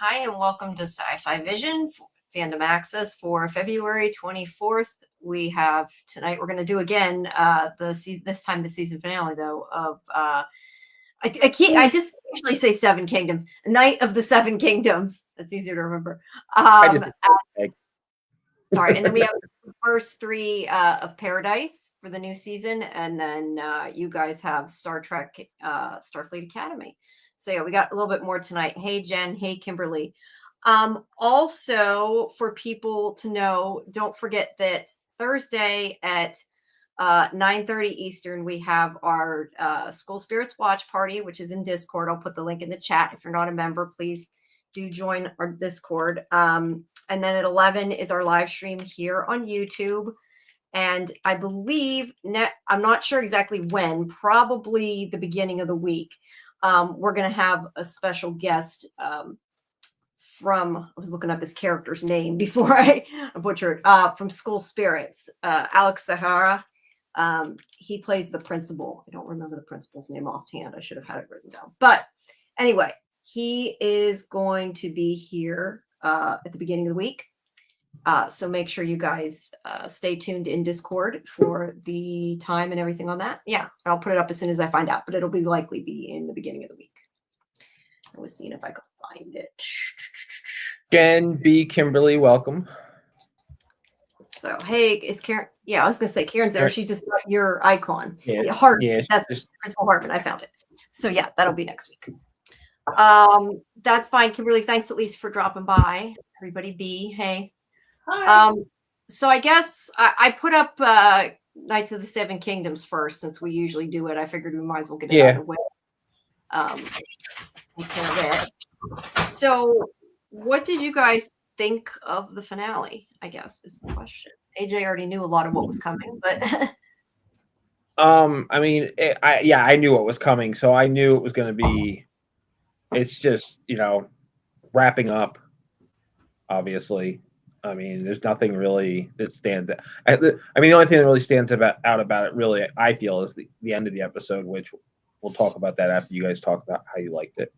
Hi, and welcome to Sci-Fi-Vision, Fandom Access for February 24th. We have tonight, we're going to do again this time the season finale, though, of I just usually say Seven Kingdoms, Night of the Seven Kingdoms. That's easier to remember. Sorry, and then we have the first three of Paradise for the new season, and then you guys have Star Trek, Starfleet Academy. So yeah, we got a little bit more tonight. Hey, Jen. Hey, Kimberly. Also, for people to know, don't forget that Thursday at 9:30 Eastern, we have our School Spirits Watch Party, which is in Discord. I'll put the link in the chat. If you're not a member, please do join our Discord. And then at 11 is our live stream here on YouTube. And I believe, I'm not sure exactly when, probably the beginning of the week, we're going to have a special guest from, I was looking up his character's name before I butchered, from School Spirits, Alex Sahara. He plays the principal. I don't remember the principal's name offhand. I should have had it written down. But anyway, he is going to be here at the beginning of the week. So make sure you guys stay tuned in Discord for the time and everything on that. Yeah, I'll put it up as soon as I find out, but it'll likely be in the beginning of the week. I was seeing if I could find it. Jen B. Kimberly, welcome. So, hey, is Karen? Yeah, I was going to say Karen's there. She just got your icon. Yeah, Hart. Yeah, that's Principal Hartman. I found it. So, yeah, that'll be next week. That's fine. Kimberly, thanks at least for dropping by. Everybody B, hey. Hi. So I guess I put up Knights of the Seven Kingdoms first, since we usually do it. I figured we might as well get it out of the way. Take care of it. So what did you guys think of the finale, I guess, is the question. AJ already knew a lot of what was coming, but I mean, I knew what was coming, so I knew it was going to be, it's just, wrapping up, obviously. I mean, there's nothing really that stands out. I mean, the only thing that really stands out about it, really, I feel, is the end of the episode, which we'll talk about that after you guys talk about how you liked it.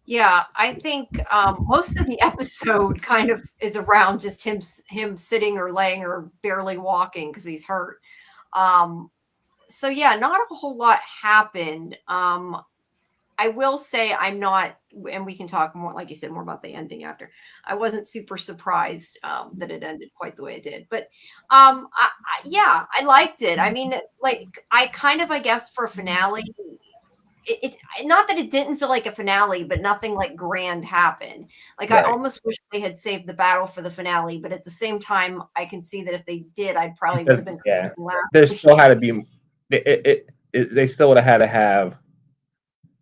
Yeah, I think most of the episode kind of is around just him sitting or laying or barely walking because he's hurt. So yeah, not a whole lot happened. I will say I'm not, and we can talk more, like you said, more about the ending after. I wasn't super surprised that it ended quite the way it did. But yeah, I liked it. I mean, like, I guess for a finale, it not that it didn't feel like a finale, but nothing like grand happened. Like, right. I almost wish they had saved the battle for the finale, but at the same time, I can see that if they did, I'd probably would have been laughing. There still had to be, they still would have had to have.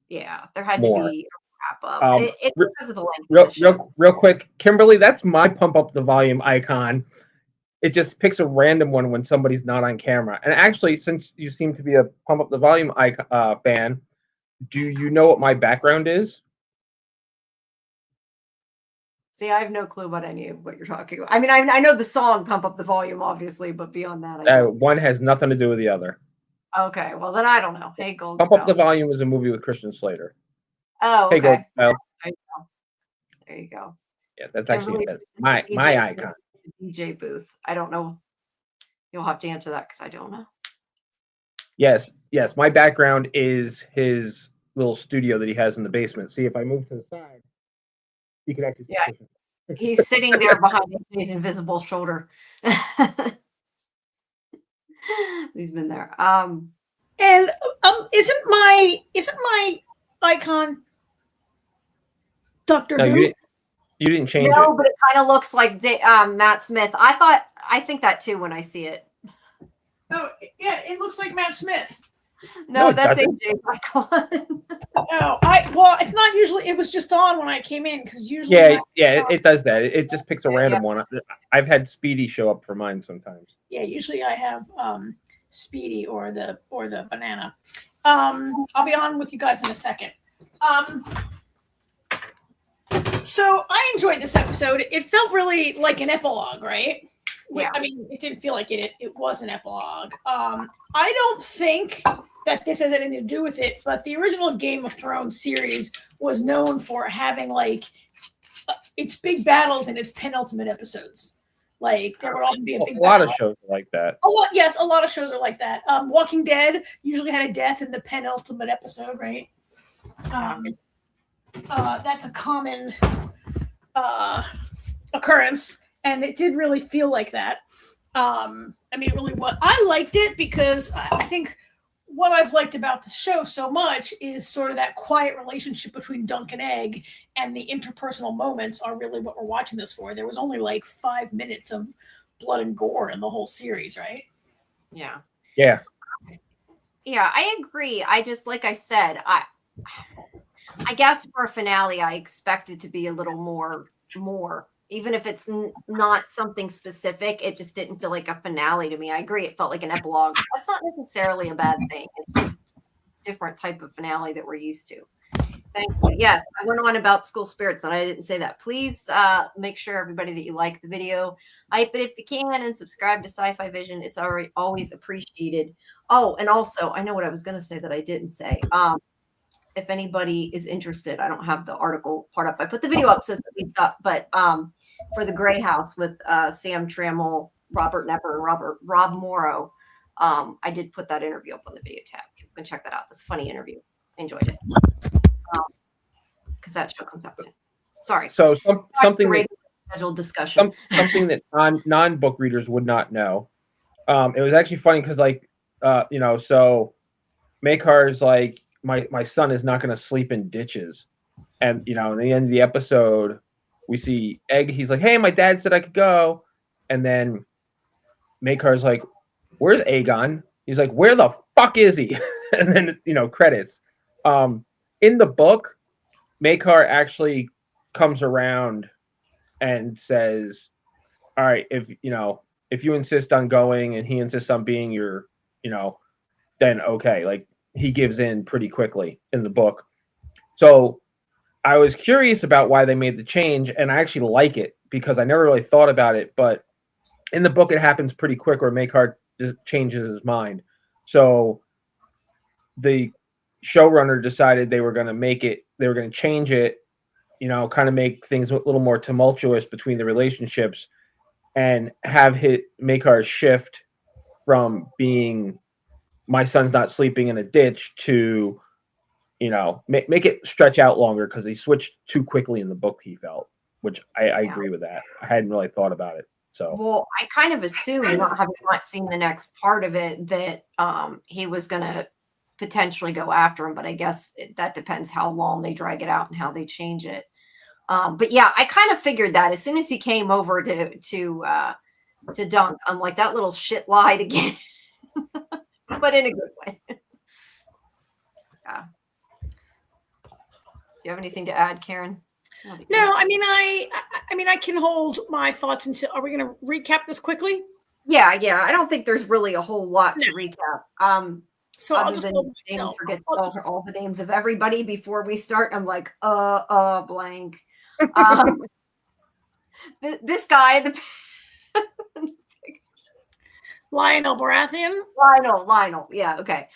Yeah, there had more. To be a wrap up. Because of the length. Real quick, Kimberly, that's my pump up the volume icon. It just picks a random one when somebody's not on camera. And actually, since you seem to be a pump up the volume fan, do you know what my background is? See, I have no clue about any of what you're talking about. I mean, I know the song "Pump Up the Volume," obviously, but beyond that, one has nothing to do with the other. Okay, well then I don't know. Hey, Gold. Pump Up the Volume is a movie with Christian Slater. Oh, okay. Hey, Gold. There you go. Yeah, that's actually my icon. DJ booth. I don't know. You'll have to answer that because I don't know. Yes. My background is his little studio that he has in the basement. See, if I move to the side, you can actually see. Yeah, he's sitting there behind his invisible shoulder. He's been there. And isn't my icon Doctor Who? You didn't change it. No, but it kind of looks like Matt Smith. I think that too when I see it. Oh, yeah, it looks like Matt Smith. No, that's AJ's icon. No, well, it's not usually. It was just on when I came in because usually. It does that. It just picks a random one. I've had Speedy show up for mine sometimes. Yeah, usually I have Speedy or the banana. I'll be on with you guys in a second. So I enjoyed this episode. It felt really like an epilogue, right? Yeah. I mean, it didn't feel like it was an epilogue. I don't think that this has anything to do with it, but the original Game of Thrones series was known for having like its big battles in its penultimate episodes. Like there would often be a big a lot battle. of shows are like that. Yes, a lot of shows are like that. Walking Dead usually had a death in the penultimate episode, right? That's a common occurrence, and it did really feel like that. I mean, it really was. I liked it because I think what I've liked about the show so much is sort of that quiet relationship between Dunk and Egg, and the interpersonal moments are really what we're watching this for. There was only like 5 minutes of blood and gore in the whole series, right? Yeah. Yeah. Yeah, I agree. I just, like I said, I guess for a finale, I expect it to be a little more, even if it's not something specific. It just didn't feel like a finale to me. I agree. It felt like an epilogue. That's not necessarily a bad thing. It's just different type of finale that we're used to. Thank you. Yes, I went on about school spirits and I didn't say that. Please make sure, everybody, that you like the video, hype it if you can, and subscribe to Sci-Fi-Vision. It's always appreciated. Oh, and also, I know what I was going to say that I didn't say. If anybody is interested, I don't have the article part up. I put the video up so it's at least up, but for the Gray House with Sam Trammell, Robert Nepper, and Rob Morrow, I did put that interview up on the video tab. You can check that out. It's a funny interview. I enjoyed it. Because that show comes out soon. Sorry. So something that, scheduled discussion. something that non-book readers would not know. It was actually funny because, like, so Makar's like, my son is not going to sleep in ditches, and in the end of the episode, we see Egg. He's like, "Hey, my dad said I could go," and then Makar's like, "Where's Aegon?" He's like, "Where the fuck is he?" And then credits. In the book, Makar actually comes around and says, "All right, if you insist on going and he insists on being your, then okay." Like, he gives in pretty quickly in the book. So I was curious about why they made the change, and I actually like it because I never really thought about it. But in the book, it happens pretty quick where Makar just changes his mind. So the showrunner decided they were going to change it, kind of make things a little more tumultuous between the relationships, and have Makar shift from being my son's not sleeping in a ditch to, make it stretch out longer, because he switched too quickly in the book, he felt, which I agree with that. I hadn't really thought about it. So, well, I kind of assumed, having not seen the next part of it, that he was going to potentially go after him, but I guess that depends how long they drag it out and how they change it. But yeah, I kind of figured that as soon as he came over to Dunk, I'm like, that little shit lied again, but in a good way. Yeah. Do you have anything to add, Karen? No, I mean, I can hold my thoughts until. Are we going to recap this quickly? Yeah. I don't think there's really a whole lot to recap. So I'll just forget all the names of everybody before we start. I'm like, blank. This guy, Lionel Baratheon. Lionel. Yeah. Okay.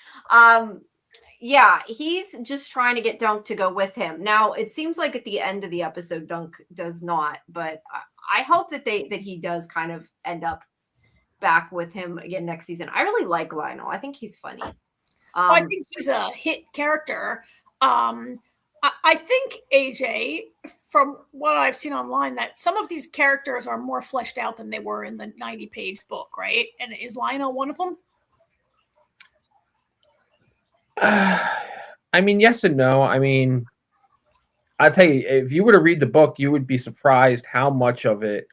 Yeah, he's just trying to get Dunk to go with him. Now, it seems like at the end of the episode, Dunk does not, but I hope that he does kind of end up back with him again next season. I really like Lionel. I think he's funny. I think he's a hit character. I think, AJ, from what I've seen online, that some of these characters are more fleshed out than they were in the 90-page book, right? And is Lionel one of them? I mean, yes and no. I mean, I'll tell you, if you were to read the book, you would be surprised how much of it,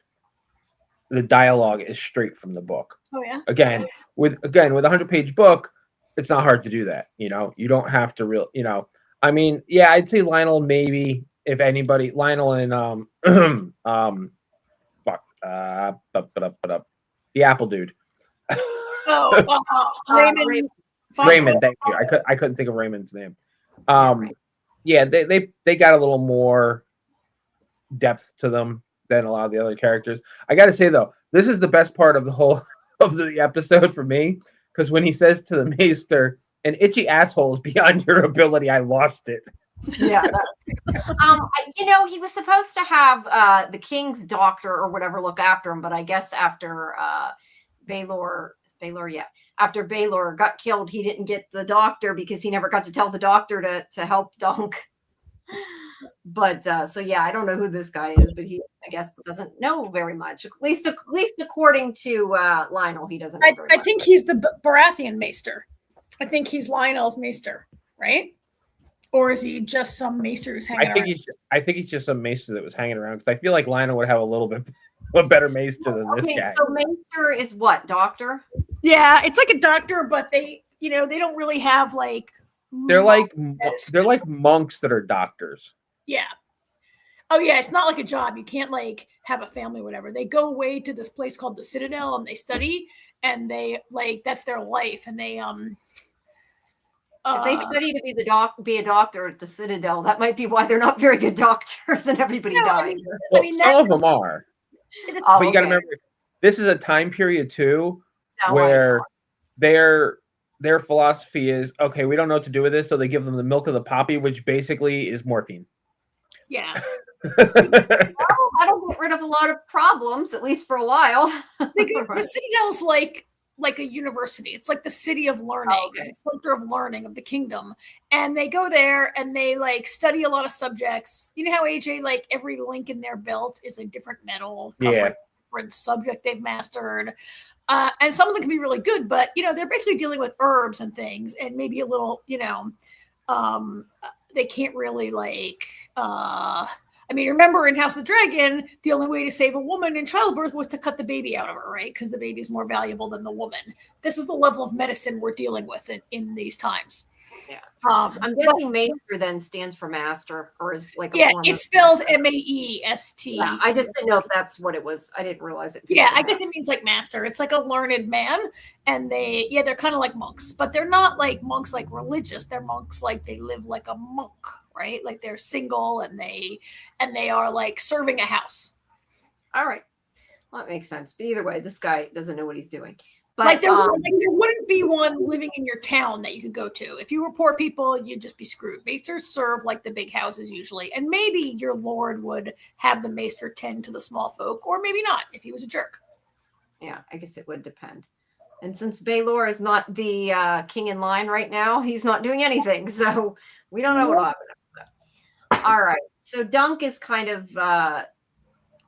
the dialogue, is straight from the book. Oh yeah. Again, with a 100-page book, it's not hard to do that. You don't have to I mean, yeah, I'd say Lionel, maybe, if anybody, Lionel and the Apple dude. Raymond, thank you. I couldn't think of Raymond's name. Yeah, they got a little more depth to them than a lot of the other characters. I got to say though, this is the best part of the whole of the episode for me, because when he says to the Maester, "An itchy asshole is beyond your ability," I lost it. Yeah. He was supposed to have the king's doctor or whatever look after him, but I guess after Baylor, yeah, after Baylor got killed, he didn't get the doctor because he never got to tell the doctor to help Dunk. But so yeah, I don't know who this guy is, but he, I guess, doesn't know very much. At least according to Lionel, he doesn't know very much. I think he's the Baratheon maester. I think he's Lionel's maester, right? Or is he just some maester who's hanging around? I think he's just some maester that was hanging around, because I feel like Lionel would have a little bit a better maester than this guy. So maester is what, doctor? Yeah, it's like a doctor, but they don't really have like they're like monks that are doctors. Yeah. Oh yeah, it's not like a job. You can't like have a family, whatever. They go away to this place called the Citadel and they study, and they like that's their life. And they if they study to be a doctor at the Citadel, that might be why they're not very good doctors and everybody dies. Some of them are. But you got to remember, this is a time period too where their philosophy is, okay, we don't know what to do with this, so they give them the milk of the poppy, which basically is morphine. Yeah. That'll get rid of a lot of problems, at least for a while. The Citadel's like a university. It's like the city of learning, the center of learning of the kingdom. And they go there and they like study a lot of subjects. You know how AJ, like every link in their belt is a different medal, covering a different subject they've mastered. And some of them can be really good, but they're basically dealing with herbs and things, and maybe a little, they can't really remember in House of the Dragon, the only way to save a woman in childbirth was to cut the baby out of her, right? Because the baby is more valuable than the woman. This is the level of medicine we're dealing with in these times. Yeah. I'm guessing maester then stands for master, or is like a form it's spelled Maest. Yeah, I just didn't know if that's what it was. I didn't realize it. Yeah, I guess it means like master. It's like a learned man, and they're kind of like monks, but they're not like monks like religious. They're monks like they live like a monk, right? Like they're single and they are like serving a house. All right, well, that makes sense. But either way, this guy doesn't know what he's doing. But like there wouldn't be one living in your town that you could go to. If you were poor people, you'd just be screwed. Maesters serve like the big houses usually. And maybe your lord would have the maester tend to the small folk, or maybe not if he was a jerk. Yeah, I guess it would depend. And since Baylor is not the king in line right now, he's not doing anything. So we don't know what will happen. All right. So Dunk is kind of out.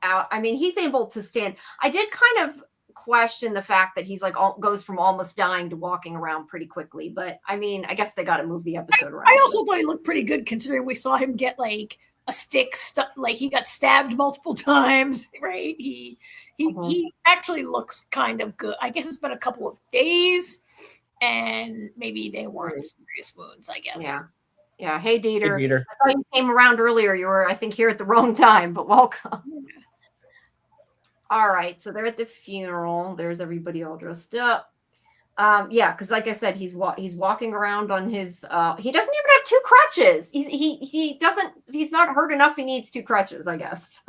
I mean, he's able to stand. I did kind of question the fact that he's like goes from almost dying to walking around pretty quickly, but I mean, I guess they got to move the episode around. I also thought he looked pretty good considering we saw him get like a stick stuck, like he got stabbed multiple times, right? He actually looks kind of good. I guess it's been a couple of days, and maybe they weren't serious wounds. I guess. Yeah. Hey, Dieter. I saw you came around earlier. You were, I think, here at the wrong time, but welcome. Yeah. All right, so they're at the funeral. There's everybody all dressed up. Yeah, because like I said, he's walking around on his. He doesn't even have two crutches. He doesn't. He's not hurt enough. He needs two crutches, I guess.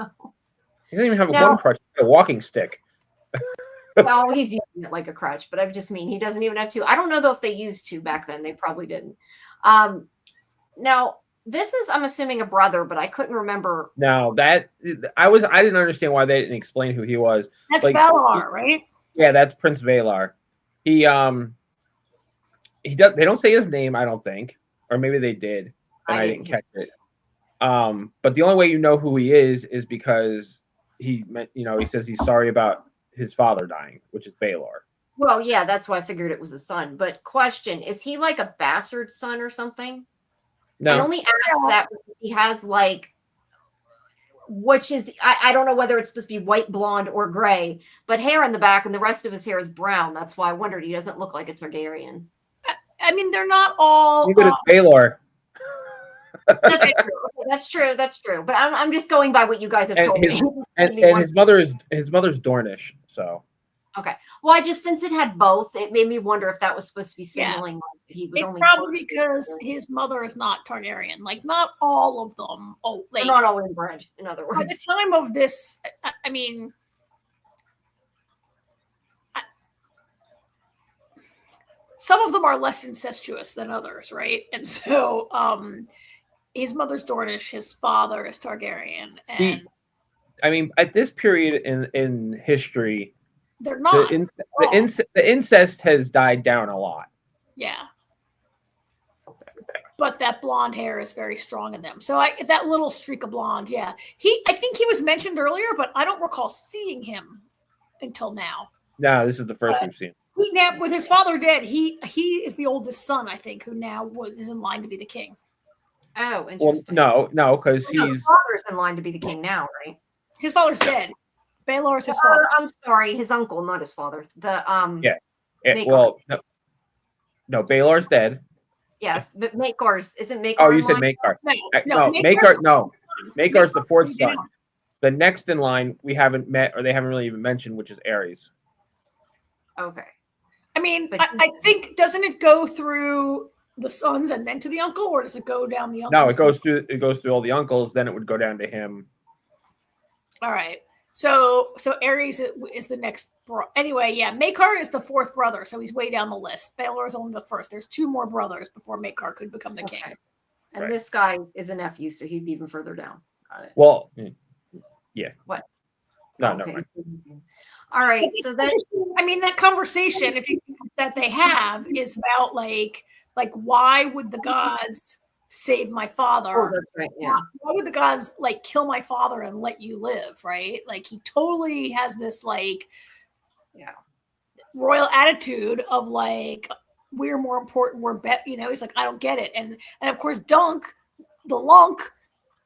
He doesn't even have one crutch. A walking stick. Well, he's using it like a crutch, but I just mean he doesn't even have two. I don't know though if they used two back then. They probably didn't. Now. This is, I'm assuming, a brother, but I couldn't remember. No, I didn't understand why they didn't explain who he was. That's like, Valar, right? Yeah, that's Prince Valar. He does. They don't say his name, I don't think, or maybe they did, and I didn't catch it. But the only way you know who he is because he says he's sorry about his father dying, which is Baelor. Well, yeah, that's why I figured it was a son. But question: is he like a bastard son or something? No. I only asked that because he has like, which is, I don't know whether it's supposed to be white, blonde, or gray, but hair in the back and the rest of his hair is brown. That's why I wondered. He doesn't look like a Targaryen. I mean, they're not all. Even it's Baelor. That's true. That's true. But I'm just going by what you guys have told me. And his mother's Dornish, so. Okay. Well, since it had both, it made me wonder if that was supposed to be signaling that he was it's only probably because his mother is not Targaryen. Like, not all of them. Oh, they're not all inbred. In other words, by the time of this, I mean, some of them are less incestuous than others, right? And so, his mother's Dornish, his father is Targaryen, and I mean, at this period in history, they're not. the incest has died down a lot. Yeah. But that blonde hair is very strong in them. So that little streak of blonde, yeah. I think he was mentioned earlier, but I don't recall seeing him until now. No, this is the first we've seen. Now, with his father dead, he is the oldest son, I think, who now is in line to be the king. Oh, interesting. Well, no, because his father's in line to be the king now, right? His father's dead. Baelor is his father. I'm sorry, his uncle, not his father. Well, no, Baelor's dead. Yes, but Makar's isn't Makar. Oh, you said Makar. No, Makar's the fourth son. The next in line we haven't met, or they haven't really even mentioned, which is Ares. Okay. I mean, I think, doesn't it go through the sons and then to the uncle, or does it go down the uncle? No, it goes through all the uncles, then it would go down to him. All right. So Ares is the next anyway, yeah, Makar is the fourth brother, so he's way down the list. Baelor is only the first. There's two more brothers before Makar could become the king. And this guy is a nephew, so he'd be even further down. Got it. Well, yeah. What? No, okay. no. All right. So then, I mean, that conversation, that they have, is about like why would the gods save my father? Oh, that's right, yeah. Why would the gods like kill my father and let you live? Right? Like he totally has this royal attitude of like we're more important. We're better. He's like, I don't get it. And of course, Dunk, the Lunk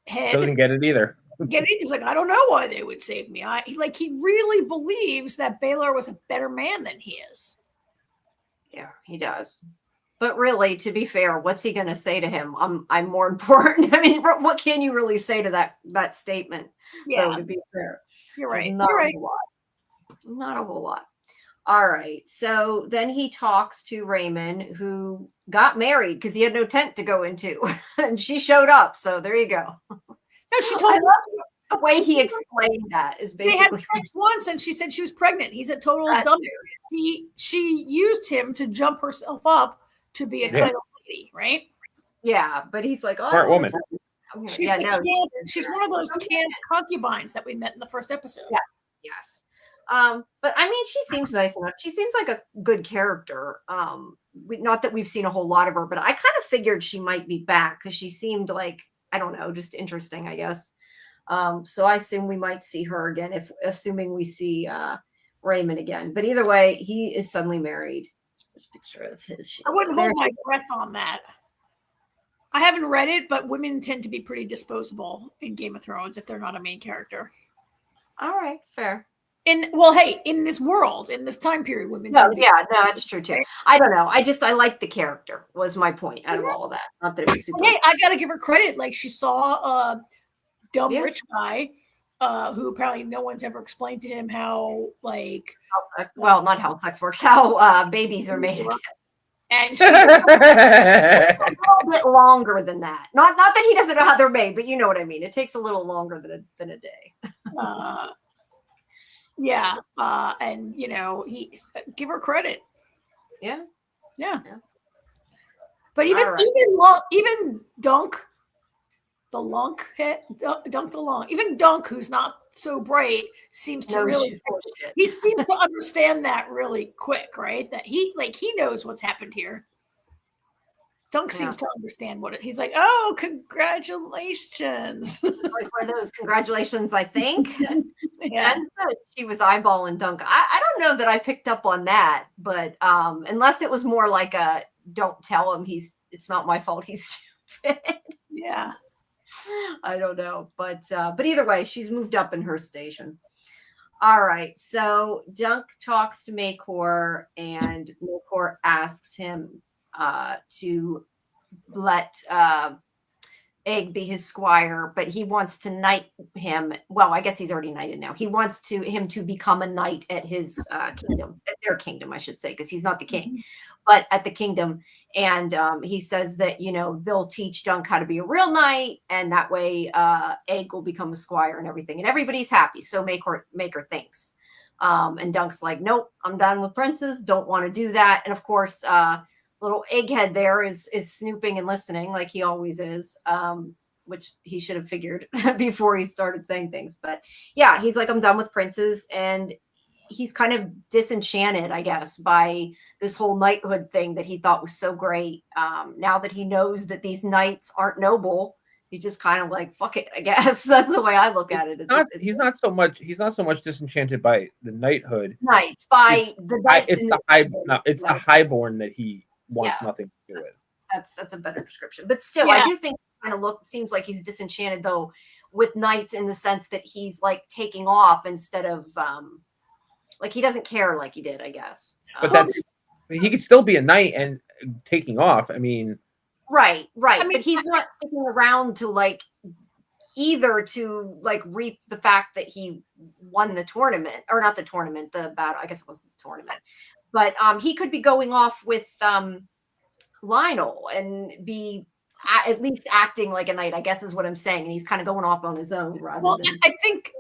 head, doesn't get it either. He's like, I don't know why they would save me. He really believes that Baelor was a better man than he is. Yeah, he does. But really, to be fair, what's he going to say to him? I'm more important. I mean, what can you really say to that statement? Yeah, to be fair, you're right. Not a whole lot. All right. So then he talks to Raymond, who got married because he had no tent to go into, and she showed up. So there you go. No, she told him the way he explained that is basically they had sex once, and she said she was pregnant. He's a total dumb. She used him to jump herself up to be a title lady, right? Yeah, but he's like, smart woman. She's she's one of those concubines that we met in the first episode. Yes. But I mean, she seems nice enough. She seems like a good character. Not that we've seen a whole lot of her, but I kind of figured she might be back because she seemed like, I don't know, just interesting, I guess. So I assume we might see her again, assuming we see Raymond again. But either way, he is suddenly married. There's a picture of his. I wouldn't hold my breath on that. I haven't read it, but women tend to be pretty disposable in Game of Thrones if they're not a main character. All right, fair. In this world, in this time period, women. No, that's true too. I don't know. I like the character. Was my point out of all of that. Not that it was super. Hey, I got to give her credit. Like she saw a dumb rich guy, who apparently no one's ever explained to him how not how sex works. How babies are made. And she's a little bit longer than that. Not that he doesn't know how they're made, but you know what I mean. It takes a little longer than a day. Yeah, and he give her credit. Yeah. But even Dunk, the Lunk, Dunk the Lunk, even Dunk, who's not so bright, seems to he seems to understand that really quick, right? That he knows what's happened here. Dunk seems to understand he's like, oh, congratulations. Like one of those congratulations, I think. Yeah. And she was eyeballing Dunk. I don't know that I picked up on that, but unless it was more like a don't tell him it's not my fault he's stupid. Yeah. I don't know. But either way, she's moved up in her station. All right. So Dunk talks to Makor, and Makor asks him to let Egg be his squire, but he wants to knight him. Well, I guess he's already knighted now. He wants him to become a knight at his kingdom, at their kingdom, I should say, because he's not the king, but at the kingdom. And he says that, they'll teach Dunk how to be a real knight, and that way Egg will become a squire and everything. And everybody's happy. So Maker thinks. And Dunk's like, nope, I'm done with princes. Don't want to do that. And of course, little egghead there is snooping and listening like he always is, which he should have figured before he started saying things. But yeah, he's like, I'm done with princes, and he's kind of disenchanted, I guess, by this whole knighthood thing that he thought was so great. Now that he knows that these knights aren't noble, he's just kind of like, fuck it, I guess. That's the way I look at it. He's not so much disenchanted by the knighthood. Knights by the knights. It's the highborn that he wants nothing to do with. That's a better description. But still, I do think kind of seems like he's disenchanted though with knights, in the sense that he's like taking off instead of like he doesn't care like he did, I guess. But he could still be a knight and taking off. I mean, right. I mean, but he's not sticking around to like either to like reap the fact that he won the tournament, or not the tournament, the battle. I guess it wasn't the tournament, but he could be going off with Lionel and be at least acting like a knight, I guess is what I'm saying. And he's kind of going off on his own rather than. I think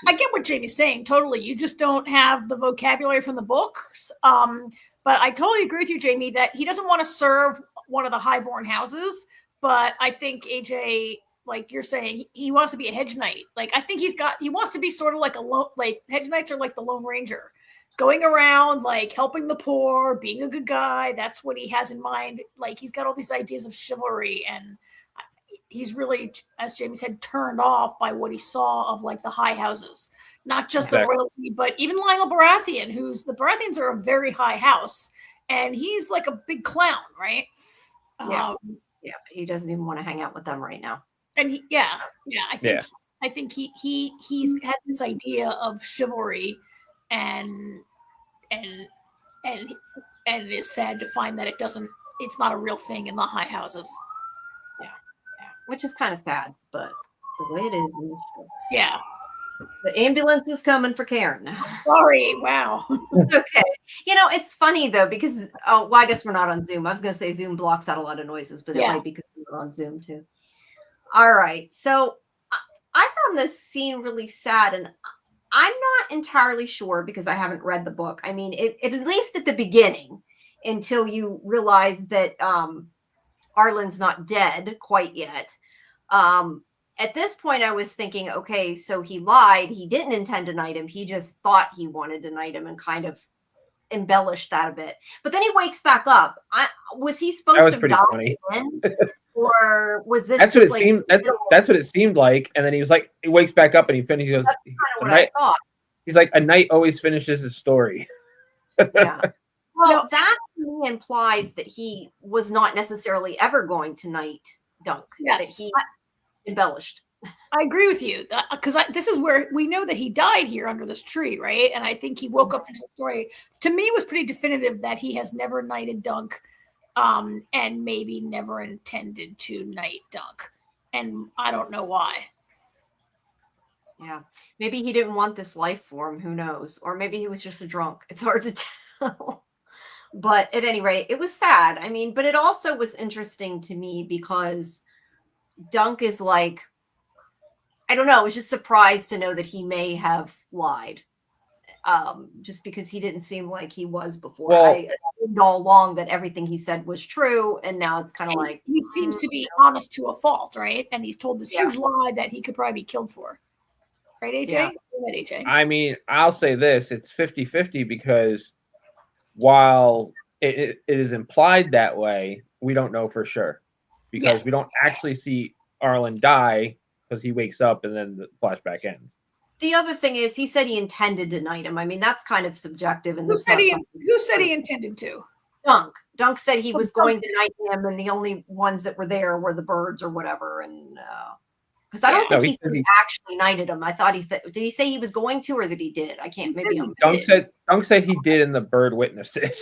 I get what Jamie's saying. Totally. You just don't have the vocabulary from the books. But I totally agree with you, Jamie, that he doesn't want to serve one of the highborn houses. But I think AJ, like you're saying, he wants to be a hedge knight. Like, I think he wants to be sort of like like hedge knights are like the Lone Ranger, going around, like helping the poor, being a good guy. That's what he has in mind. Like, he's got all these ideas of chivalry, and he's really, as Jamie said, turned off by what he saw of like the high houses, not just the royalty, but even Lionel Baratheon, the Baratheons are a very high house, and he's like a big clown, right? Yeah, he doesn't even want to hang out with them right now. And I think he's had this idea of chivalry, and it is sad to find that it's not a real thing in the high houses. Yeah. Which is kind of sad, but the way it is. Yeah. The ambulance is coming for Karen. Sorry. Wow. Okay. It's funny though, because I guess we're not on Zoom. I was going to say Zoom blocks out a lot of noises, but it might be because we're on Zoom too. All right. So I found this scene really sad, and I'm not entirely sure because I haven't read the book. I mean, at least at the beginning, until you realize that Arlen's not dead quite yet. At this point, I was thinking, okay, so he lied. He didn't intend to knight him. He just thought he wanted to knight him and kind of embellished that a bit. But then he wakes back up. Was he supposed to die again? Or was this? That's what it seemed. That's what it seemed like. And then he was like, he wakes back up and he finishes. He goes, that's kind of what I thought. He's like, a knight always finishes his story. Yeah. Well, that to me implies that he was not necessarily ever going to knight Dunk. Yes. That he embellished. I agree with you, because this is where we know that he died here under this tree, right? And I think he woke up from the story. To me, it was pretty definitive that he has never knighted Dunk, and maybe never intended to knight Dunk. And I don't know why. Yeah. Maybe he didn't want this life for him. Who knows? Or maybe he was just a drunk. It's hard to tell. But at any rate, it was sad. I mean, but it also was interesting to me because Dunk is like, I don't know, I was just surprised to know that he may have lied. Just because he didn't seem like he was before. Well, I assumed all along that everything he said was true, and now it's kind of like he seems to be honest to a fault, right? And he's told this huge lie that he could probably be killed for. Right, AJ? Yeah. AJ? I mean, I'll say this, it's 50-50 because while it is implied that way, we don't know for sure. Because we don't actually see Arlen die because he wakes up and then the flashback ends. The other thing is, he said he intended to knight him. I mean, that's kind of subjective. And who said he intended to? Dunk. Dunk said he was going to knight him, and the only ones that were there were the birds or whatever. And because I don't think he actually knighted him. I thought did he say he was going to, or that he did? I can't. Maybe Dunk said he did, and the bird witnessed it.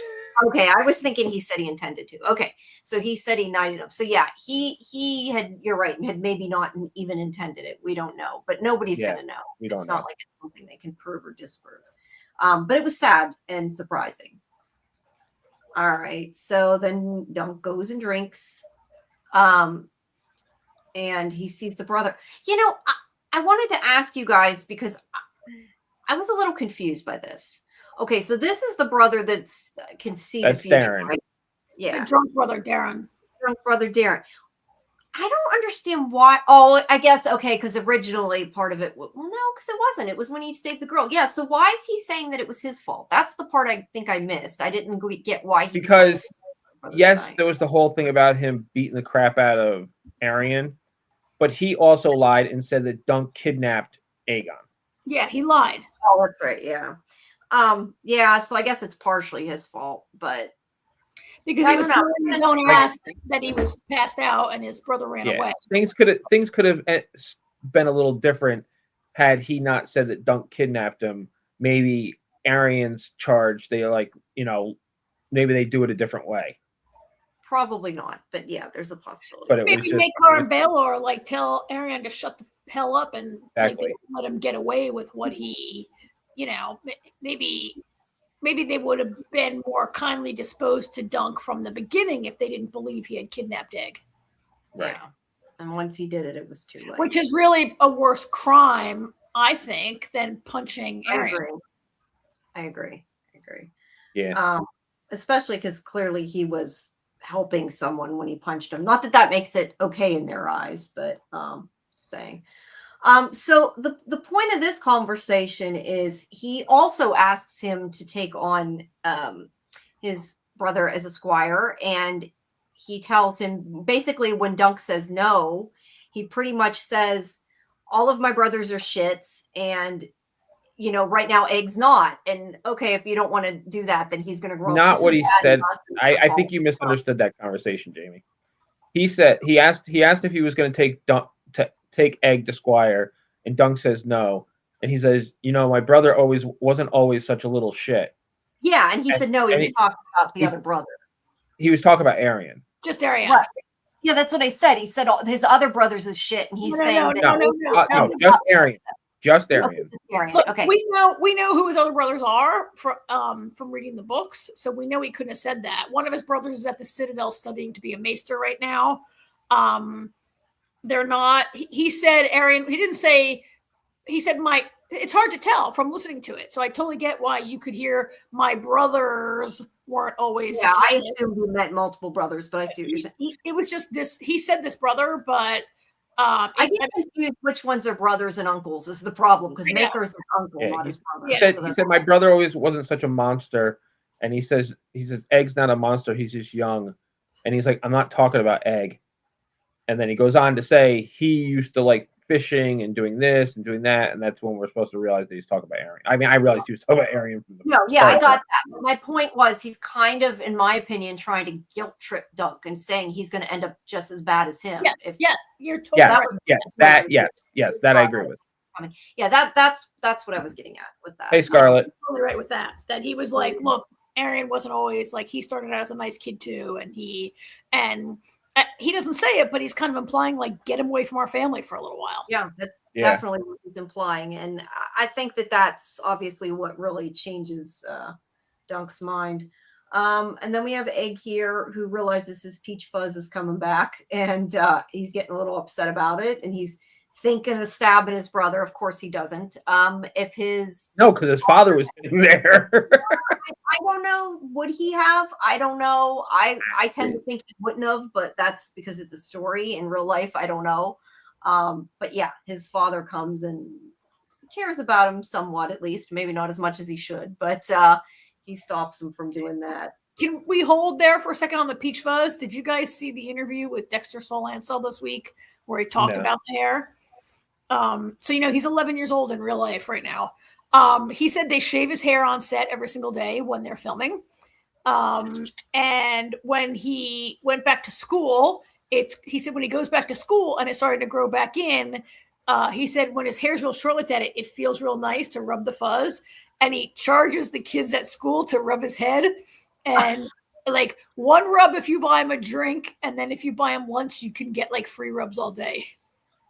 Okay, I was thinking he said he intended to. Okay, so he said he knighted him. So yeah, he had. You're right. Had maybe not even intended it. We don't know, but nobody's going to know. It's not like it's something they can prove or disprove. But it was sad and surprising. All right, so then Dunk goes and drinks, and he sees the brother. I wanted to ask you guys because I was a little confused by this. Okay, so this is the brother can see the future, Darren. right? Yeah. The drunk brother, Darren. Drunk brother Darren. I don't understand why. Oh, I guess, okay, because originally part of it, well, no, because it wasn't. It was when he saved the girl. Yeah, so why is he saying that it was his fault? That's the part I think I missed. I didn't get why he because, was yes, there was the whole thing about him beating the crap out of Arian, but he also lied and said that Dunk kidnapped Aegon. Yeah, he lied. Oh, that's right, yeah. Yeah, so I guess it's partially his fault, but because he was calling his own ass that he was passed out and his brother ran away. Things could have been a little different had he not said that Dunk kidnapped him. Maybe Arian's charge, they maybe they do it a different way. Probably not, but yeah, there's a possibility. But maybe make Cara and Baelor like tell Arian to shut the hell up and like, let him get away with what he, maybe they would have been more kindly disposed to Dunk from the beginning if they didn't believe he had kidnapped Egg. Right. Yeah. And once he did it, it was too late. Which is really a worse crime, I think, than punching Arian. I agree. Yeah. Especially because clearly he was helping someone when he punched him. Not that makes it okay in their eyes, but saying. So the point of this conversation is he also asks him to take on his brother as a squire, and he tells him basically when Dunk says no, he pretty much says all of my brothers are shits, and right now Egg's not. And okay, if you don't want to do that, then he's going to grow up. Not what he said. I think you misunderstood that conversation, Jamie. He said he asked if he was going to take Dunk take Egg to Squire, and Dunk says no, and he says, my brother wasn't always such a little shit. Yeah, and he said no. He talked about the other brother. He was talking about Arian. Just Arian. Right. Yeah, that's what I said. He said his other brothers is shit, and he's saying no, just Arian. Just Arian. Look, okay. We know who his other brothers are from reading the books, so we know he couldn't have said that. One of his brothers is at the Citadel studying to be a maester right now. They're not. He said Arian. He didn't say. He said my. It's hard to tell from listening to it, so I totally get why you could hear my brothers weren't always. Yeah, I assumed you meant multiple brothers, but I see what you're saying. It was just this. He said this brother, but. I get confused which ones are brothers and uncles is the problem, because Maker's his uncle, not his brother. He said my brother always wasn't such a monster, and he says Egg's not a monster, he's just young, and he's like, I'm not talking about Egg, and then he goes on to say he used to like fishing and doing this and doing that, and that's when we're supposed to realize that he's talking about Arian. I mean, I realized he was talking about Arian from the I got that. My point was he's kind of, in my opinion, trying to guilt trip Dunk and saying he's going to end up just as bad as him. Yes, you're totally right. Yes, that I agree with. Yeah, that's what I was getting at with that. Hey, Scarlett. Totally right with that. That he was like, look, Arian wasn't always like, he started out as a nice kid too, and he doesn't say it, but he's kind of implying like, get him away from our family for a little while. Yeah, that's definitely what he's implying, and I think that's obviously what really changes Dunk's mind. And then we have Egg here, who realizes his Peach Fuzz is coming back, and he's getting a little upset about it, and he's thinking of stabbing his brother. Of course he doesn't. Because his father was sitting there. I don't know. Would he have? I don't know. I tend to think he wouldn't have, but that's because it's a story. In real life, I don't know. But yeah, his father comes and cares about him somewhat, at least. Maybe not as much as he should, but he stops him from doing that. Can we hold there for a second on the Peach Fuzz? Did you guys see the interview with Dexter Solancel this week where he talked about the hair? So he's 11 years old in real life right now. He said they shave his hair on set every single day when they're filming. And when he went back to school, he said when he goes back to school and it started to grow back in, he said when his hair's real short like that, it feels real nice to rub the fuzz. And he charges the kids at school to rub his head. And like one rub if you buy him a drink, and then if you buy him lunch, you can get like free rubs all day.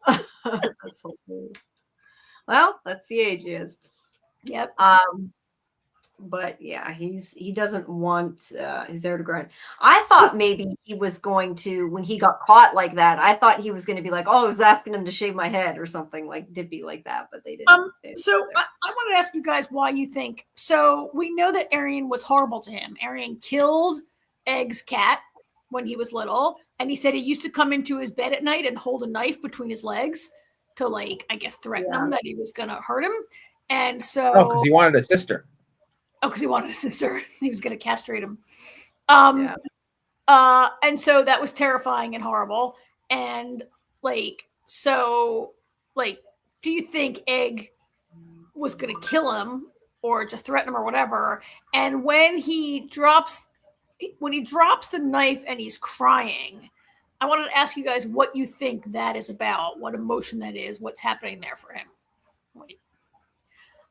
That's so cool. Well, that's the age he is. Yep. But yeah, he doesn't want his hair to grow. I thought maybe he was going to, when he got caught like that, I thought he was going to be like, oh, I was asking him to shave my head or something like Dippy like that, but they didn't. So I want to ask you guys why you think. So we know that Arian was horrible to him. Arian killed Egg's cat when he was little, and he said he used to come into his bed at night and hold a knife between his legs to, like, I guess threaten him that he was gonna hurt him. And so, because he wanted a sister. Oh, because he wanted a sister. He was gonna castrate him. Yeah. And so that was terrifying and horrible. And like, so, like, do you think Egg was gonna kill him or just threaten him or whatever? And when he drops the knife and he's crying, I wanted to ask you guys what you think that is about, what emotion that is, what's happening there for him.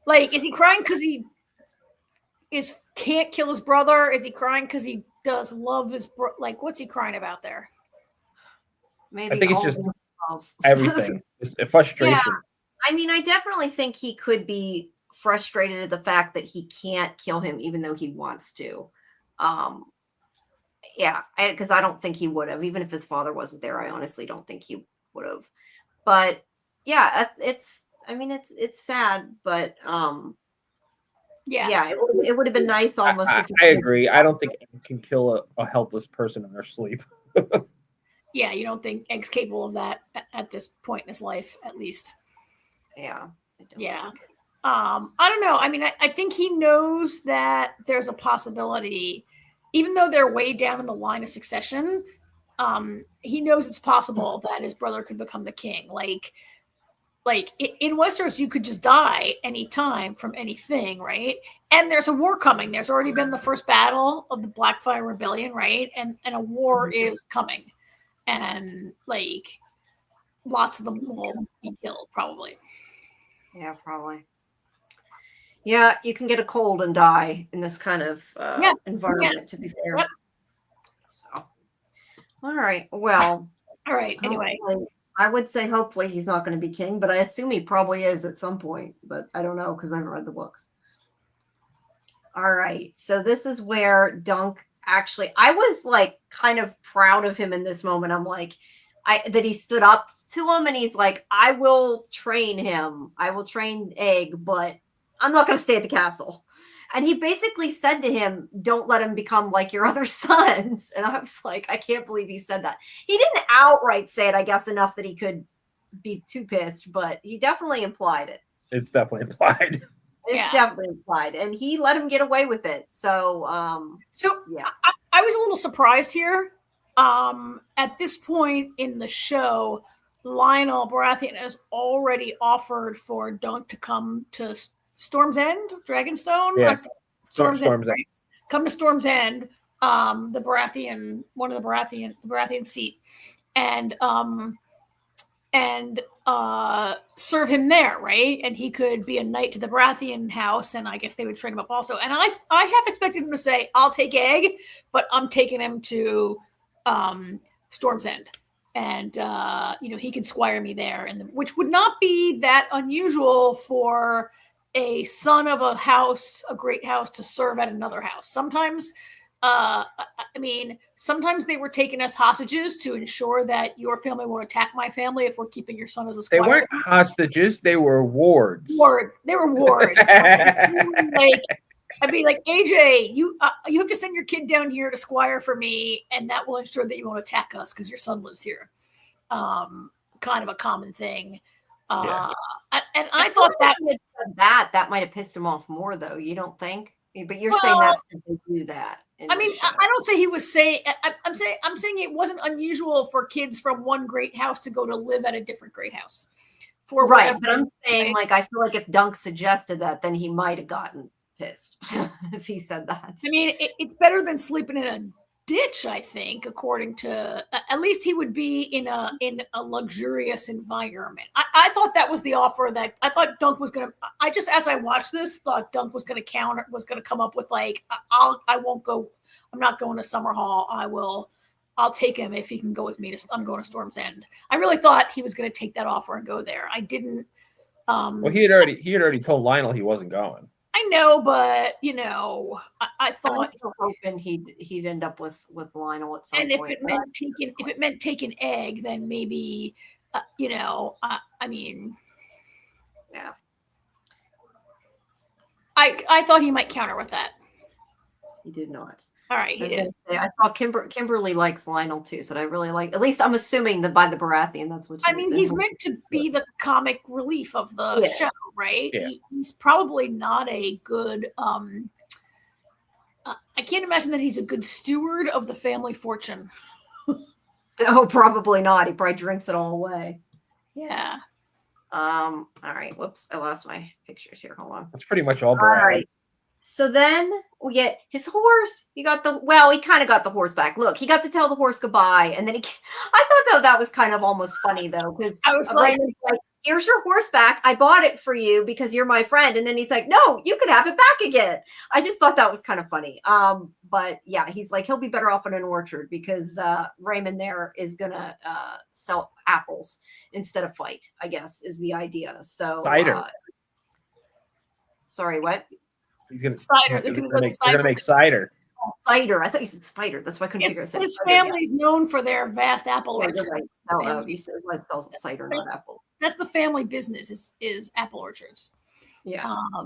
Like, is he crying because he can't kill his brother? Is he crying because he does love his like, what's he crying about there? Maybe I think it's just everything. It's a frustration. Yeah. I mean, I definitely think he could be frustrated at the fact that he can't kill him even though he wants to. Yeah, because I don't think he would have, even if his father wasn't there. I honestly don't think he would have. But yeah, it's sad, but yeah, it would have been nice almost. I agree. I don't think Egg can kill a helpless person in their sleep. Yeah, you don't think Egg's capable of that at this point in his life, at least. Yeah. Yeah. I don't know. I mean, I think he knows that there's a possibility, even though they're way down in the line of succession, he knows it's possible that his brother could become the king. Like in Westeros, you could just die anytime from anything, right? And there's a war coming. There's already been the first battle of the Blackfire Rebellion, right? And a war is coming. And like lots of them will be killed, probably. Yeah, probably. Yeah, you can get a cold and die in this kind of environment, to be fair. Yep. So, all right. Well, all right. Anyway, I would say hopefully he's not going to be king, but I assume he probably is at some point. But I don't know because I haven't read the books. All right. So this is where Dunk actually, I was like kind of proud of him in this moment. I'm like, that he stood up to him and he's like, I will train him. I will train Egg, but I'm not going to stay at the castle. And he basically said to him, don't let him become like your other sons. And I was like, I can't believe he said that. He didn't outright say it, I guess, enough that he could be too pissed, but he definitely implied it. It's definitely implied. It's definitely implied. And he let him get away with it. So, yeah. I was a little surprised here. At this point in the show, Lionel Baratheon has already offered for Dunk to come to Storm's End, Dragonstone. Yeah. Storm's End. Right? Come to Storm's End, one of the Baratheon seat, and serve him there, right? And he could be a knight to the Baratheon house, and I guess they would train him up also. And I half expected him to say, "I'll take Egg, but I'm taking him to Storm's End." And he can squire me there, which would not be that unusual for a son of a great house, to serve at another house. Sometimes, sometimes they were taking us hostages to ensure that your family won't attack my family if we're keeping your son as a squire. They weren't hostages; they were wards. They were wards. I'd be like, AJ, you have to send your kid down here to squire for me, and that will ensure that you won't attack us because your son lives here. Kind of a common thing. And I thought that might have pissed him off more, though. You don't think? But you're saying that's because they do that. I mean, I don't say he was saying. I'm saying it wasn't unusual for kids from one great house to go to live at a different great house. Right, but I'm saying, like, I feel like if Dunk suggested that, then he might have gotten pissed if he said that. I mean, it's better than sleeping in a ditch, I think, according to, at least he would be in a luxurious environment. I thought that was the offer that I thought Dunk was going to, as I watched this, thought Dunk was going to come up with, like, I'm not going to Summer Hall. I'll take him if he can go with me. I'm going to Storm's End. I really thought he was going to take that offer and go there. I didn't. Well, he had already told Lionel he wasn't going. I know, but I thought I was still hoping he'd end up with Lionel at some point. And if it meant taking Egg, then maybe I mean, yeah. I thought he might counter with that. He did not. All right, he did. I saw Kimberly likes Lionel too, so I really like. At least I'm assuming that by the Baratheon, that's what. I mean, he's meant to be the comic relief of the show, right? Yeah. He's probably not a good. I can't imagine that he's a good steward of the family fortune. Oh, probably not. He probably drinks it all away. Yeah. All right. Whoops. I lost my pictures here. Hold on. That's pretty much all. All right. So then we get his horse. He kind of got the horse back. Look, he got to tell the horse goodbye. And then I thought that was kind of almost funny though, because I was like, here's your horse back. I bought it for you because you're my friend. And then he's like, no, you could have it back again. I just thought that was kind of funny. But yeah, he's like, he'll be better off in an orchard because Raymond there is going to sell apples instead of fight, I guess, is the idea. So cider. Sorry, what? He's gonna cider. They're gonna make cider. Oh, cider. I thought you said spider. That's why I couldn't figure it out. His family's known for their vast apple orchards. Right. No, you said it was cider, not apple. That's the family business. Is apple orchards. Yeah. I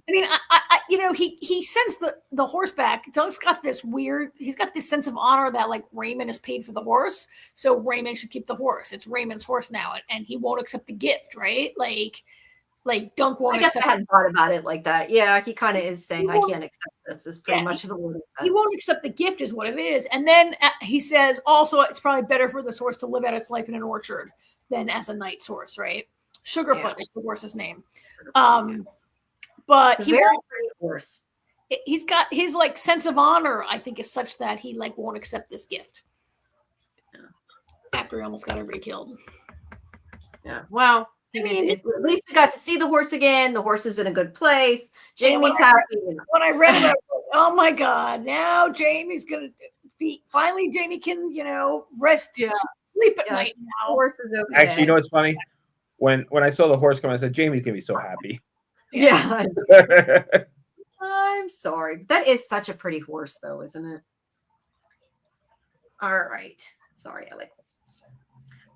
mean, I he sends the horse back. Doug's got this weird. He's got this sense of honor that like Raymond is paid for the horse, so Raymond should keep the horse. It's Raymond's horse now, and he won't accept the gift, right? Like Dunk won't. I guess accept I hadn't thought about it like that. Yeah, he kind of is saying, "I can't accept this." Is pretty much the word. He won't accept the gift, is what it is. And then he says, also, it's probably better for this horse to live out its life in an orchard than as a knight's horse, right? Sugarfoot is the horse's name. But he very won't. pretty horse. He's got his like sense of honor, I think, is such that he like won't accept this gift. After he almost got everybody killed. Yeah. Well. I mean, at least we got to see the horse again. The horse is in a good place. Jamie's happy. When I read it, oh my God, now Jamie's going to be, finally Jamie can, rest, sleep at night now. The horse is okay. Actually, you know what's funny? When I saw the horse come, I said, Jamie's going to be so happy. Yeah. I'm sorry. That is such a pretty horse, though, isn't it? All right. Sorry, I like horses.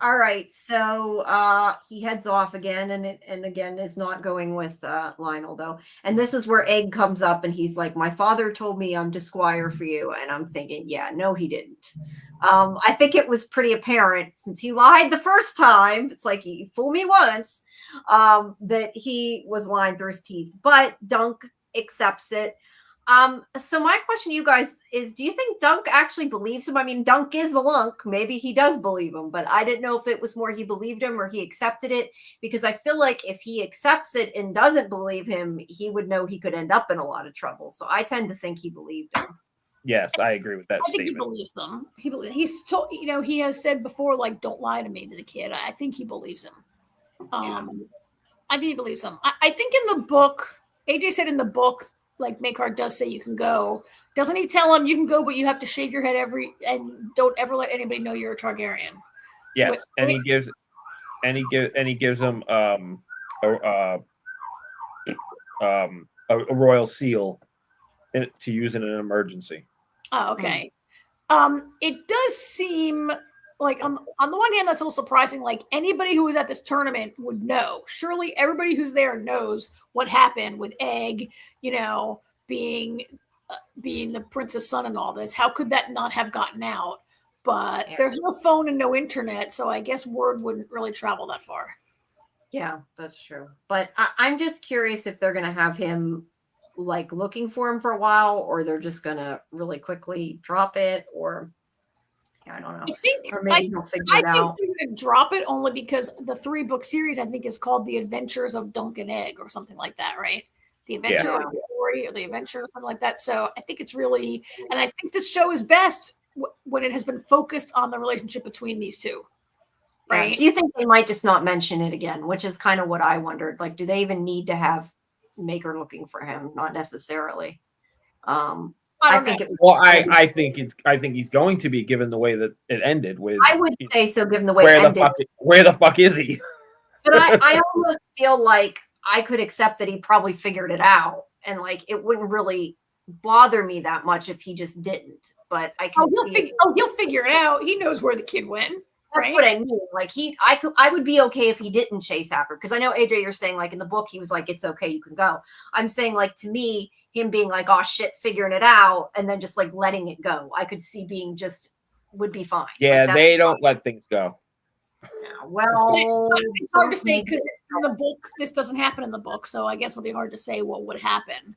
All right, so he heads off again, and again is not going with Lionel though. And this is where Egg comes up, and he's like, "My father told me I'm to squire for you," and I'm thinking, "Yeah, no, he didn't." I think it was pretty apparent since he lied the first time. It's like he fooled me once that he was lying through his teeth, but Dunk accepts it. So my question to you guys is, do you think Dunk actually believes him? I mean, Dunk is the lunk. Maybe he does believe him, but I didn't know if it was more he believed him or he accepted it, because I feel like if he accepts it and doesn't believe him, he would know he could end up in a lot of trouble. So I tend to think he believed him. Yes, I agree with that I think statement. he believes them. He's told, he has said before, like, don't lie to me, to the kid. I think he believes him. I think he believes him. I think in the book, AJ said in the book, like Makar does say you can go. Doesn't he tell him you can go, but you have to shave your head and don't ever let anybody know you're a Targaryen? Yes, and he gives him a royal seal to use in an emergency. Oh, okay. It does seem like on the one hand, that's a little surprising. Like anybody who was at this tournament would know. Surely everybody who's there knows what happened with Egg, being the prince's son and all this. How could that not have gotten out? But there's no phone and no internet, so I guess word wouldn't really travel that far. Yeah, that's true. But I'm just curious if they're going to have him like looking for him for a while, or they're just going to really quickly drop it, or I don't know. Or maybe they'll figure it out. I think they're going to drop it only because the 3-book series, I think, is called The Adventures of Dunk and Egg or something like that, right? The Adventure of the Story or The Adventure or something like that. So I think it's really, and I think this show is best when it has been focused on the relationship between these two. Right. Yeah, so you think they might just not mention it again, which is kind of what I wondered. Like, do they even need to have Maker looking for him? Not necessarily. I think he's going to be, given the way that it ended with. I would say so, given the way it ended. Where the fuck is he? But I almost feel like I could accept that he probably figured it out, and like it wouldn't really bother me that much if he just didn't. But I can he'll figure it out. He knows where the kid went. That's what I mean. Like I would be okay if he didn't chase after, because I know AJ, you're saying like in the book he was like, it's okay, you can go. I'm saying like, to me, him being like, oh shit, figuring it out, and then just like letting it go. I could see being just would be fine. Yeah, like, they don't let things go. Yeah, well, it's hard to say because in the book, this doesn't happen in the book, so I guess it'll be hard to say what would happen.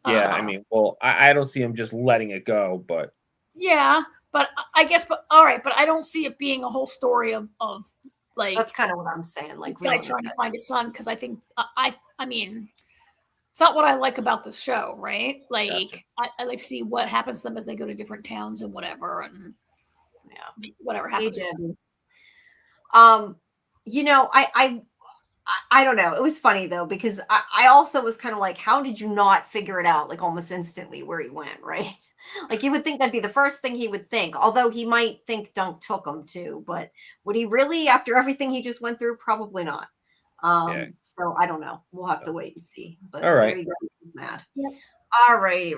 Yeah, I mean, well, I don't see him just letting it go, but yeah, but I guess, but all right, but I don't see it being a whole story of like that's kind of what I'm saying. Like this guy trying to find his son, because I think I mean, it's not what I like about this show, right? Like I like to see what happens to them as they go to different towns and whatever, and yeah, whatever happens. You know, I don't know. It was funny though, because I also was kind of like, how did you not figure it out like almost instantly where he went, right? Like you would think that'd be the first thing he would think, although he might think Dunk took him too, but would he really, after everything he just went through? Probably not. So I don't know. We'll have to wait and see. But all right. There you go. He's mad. Yep. All righty.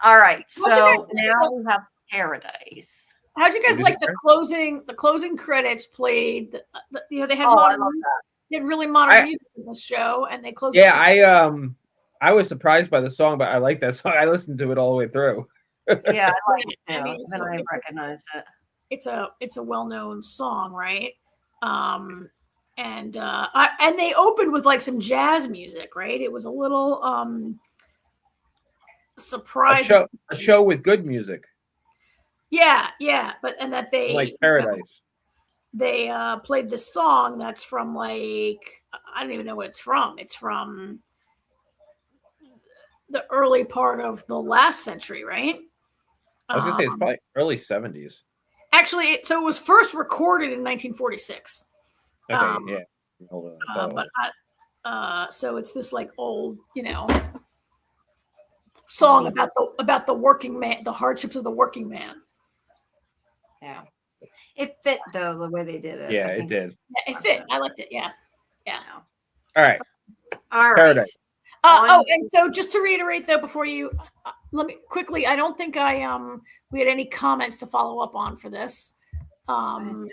All right. So now we have Paradise. How'd you guys like the closing credits played? You know, they had they had really modern music in this show, and they closed. Yeah, I was surprised by the song, but I like that song. I listened to it all the way through. Yeah, I like it. I mean, I recognized it. It's a well-known song, right? And they opened with like some jazz music, right? It was a little surprising. A show with good music. Yeah, but they like Paradise. They played this song that's from like I don't even know what it's from. It's from the early part of the last century, right? I was gonna say it's probably early 70s. Actually, so it was first recorded in 1946. Okay, yeah. So it's this like old, you know, song about the working man, the hardships of the working man. Yeah, it fit though the way they did it. Yeah, it did. Yeah, it fit. I liked it. Yeah. All right. Paradise. And so just to reiterate though, before you let me quickly, I don't think we had any comments to follow up on for this. And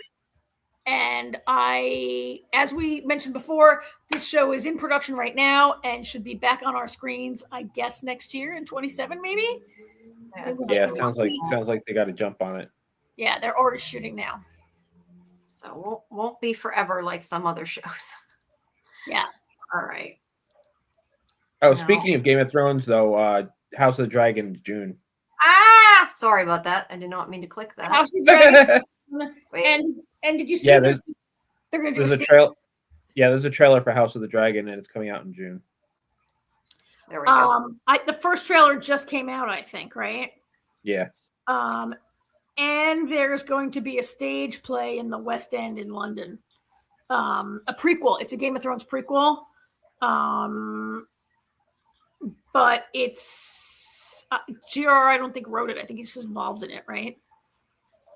as we mentioned before, this show is in production right now and should be back on our screens, I guess, next year in 27, maybe. Yeah, sounds like they got to jump on it. Yeah, they're already shooting now. So won't be forever like some other shows. Yeah. All right. Oh, speaking of Game of Thrones, though, House of the Dragon, June. Sorry about that. I did not mean to click that. House of the Dragon. and did you see they're going to do a trailer? Yeah, there's a trailer for House of the Dragon, and it's coming out in June. There we go. The first trailer just came out, I think, right? Yeah. And there's going to be a stage play in the West End in London. A prequel. It's a Game of Thrones prequel. But it's GR, I don't think wrote it. I think he's just involved in it, right?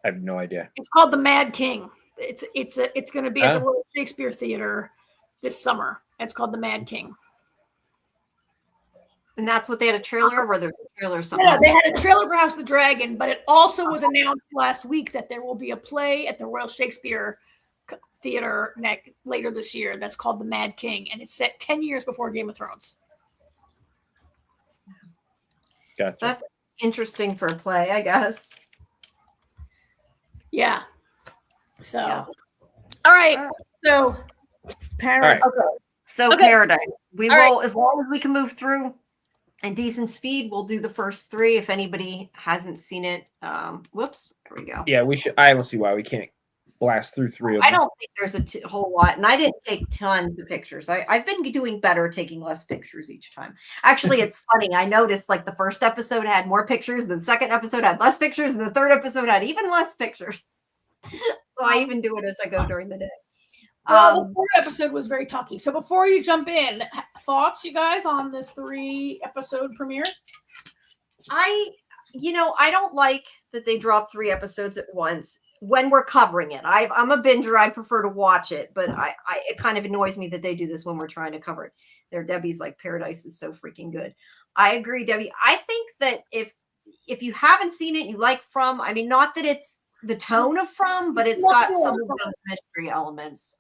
I have no idea. It's called The Mad King. It's going to be at the Royal Shakespeare Theater this summer. It's called The Mad King. And that's what they had a trailer of, or there's a trailer or something? Yeah, they had a trailer for House of the Dragon, but it also was announced last week that there will be a play at the Royal Shakespeare Theater later this year that's called The Mad King, and it's set 10 years before Game of Thrones. Gotcha. That's interesting for a play, I guess. Yeah. So, all right. So, Paradise. Okay. So Paradise. We will, as long as we can move through in decent speed, we'll do the first three. If anybody hasn't seen it, whoops, there we go. Yeah, we should. I don't see why we can't blast through three of them. I don't think there's a whole lot, and I didn't take tons of pictures. I've been doing better taking less pictures each time. Actually, it's funny. I noticed like the first episode had more pictures, the second episode had less pictures, and the third episode had even less pictures. So I even do it as I go during the day. Well, the third episode was very talky. So before you jump in, thoughts, you guys, on this 3-episode premiere? I don't like that they drop 3 episodes at once when we're covering it. I'm a binger. I prefer to watch it, but it kind of annoys me that they do this when we're trying to cover it. Debbie's like, Paradise is so freaking good. I agree, Debbie. I think that if you haven't seen it, you like not that it's the tone of From, but it's got some of those mystery elements,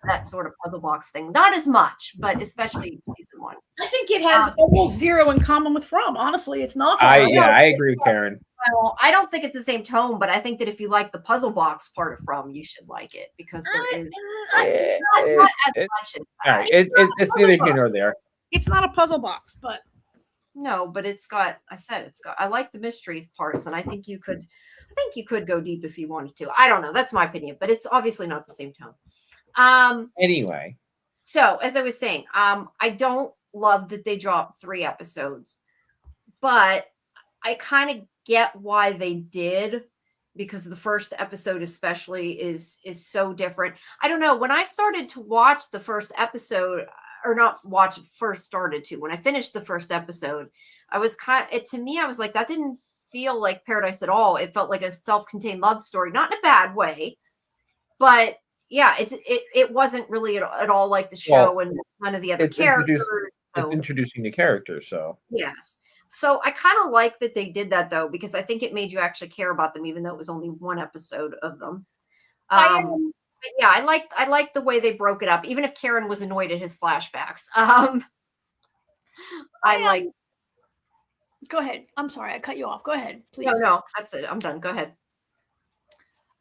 that sort of puzzle box thing. Not as much, but especially season 1. I think it has almost zero in common with From. Honestly, it's not. I agree with Karen. Well, I don't think it's the same tone, but I think that if you like the puzzle box part of From, you should like it because there is not as much. All right, it's neither here nor there. It's not a puzzle box, but no, but it's got. I like the mysteries parts, and I think you could go deep if you wanted to. I don't know. That's my opinion, but it's obviously not the same tone. Anyway, so as I was saying, I don't love that they dropped 3 episodes, but I kind of get why they did, because the first episode especially is so different. I don't know, when I started to watch the first episode, or not watch, first started to, when I finished the first episode, I was to me, I was like, that didn't feel like Paradise at all. It felt like a self-contained love story, not in a bad way, but yeah, it wasn't really at all like the show, and none of the other characters. It's introducing the characters, so yes. So I kind of like that they did that, though, because I think it made you actually care about them, even though it was only 1 episode of them. Yeah, I like the way they broke it up, even if Karen was annoyed at his flashbacks. Go ahead. I'm sorry, I cut you off. Go ahead, please. No, that's it. I'm done. Go ahead.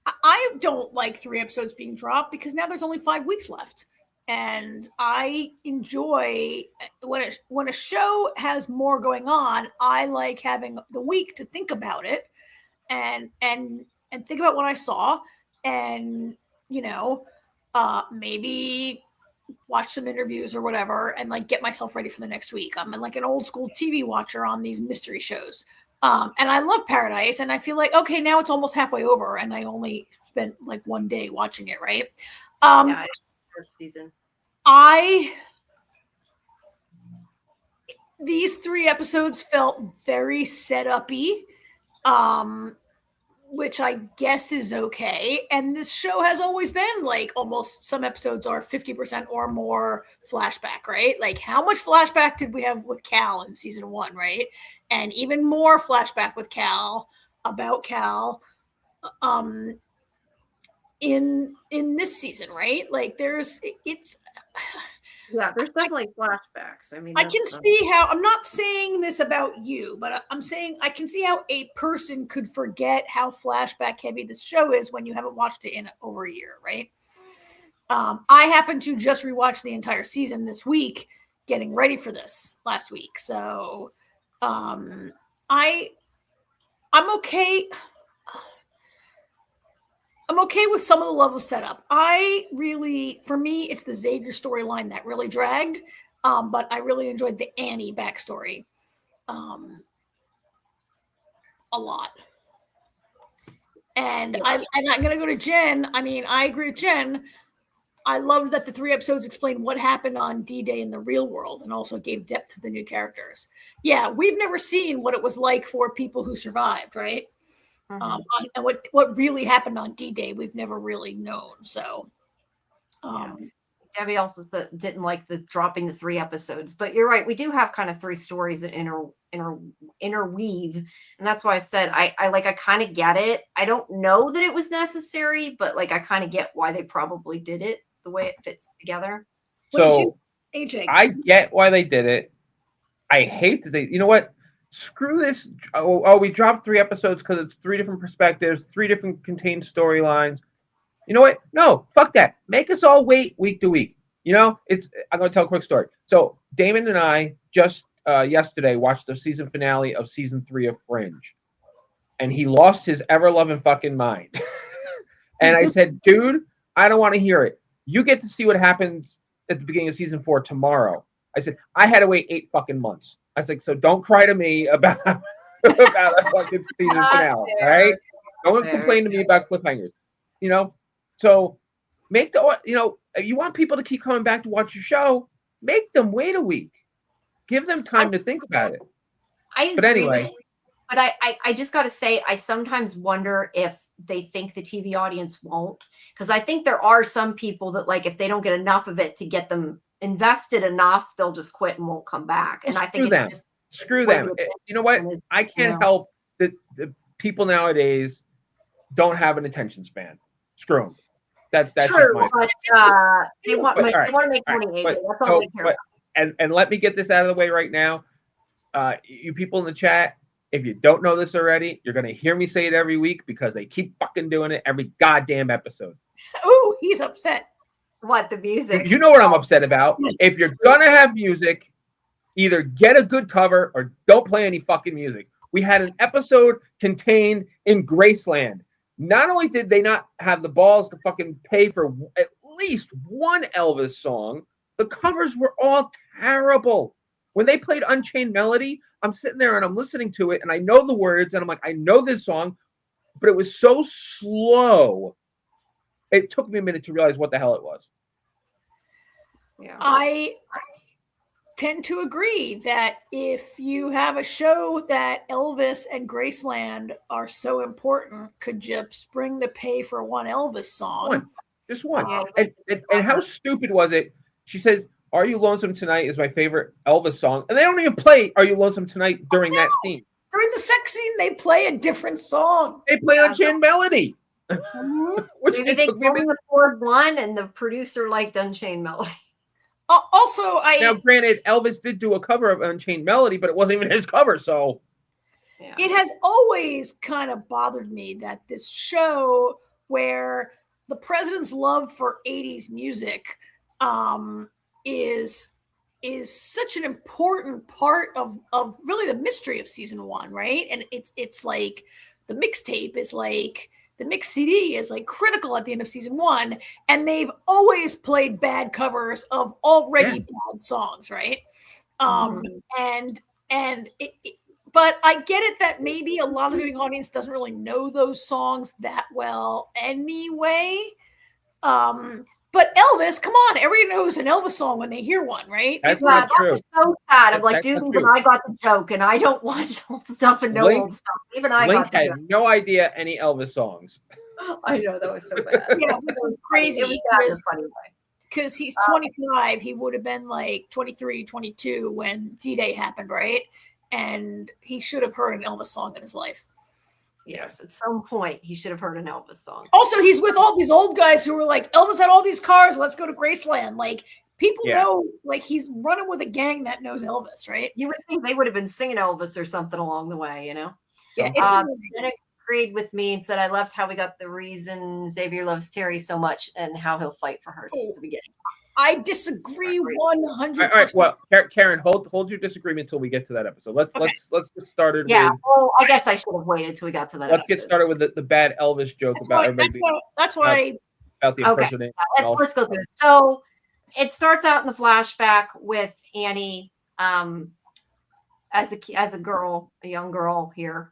I don't like 3 episodes being dropped because now there's only 5 weeks left. And I enjoy when a show has more going on. I like having the week to think about it and think about what I saw, and maybe watch some interviews or whatever, and like get myself ready for the next week. I'm like an old school TV watcher on these mystery shows, and I love Paradise. And I feel like, okay, now it's almost halfway over, and I only spent like 1 day watching it, right? Yeah, first season. These 3 episodes felt very set-up-y, which I guess is okay. And this show has always been like, almost some episodes are 50% or more flashback, right? Like, how much flashback did we have with Cal in season 1, right? And even more flashback with Cal, about Cal, in this season, right? Like, there's definitely flashbacks. I mean, I can see how, I'm not saying this about you, but I'm saying I can see how a person could forget how flashback heavy this show is when you haven't watched it in over a year, right? I happened to just rewatch the entire season this week, getting ready for this last week. So I'm okay. I'm okay with some of the level setup. For me, it's the Xavier storyline that really dragged, but I really enjoyed the Annie backstory a lot. And I'm going to go to Jen. I mean, I agree with Jen. I loved that the 3 episodes explained what happened on D-Day in the real world, and also gave depth to the new characters. Yeah, we've never seen what it was like for people who survived, right? And what really happened on D-Day, we've never really known. So, Debbie also didn't like the dropping the 3 episodes, but you're right. We do have kind of 3 stories that interweave, and that's why I said I kind of get it. I don't know that it was necessary, but like I kind of get why they probably did it the way it fits together. So AJ, I get why they did it. I hate that they. You know what? Screw this. Oh, we dropped 3 episodes because it's 3 different perspectives, 3 different contained storylines. You know what? No, fuck that. Make us all wait week to week. I'm going to tell a quick story. So Damon and I just yesterday watched the season finale of season 3 of Fringe, and he lost his ever-loving fucking mind. And I said, dude, I don't want to hear it. You get to see what happens at the beginning of season 4 tomorrow. I said, I had to wait 8 fucking months. I was like, so don't cry to me about a fucking season finale, all right? Don't complain to me about cliffhangers, So make you want people to keep coming back to watch your show, make them wait a week. Give them time to think about it. But anyway. But I just got to say, I sometimes wonder if they think the TV audience won't. Because I think there are some people that, like, if they don't get enough of it to get them invested enough, they'll just quit and won't come back. And I think screw them. You know what? I can't help that the people nowadays don't have an attention span. Screw them. That's True, just my but they want But, all right, they want to make all right, money, AJ. but- That's all so, they care but- about. and let me get this out of the way right now. You people in the chat, if you don't know this already, you're gonna hear me say it every week because they keep fucking doing it every goddamn episode. Ooh, he's upset. What, the music? You know what I'm upset about. If you're gonna have music, either get a good cover or don't play any fucking music. We had an episode contained in Graceland. Not only did they not have the balls to fucking pay for at least one Elvis song, the covers were all terrible. When they played Unchained Melody, I'm sitting there and I'm listening to it and I know the words and I'm like, I know this song, but it was so slow. It took me a minute to realize what the hell it was. Yeah. I tend to agree that if you have a show that Elvis and Graceland are so important, could you spring to pay for one Elvis song? One. Just one. Yeah. And how stupid was it? She says, Are You Lonesome Tonight is my favorite Elvis song. And they don't even play Are You Lonesome Tonight during that scene. During the sex scene, they play a different song. They play Unchained Melody. Which Maybe it they took me a couldn't minute. afford one, and the producer liked Unchained Melody. Also, Now, granted, Elvis did do a cover of Unchained Melody, but it wasn't even his cover. So Yeah. it has always kind of bothered me that this show where the president's love for 80s music is such an important part of really the mystery of season 1, right? And it's like the mixtape is like the mix CD is like critical at the end of season 1, and they've always played bad covers of already bad songs, right? And but I get it that maybe a lot of the viewing audience doesn't really know those songs that well anyway. But Elvis, come on, everybody knows an Elvis song when they hear one, right? that's Yeah, not true. that's so sad. I'm like, That's dude, not even true. I got the joke, and I don't watch old stuff and know Link- old stuff. Even I Link got the had joke. no idea any Elvis songs. I know, that was so bad. Yeah, which was crazy. It was bad in a funny way. Because he's 25, he would have been like 23, 22 when D-Day happened, right? And he should have heard an Elvis song in his life. Yes, at some point he should have heard an Elvis song. Also, he's with all these old guys who were like, Elvis had all these cars, let's go to Graceland. Like, people know, like, he's running with a gang that knows Elvis, right? You would think they would have been singing Elvis or something along the way, you know? Yeah, Ben agreed with me and said, I loved how we got the reason Xavier loves Terry so much and how he'll fight for her since the beginning. I disagree 100%. All right, well, Karen, hold your disagreement until we get to that episode. Let's get started. Yeah, with, well, I guess I should have waited till we got to that. Let's get started with the bad Elvis joke about everybody. That's why. About the Okay, impersonation. let's go through this. So it starts out in the flashback with Annie as a girl, a young girl here,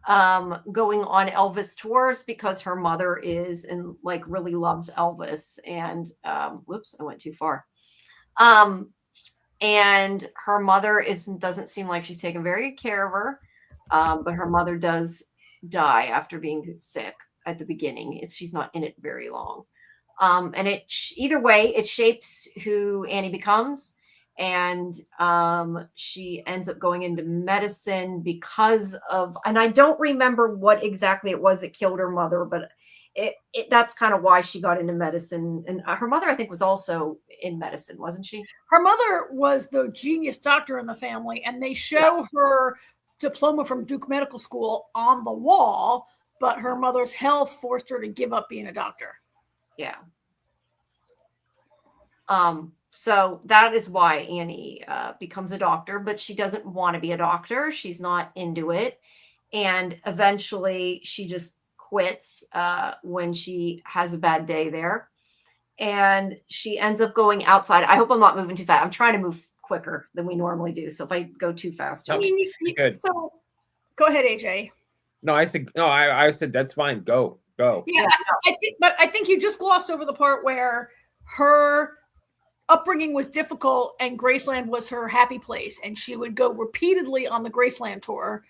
going on Elvis tours because her mother is and like really loves Elvis. And whoops, I went too far. And her mother doesn't seem like she's taking very good care of her. But her mother does die after being sick at the beginning. She's not in it very long. And either way, it shapes who Annie becomes. And she ends up going into medicine because of, and I don't remember what exactly it was that killed her mother, but that's kind of why she got into medicine. And her mother, I think, was also in medicine, wasn't she? Her mother was the genius doctor in the family, and they show her diploma from Duke Medical School on the wall, but her mother's health forced her to give up being a doctor. Yeah. So that is why Annie becomes a doctor, but she doesn't want to be a doctor. She's not into it. And eventually she just quits when she has a bad day there. And she ends up going outside. I hope I'm not moving too fast. I'm trying to move quicker than we normally do. So if I go too fast, good. So, go ahead, AJ. No, I said that's fine. Go. Yeah, I think you just glossed over the part where her upbringing was difficult and Graceland was her happy place, and she would go repeatedly on the Graceland tour,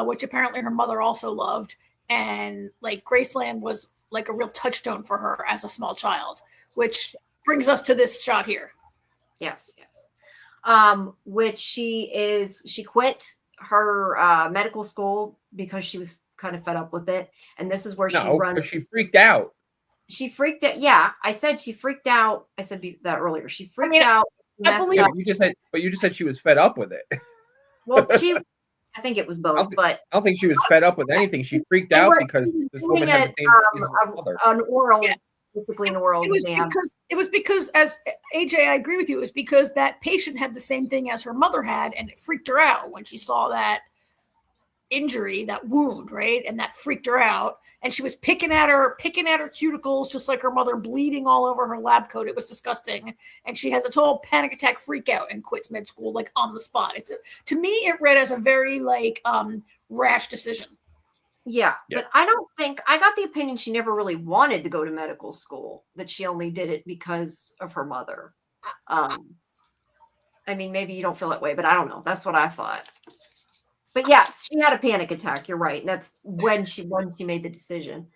which apparently her mother also loved, and like Graceland was like a real touchstone for her as a small child, which brings us to this shot here. Yes. Which she quit her medical school because she was kind of fed up with it. And this is where she No, runs. but she freaked out. She freaked out. Yeah, I said she freaked out. I said that earlier. She freaked out. I believe Yeah, but you just said she was fed up with it. Well, I think it was both, but I don't think she was fed up with anything. She freaked out because this woman had the same disease as her mother. An oral, basically an oral exam. It was because, as AJ, I agree with you. It was because that patient had the same thing as her mother had, and it freaked her out when she saw that injury, that wound, right? And that freaked her out. And she was picking at her cuticles, just like her mother, bleeding all over her lab coat. It was disgusting. And she has a total panic attack, freak out, and quits med school like on the spot. To me, it read as a very rash decision. Yeah, but I don't think I got the opinion she never really wanted to go to medical school. That she only did it because of her mother. I mean, maybe you don't feel that way, but I don't know. That's what I thought. But yes, she had a panic attack. You're right. That's when she made the decision.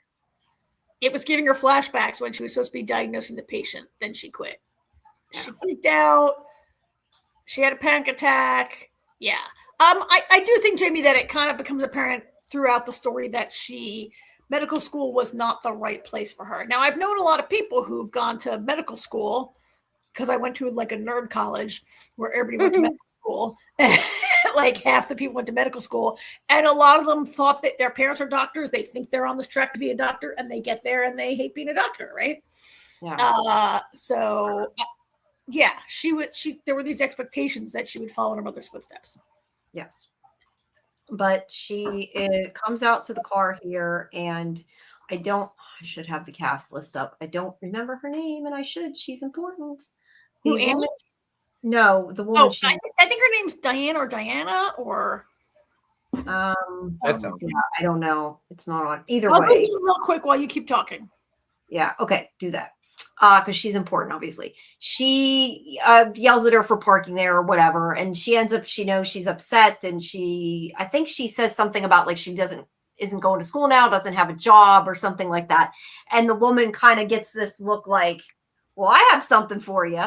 It was giving her flashbacks when she was supposed to be diagnosing the patient. Then she quit. She freaked out. She had a panic attack. Yeah. I do think, Jamie, that it kind of becomes apparent throughout the story that medical school was not the right place for her. Now, I've known a lot of people who've gone to medical school because I went to like a nerd college where everybody went to medical school. Like half the people went to medical school, and a lot of them thought that their parents are doctors. They think they're on this track to be a doctor, and they get there and they hate being a doctor, right? Yeah. There were these expectations that she would follow in her mother's footsteps. Yes. But she comes out to the car here, and I should have the cast list up. I don't remember her name, and I should. She's important. No, the woman. I think her name's Diane or Diana or. I don't know. It's not on either I'll way. do real quick while you keep talking. Yeah. Okay. Do that. Because she's important, obviously. She yells at her for parking there or whatever, and she ends up. She knows she's upset, and I think she says something about like she isn't going to school now, doesn't have a job or something like that, and the woman kind of gets this look like, well, I have something for you.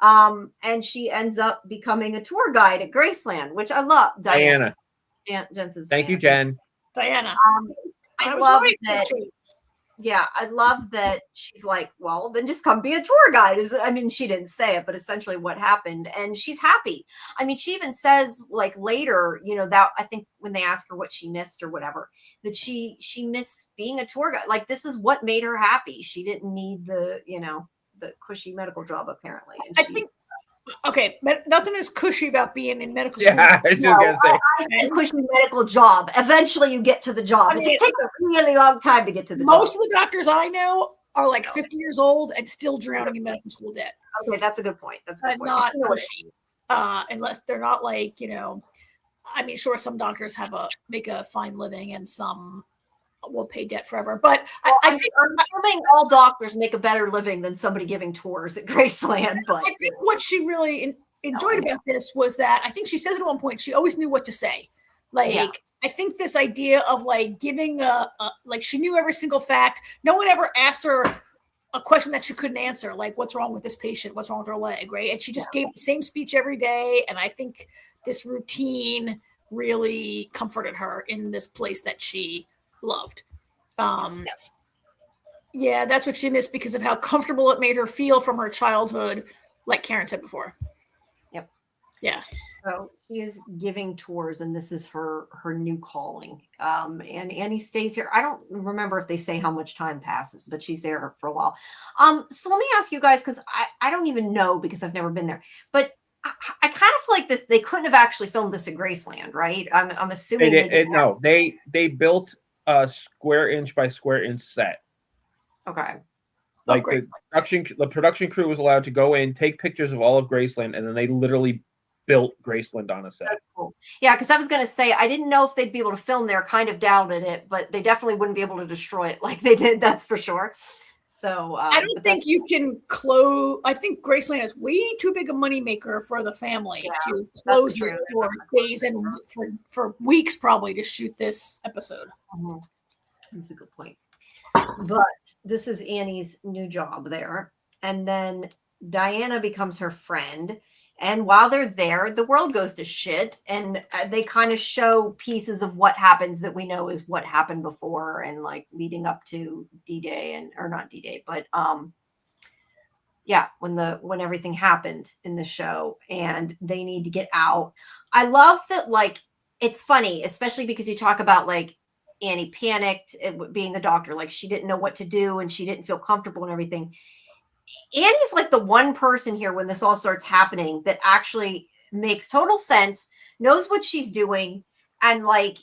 And she ends up becoming a tour guide at Graceland, which I love. Diana. Jen says Thank you, Jen. Diana. I love that. Yeah, I love that she's like, well, then just come be a tour guide. She didn't say it, but essentially what happened. And she's happy. I mean, she even says like later, that I think when they ask her what she missed or whatever, that she missed being a tour guide. Like this is what made her happy. She didn't need the cushy medical job apparently. And I think but nothing is cushy about being in medical school. Yeah, I was gonna say. I said cushy medical job. Eventually you get to the job. It just takes a really long time to get to the job. Most of the doctors I know are like 50 years old and still drowning in medical school debt. Okay, that's a good point. That's a good point. Not cushy. Unless they're not like, sure, some doctors make a fine living and some will pay debt forever. But I'm assuming all doctors make a better living than somebody giving tours at Graceland. But I think what she really enjoyed about this was that I think she says at one point she always knew what to say. I think this idea of like giving she knew every single fact. No one ever asked her a question that she couldn't answer, like what's wrong with this patient, what's wrong with her leg, right? And she just gave the same speech every day. And I think this routine really comforted her in this place that she loved. Yes. Yeah, that's what she missed because of how comfortable it made her feel from her childhood, like Karen said before. Yep. Yeah. So she is giving tours, and this is her new calling. And Annie stays here. I don't remember if they say how much time passes, but she's there for a while. So let me ask you guys, because I don't even know because I've never been there, but I kind of feel like this. They couldn't have actually filmed this at Graceland, right? I'm assuming they built a square inch by square inch set. Okay. Like the production crew was allowed to go in, take pictures of all of Graceland, and then they literally built Graceland on a set. That's cool. Yeah, because I was going to say I didn't know if they'd be able to film there. Kind of doubted it, but they definitely wouldn't be able to destroy it like they did. That's for sure. So I don't think you can close. I think Graceland is way too big a moneymaker for the family to close it for days and for weeks probably to shoot this episode. Mm-hmm. That's a good point. But this is Annie's new job there. And then Diana becomes her friend. And while they're there, the world goes to shit. And they kind of show pieces of what happens that we know is what happened before and like leading up to D-Day or not D-Day, but yeah, when everything happened in the show and they need to get out. I love that, like, it's funny, especially because you talk about like Annie panicked being the doctor, like she didn't know what to do and she didn't feel comfortable and everything. Annie's like the one person here when this all starts happening that actually makes total sense, knows what she's doing, and like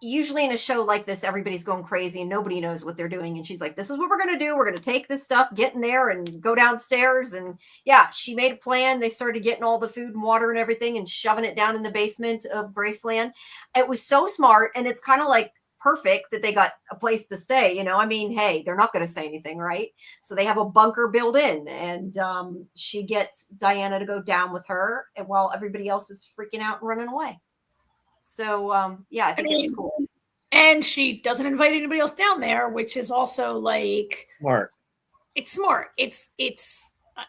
usually in a show like this, everybody's going crazy and nobody knows what they're doing. And she's like, this is what we're going to do. We're going to take this stuff, get in there and go downstairs. And yeah, she made a plan. They started getting all the food and water and everything and shoving it down in the basement of Graceland. It was so smart. And it's kind of like perfect that they got a place to stay. You know, I mean, hey, they're not going to say anything, right? So they have a bunker built in, and she gets Diana to go down with her and while everybody else is freaking out and running away. So, yeah, I think it was cool. And she doesn't invite anybody else down there, which is also like smart. It's smart.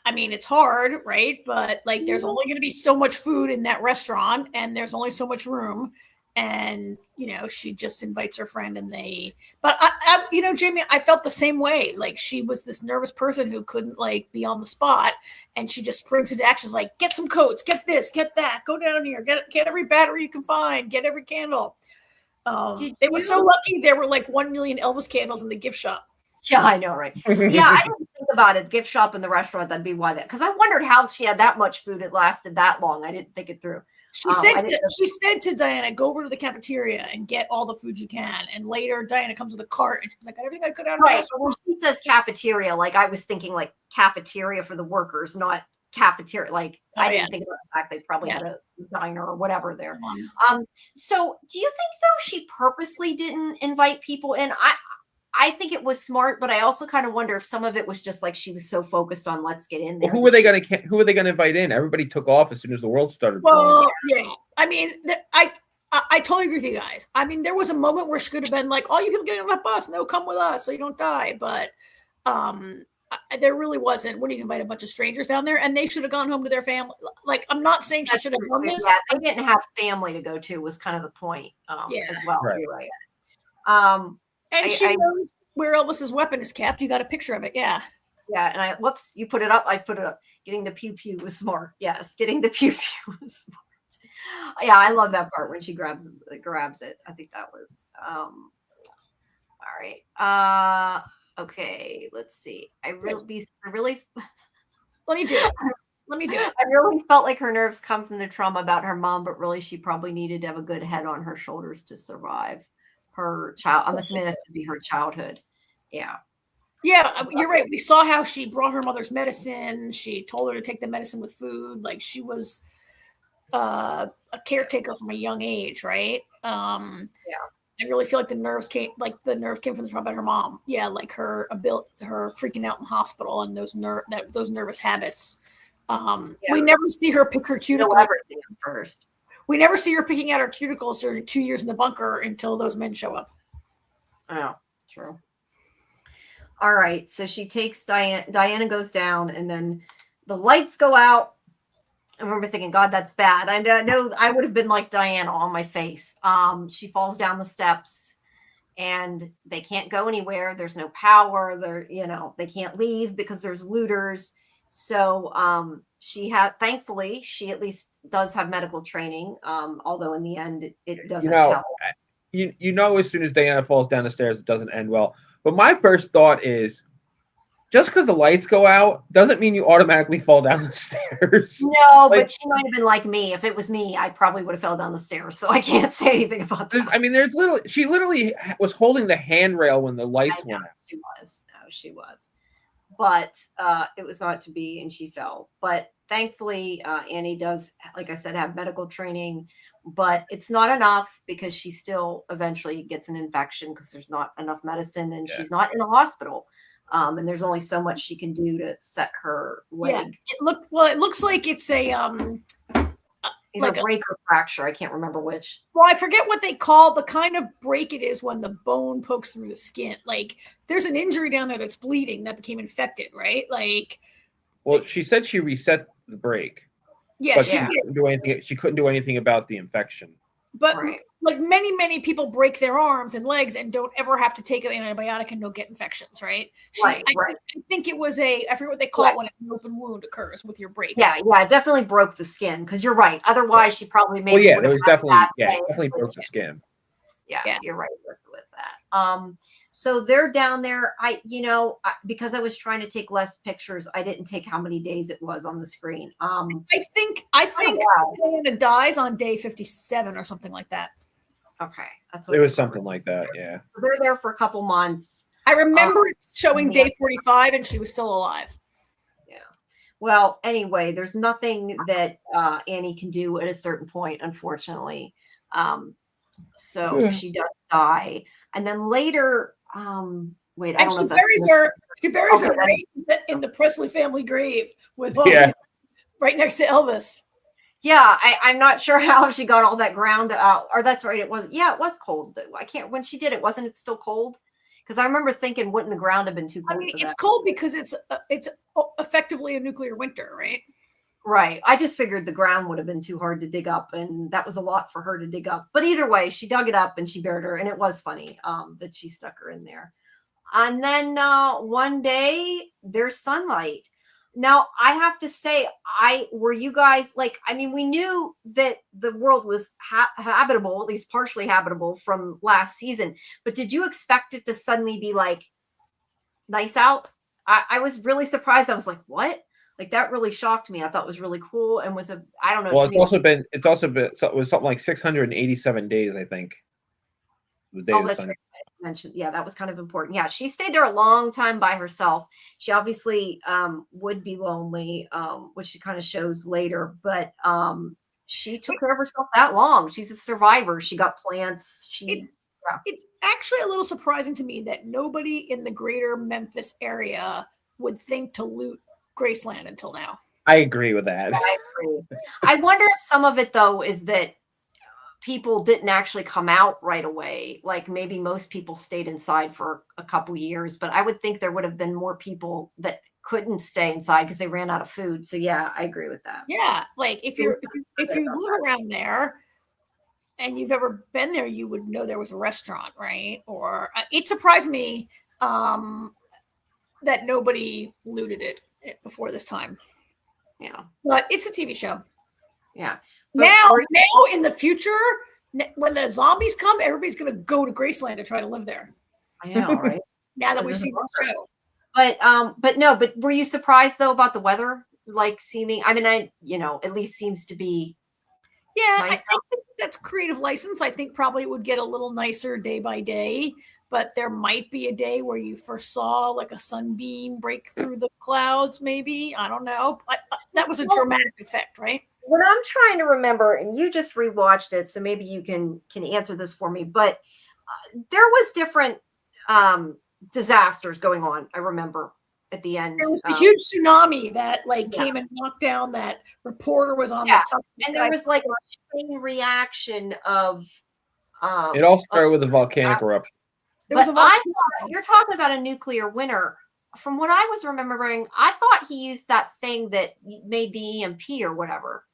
I mean, it's hard, right? But like, there's only going to be so much food in that restaurant and there's only so much room. And, you know, she just invites her friend but I you know, Jamie, I felt the same way. Like she was this nervous person who couldn't like be on the spot, and she just springs into action. Like, get some coats, get this, get that, go down here, get every battery you can find, get every candle. They were so lucky there were like 1 million Elvis candles in the gift shop. Yeah, I know, right? Yeah, I didn't think about it. Gift shop and the restaurant, that'd be why that, because I wondered how she had that much food. It lasted that long. I didn't think it through. She said to Diana, go over to the cafeteria and get all the food you can. And later, Diana comes with a cart and she's like, everything I could out of right. So when she says cafeteria, like I was thinking like cafeteria for the workers, not cafeteria. Like I didn't think about the fact they probably had a diner or whatever there. So do you think though she purposely didn't invite people in? I think it was smart, but I also kind of wonder if some of it was just like she was so focused on let's get in there. Well, who are they going to invite in? Everybody took off as soon as the world started. Well, yeah. I mean, I totally agree with you guys. I mean, there was a moment where she could have been like, "All you people get on that bus, no, come with us so you don't die." But there really wasn't. When you invite a bunch of strangers down there, and they should have gone home to their family. Like, I'm not saying she should have done this. Yeah, they didn't have family to go to was kind of the point. As well. Right. You're right. And she knows where Elvis's weapon is kept. You got a picture of it, yeah. Yeah, and whoops, you put it up. I put it up. Getting the pew pew was smart. Yes, getting the pew pew was smart. Yeah, I love that part when she grabs it. I think that was all right. Okay, let's see. Let me do it. I really felt like her nerves come from the trauma about her mom, but really she probably needed to have a good head on her shoulders to survive her child. I'm assuming that's to be her childhood. Yeah. Yeah, you're right. We saw how she brought her mother's medicine. She told her to take the medicine with food. Like she was a caretaker from a young age, right? Yeah. I really feel like the nerve came from the trauma about her mom. Yeah, like her freaking out in the hospital and those nervous habits. We never see her pick her cuticles first. We never see her picking out her cuticles during 2 years in the bunker until those men show up. Oh, true. All right. So she takes Diana goes down, and then the lights go out. I remember thinking, God, that's bad. I know I would have been like Diana on my face. She falls down the steps and they can't go anywhere. There's no power. They can't leave because there's looters. So thankfully, she at least does have medical training. Although in the end, it doesn't help. As soon as Diana falls down the stairs, it doesn't end well. But my first thought is, just because the lights go out doesn't mean you automatically fall down the stairs. No, but she might have been like me. If it was me, I probably would have fell down the stairs. So I can't say anything about that. I mean, she literally was holding the handrail when the lights went out. She was. No, she was. But it was not to be, and she fell. But thankfully, Annie does, like I said, have medical training. But it's not enough because she still eventually gets an infection because there's not enough medicine, and she's not in the hospital. And there's only so much she can do to set her leg. Yeah, it looks like it's a either break or fracture. I can't remember which. Well, I forget what they call the kind of break it is when the bone pokes through the skin. Like there's an injury down there that's bleeding that became infected, right? Like, well, she said she reset the break. Yeah, but she she did. couldn't do anything. She couldn't do anything about the infection. But Right. like many people break their arms and legs and don't ever have to take an antibiotic and don't get infections, right? Right. I think it was I forget what they call it when it's an open wound occurs with your break. Yeah, it definitely broke the skin because you're right. Otherwise, she probably maybe. Well, yeah, would there have was had a definitely bad day definitely with broke the it. skin. Yeah, you're right with that. So they're down there. Because I was trying to take less pictures, I didn't take how many days it was on the screen. I think Diana dies on day 57 or something like that. Okay, that's what It was something like that. Yeah. So they're there for a couple months. I remember it showing day 45 and she was still alive. Yeah. Well, anyway, there's nothing that Annie can do at a certain point, unfortunately. So she does die, and then later, wait, I don't know. She buries her right in the Presley family grave with right next to Elvis. Yeah, I'm not sure how she got all that ground out. Or that's right, it was. Yeah, it was cold. I can't. When she did it, wasn't it still cold? Because I remember thinking, wouldn't the ground have been too cold? I mean, it's cold because it's effectively a nuclear winter, right? Right. I just figured the ground would have been too hard to dig up, and that was a lot for her to dig up. But either way, she dug it up and she buried her, and it was funny that she stuck her in there. And then one day there's sunlight. Now I have to say, were you guys like? I mean, we knew that the world was habitable, at least partially habitable, from last season. But did you expect it to suddenly be like nice out? I was really surprised. I was like, what? Like that really shocked me. I thought it was really cool and was I don't know. Well, it was something like 687 days, I think. The day of the sun. Right. I mentioned, yeah, that was kind of important. Yeah, she stayed there a long time by herself. She obviously would be lonely, which she kind of shows later, but she took care of herself that long. She's a survivor. She got plants. It's actually a little surprising to me that nobody in the greater Memphis area would think to loot Graceland until now. I agree with that. I agree. I wonder if some of it though is that people didn't actually come out right away. Like maybe most people stayed inside for a couple years, but I would think there would have been more people that couldn't stay inside because they ran out of food. So yeah, I agree with that. Yeah, like if you live around there and you've ever been there, you would know there was a restaurant, right? Or it surprised me that nobody looted it before this time. Yeah, but it's a TV show. Yeah. But now in the future, when the zombies come, everybody's going to go to Graceland to try to live there. I know, right? Now that we've seen the show. But were you surprised though about the weather? Like seeming, I mean, at least seems to be. Yeah, nice. I think that's creative license. I think probably it would get a little nicer day by day. But there might be a day where you first saw like a sunbeam break through the clouds, maybe. I don't know. That was a dramatic effect, right? What I'm trying to remember, and you just rewatched it, so maybe you can answer this for me, but there was different disasters going on, I remember, at the end. There was a huge tsunami that came and knocked down that reporter was on the top. And there was like a chain reaction of... it all started with a volcanic eruption. You're talking about a nuclear winter. From what I was remembering, I thought he used that thing that made the EMP or whatever.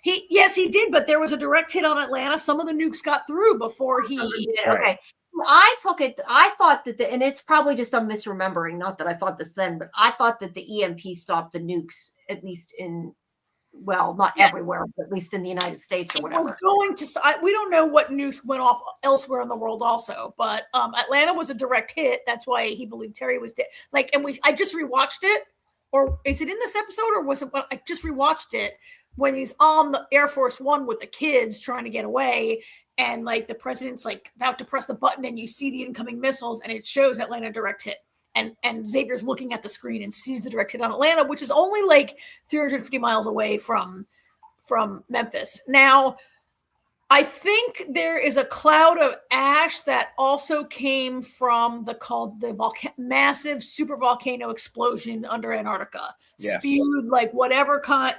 Yes, he did, but there was a direct hit on Atlanta. Some of the nukes got through before he did. Okay. I thought that and it's probably just I'm misremembering, not that I thought this then, but I thought that the EMP stopped the nukes, at least not everywhere, but at least in the United States or whatever. It was going to we don't know what nukes went off elsewhere in the world also, but Atlanta was a direct hit. That's why he believed Terry was dead. I just rewatched it, or is it in this episode, or was it when I just rewatched it when he's on the Air Force One with the kids trying to get away, and the president's about to press the button and you see the incoming missiles and it shows Atlanta direct hit. And Xavier's looking at the screen and sees the direct hit on Atlanta, which is only 350 miles away from Memphis. Now, I think there is a cloud of ash that also came from massive super volcano explosion under Antarctica. Yes. Spewed whatever kind,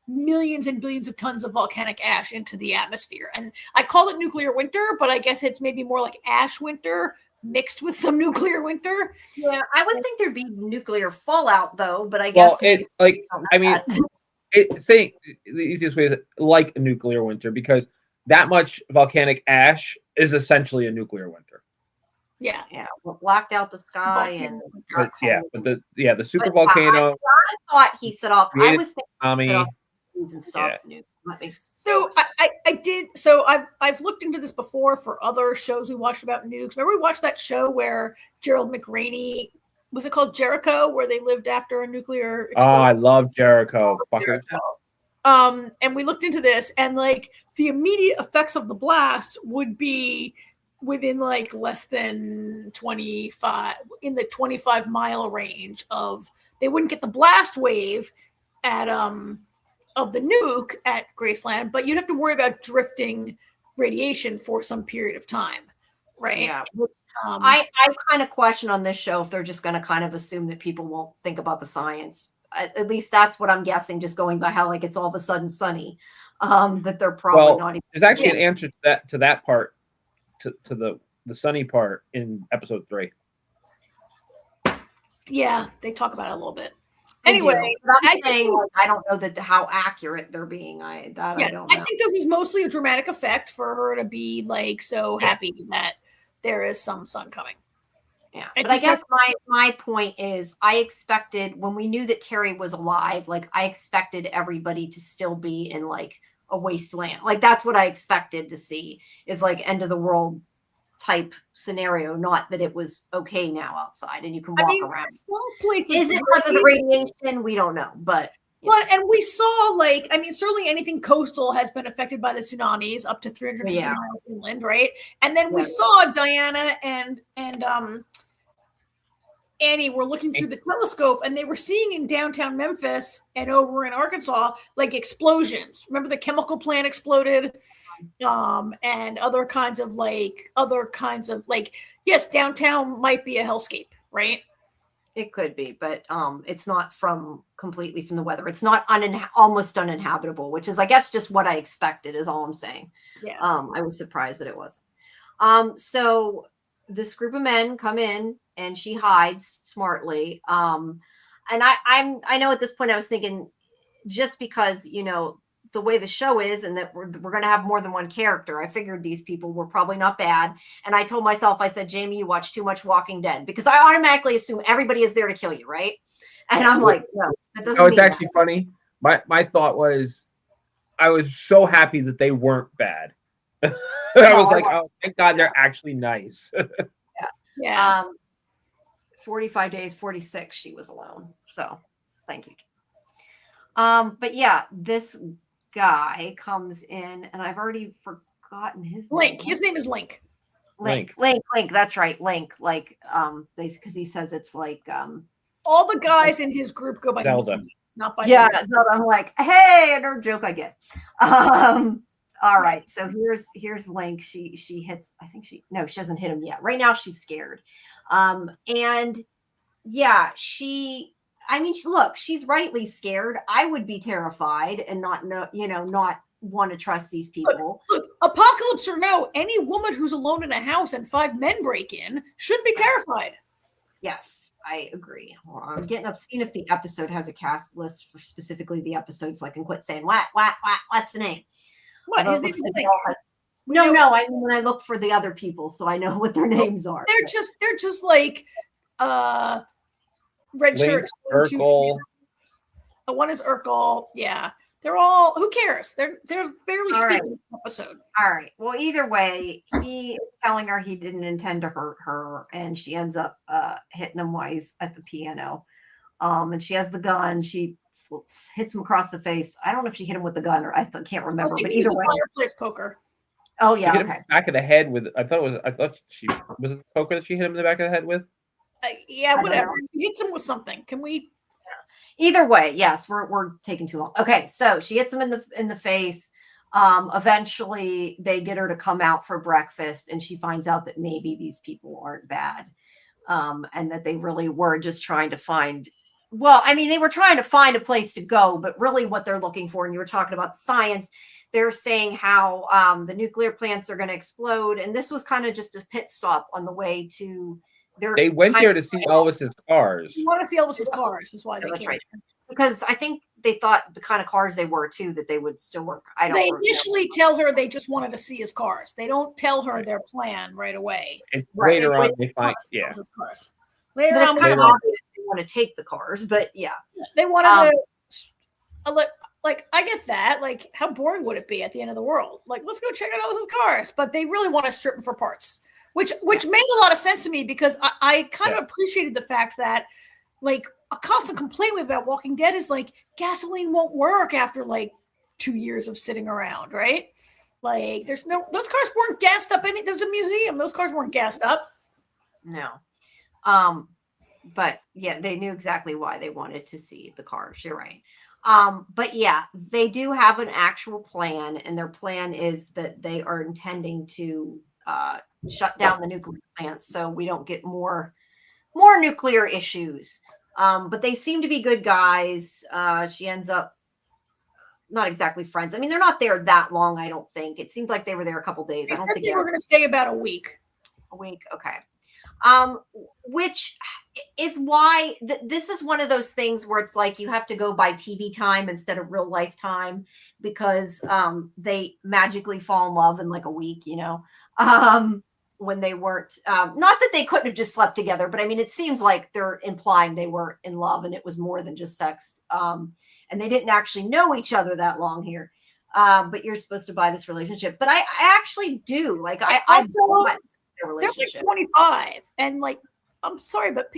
millions and billions of tons of volcanic ash into the atmosphere. And I called it nuclear winter, but I guess it's maybe more like ash winter mixed with some nuclear winter. Yeah, I would think there'd be nuclear fallout though, but I guess Saying the easiest way is like a nuclear winter, because that much volcanic ash is essentially a nuclear winter. Yeah. Yeah, blacked out the sky and But the super But volcano. I thought he set off. I was thinking he set Tommy. off and stopped the nuke. That makes So I did. So I've looked into this before for other shows we watched about nukes. Remember we watched that show where Gerald McRaney, was it called Jericho, where they lived after a nuclear explosion? Oh, I love Jericho. And we looked into this, and like the immediate effects of the blast would be within like less than 25, in the 25-mile range of, they wouldn't get the blast wave at of the nuke at Graceland, but you'd have to worry about drifting radiation for some period of time, right? Yeah. I kind of question on this show if they're just going to kind of assume that people won't think about the science. At least that's what I'm guessing, just going by how like it's all of a sudden sunny, that they're probably not even. There's actually an answer to that part, to the sunny part in episode 3. Yeah, they talk about it a little bit. Anyway, I'm saying I don't know that how accurate they're being. I don't know. I think that was mostly a dramatic effect for her to be like so happy that there is some sun coming. Yeah, but I guess my point is, I expected, when we knew that Terry was alive, like I expected everybody to still be in like a wasteland. Like that's what I expected to see, is like end of the world type scenario, not that it was okay now outside and you can walk around. Some places, is it because of the radiation? We don't know, but and we saw like, I mean, certainly anything coastal has been affected by the tsunamis up to 350 miles inland, right? And then we saw Diana and Annie were looking through the telescope, and they were seeing in downtown Memphis and over in Arkansas like explosions. Remember the chemical plant exploded, and other kinds of yes, downtown might be a hellscape, right? It could be, but it's not completely from the weather. It's not almost uninhabitable, which is, I guess, just what I expected, is all I'm saying. Yeah. I was surprised that it wasn't. So this group of men come in, and she hides smartly. And I know at this point I was thinking, just because, you know, the way the show is, and that we're going to have more than one character, I figured these people were probably not bad. And I told myself, I said, Jamie, you watch too much Walking Dead, because I automatically assume everybody is there to kill you, right? And I'm like, no, that doesn't mean it's actually funny. My thought was, I was so happy that they weren't bad. I was like, oh, thank God they're actually nice. Yeah. 45 days, 46, she was alone. So thank you. But yeah, this guy comes in, and I've already forgotten his Link. name. His name is Link. Link. That's right. Link. Like, because he says it's like all the guys in his group go by Zelda. Not by Zelda. I'm like, hey, another joke I get. All right, so here's Link. She hits. She doesn't hit him yet. Right now she's scared. And yeah, look, she's rightly scared. I would be terrified and not want to trust these people. Look, apocalypse or no, any woman who's alone in a house and 5 men break in should be terrified. Yes, I agree. Well, I'm getting obscene if the episode has a cast list for specifically the episodes, so I can quit saying what's the name? What is the No, I mean, when I look for the other people, so I know what their names are. They're just like red shirts. Urkel. One is Urkel. Yeah. They're all, who cares? They're barely speaking in the episode. All right. Well, either way, he is telling her he didn't intend to hurt her, and she ends up hitting him while he's at the piano. And she has the gun. She hits him across the face. I don't know if she hit him with the gun, or I can't remember. But either way, fireplace poker. Oh yeah, she hit him in the back of the head with. I thought she was it the poker that she hit him in the back of the head with. Yeah, whatever. She hits him with something. Can we? Either way, yes, we're taking too long. Okay, so she hits him in the face. Eventually, they get her to come out for breakfast, and she finds out that maybe these people aren't bad, and that they really were just trying to find. Well, I mean, they were trying to find a place to go, but really what they're looking for, and you were talking about the science, they're saying how the nuclear plants are going to explode. And this was kind of just a pit stop on the way to They went there to see Elvis's cars. You want to see Elvis's cars, is why they came. Right. Because I think they thought the kind of cars they were too, that they would still work. They initially tell her they just wanted to see his cars. They don't tell her their plan right away. And later on, they find his cars. Later but on, it's kind of obvious they want to take the cars, but they wanted to. Like, I get that. Like, how boring would it be at the end of the world? Like, let's go check out all his cars. But they really want to strip him for parts, which made a lot of sense to me, because I kind of appreciated the fact that, like, a constant complaint about Walking Dead is like gasoline won't work after like 2 years of sitting around, right? Like, those cars weren't gassed up. There was a museum. Those cars weren't gassed up. No. But yeah, they knew exactly why they wanted to see the cars. You're right. But yeah, they do have an actual plan, and their plan is that they are intending to shut down the nuclear plants so we don't get more nuclear issues. But they seem to be good guys. She ends up not exactly friends. I mean, they're not there that long, I don't think. It seems like they were there a couple days. They I don't said think they were going to stay about a week. A week, okay. Which is why this is one of those things where it's like you have to go by TV time instead of real life time, because they magically fall in love in like a week, when they weren't, not that they couldn't have just slept together, but I mean, it seems like they're implying they were in love and it was more than just sex. And they didn't actually know each other that long here. But you're supposed to buy this relationship. But I actually do. Like, I also, they're like 25, and like, I'm sorry, but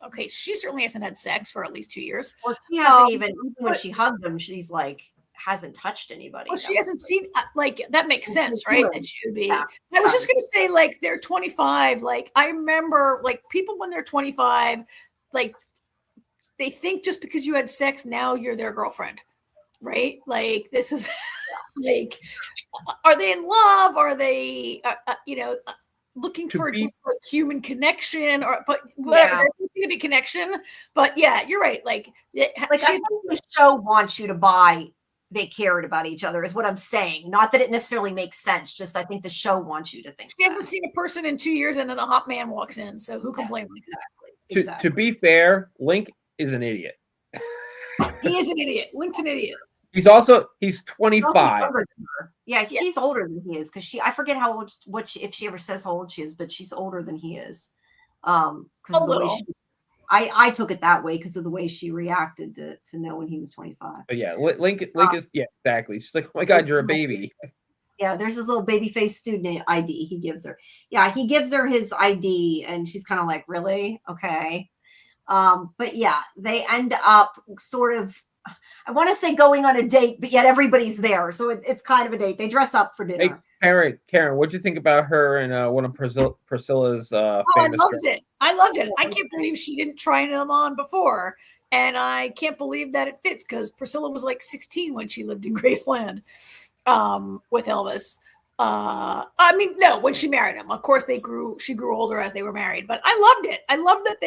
okay, she certainly hasn't had sex for at least 2 years. Well, she hasn't even when she hugged him, she's like, hasn't touched anybody. Well, she hasn't seen, like, that makes sense, right? That she would be. Yeah. I was just going to say, like, they're 25. Like, I remember, like, people when they're 25, like, they think just because you had sex, now you're their girlfriend, right? Like, this is, like, are they in love? Are they, looking for a human connection, or but whatever? There seems to be connection, but yeah, you're right. Like I think the show wants you to buy they cared about each other, is what I'm saying. Not that it necessarily makes sense. Just I think the show wants you to think. She hasn't seen a person in 2 years, and then a hot man walks in. So who can blame her? Exactly. To be fair, Link is an idiot. He is an idiot. Link's an idiot. He's 25. Yeah, she's older than he is, because I forget how old, if she ever says how old she is, but she's older than he is. A little. I took it that way because of the way she reacted to know when he was 25. But yeah, Link is exactly. She's like, oh my God, you're a baby. Yeah, there's this little baby face student ID he gives her. Yeah, he gives her his ID, and she's kind of like, really? Okay. But yeah, they end up sort of, I want to say going on a date, but yet everybody's there. So it's kind of a date. They dress up for dinner. Hey, Karen, what'd you think about her and one of Priscilla's famous I loved it. I can't believe she didn't try them on before. And I can't believe that it fits, because Priscilla was like 16 when she lived in Graceland with Elvis. When she married him. Of course, she grew older as they were married, but I loved it. I loved that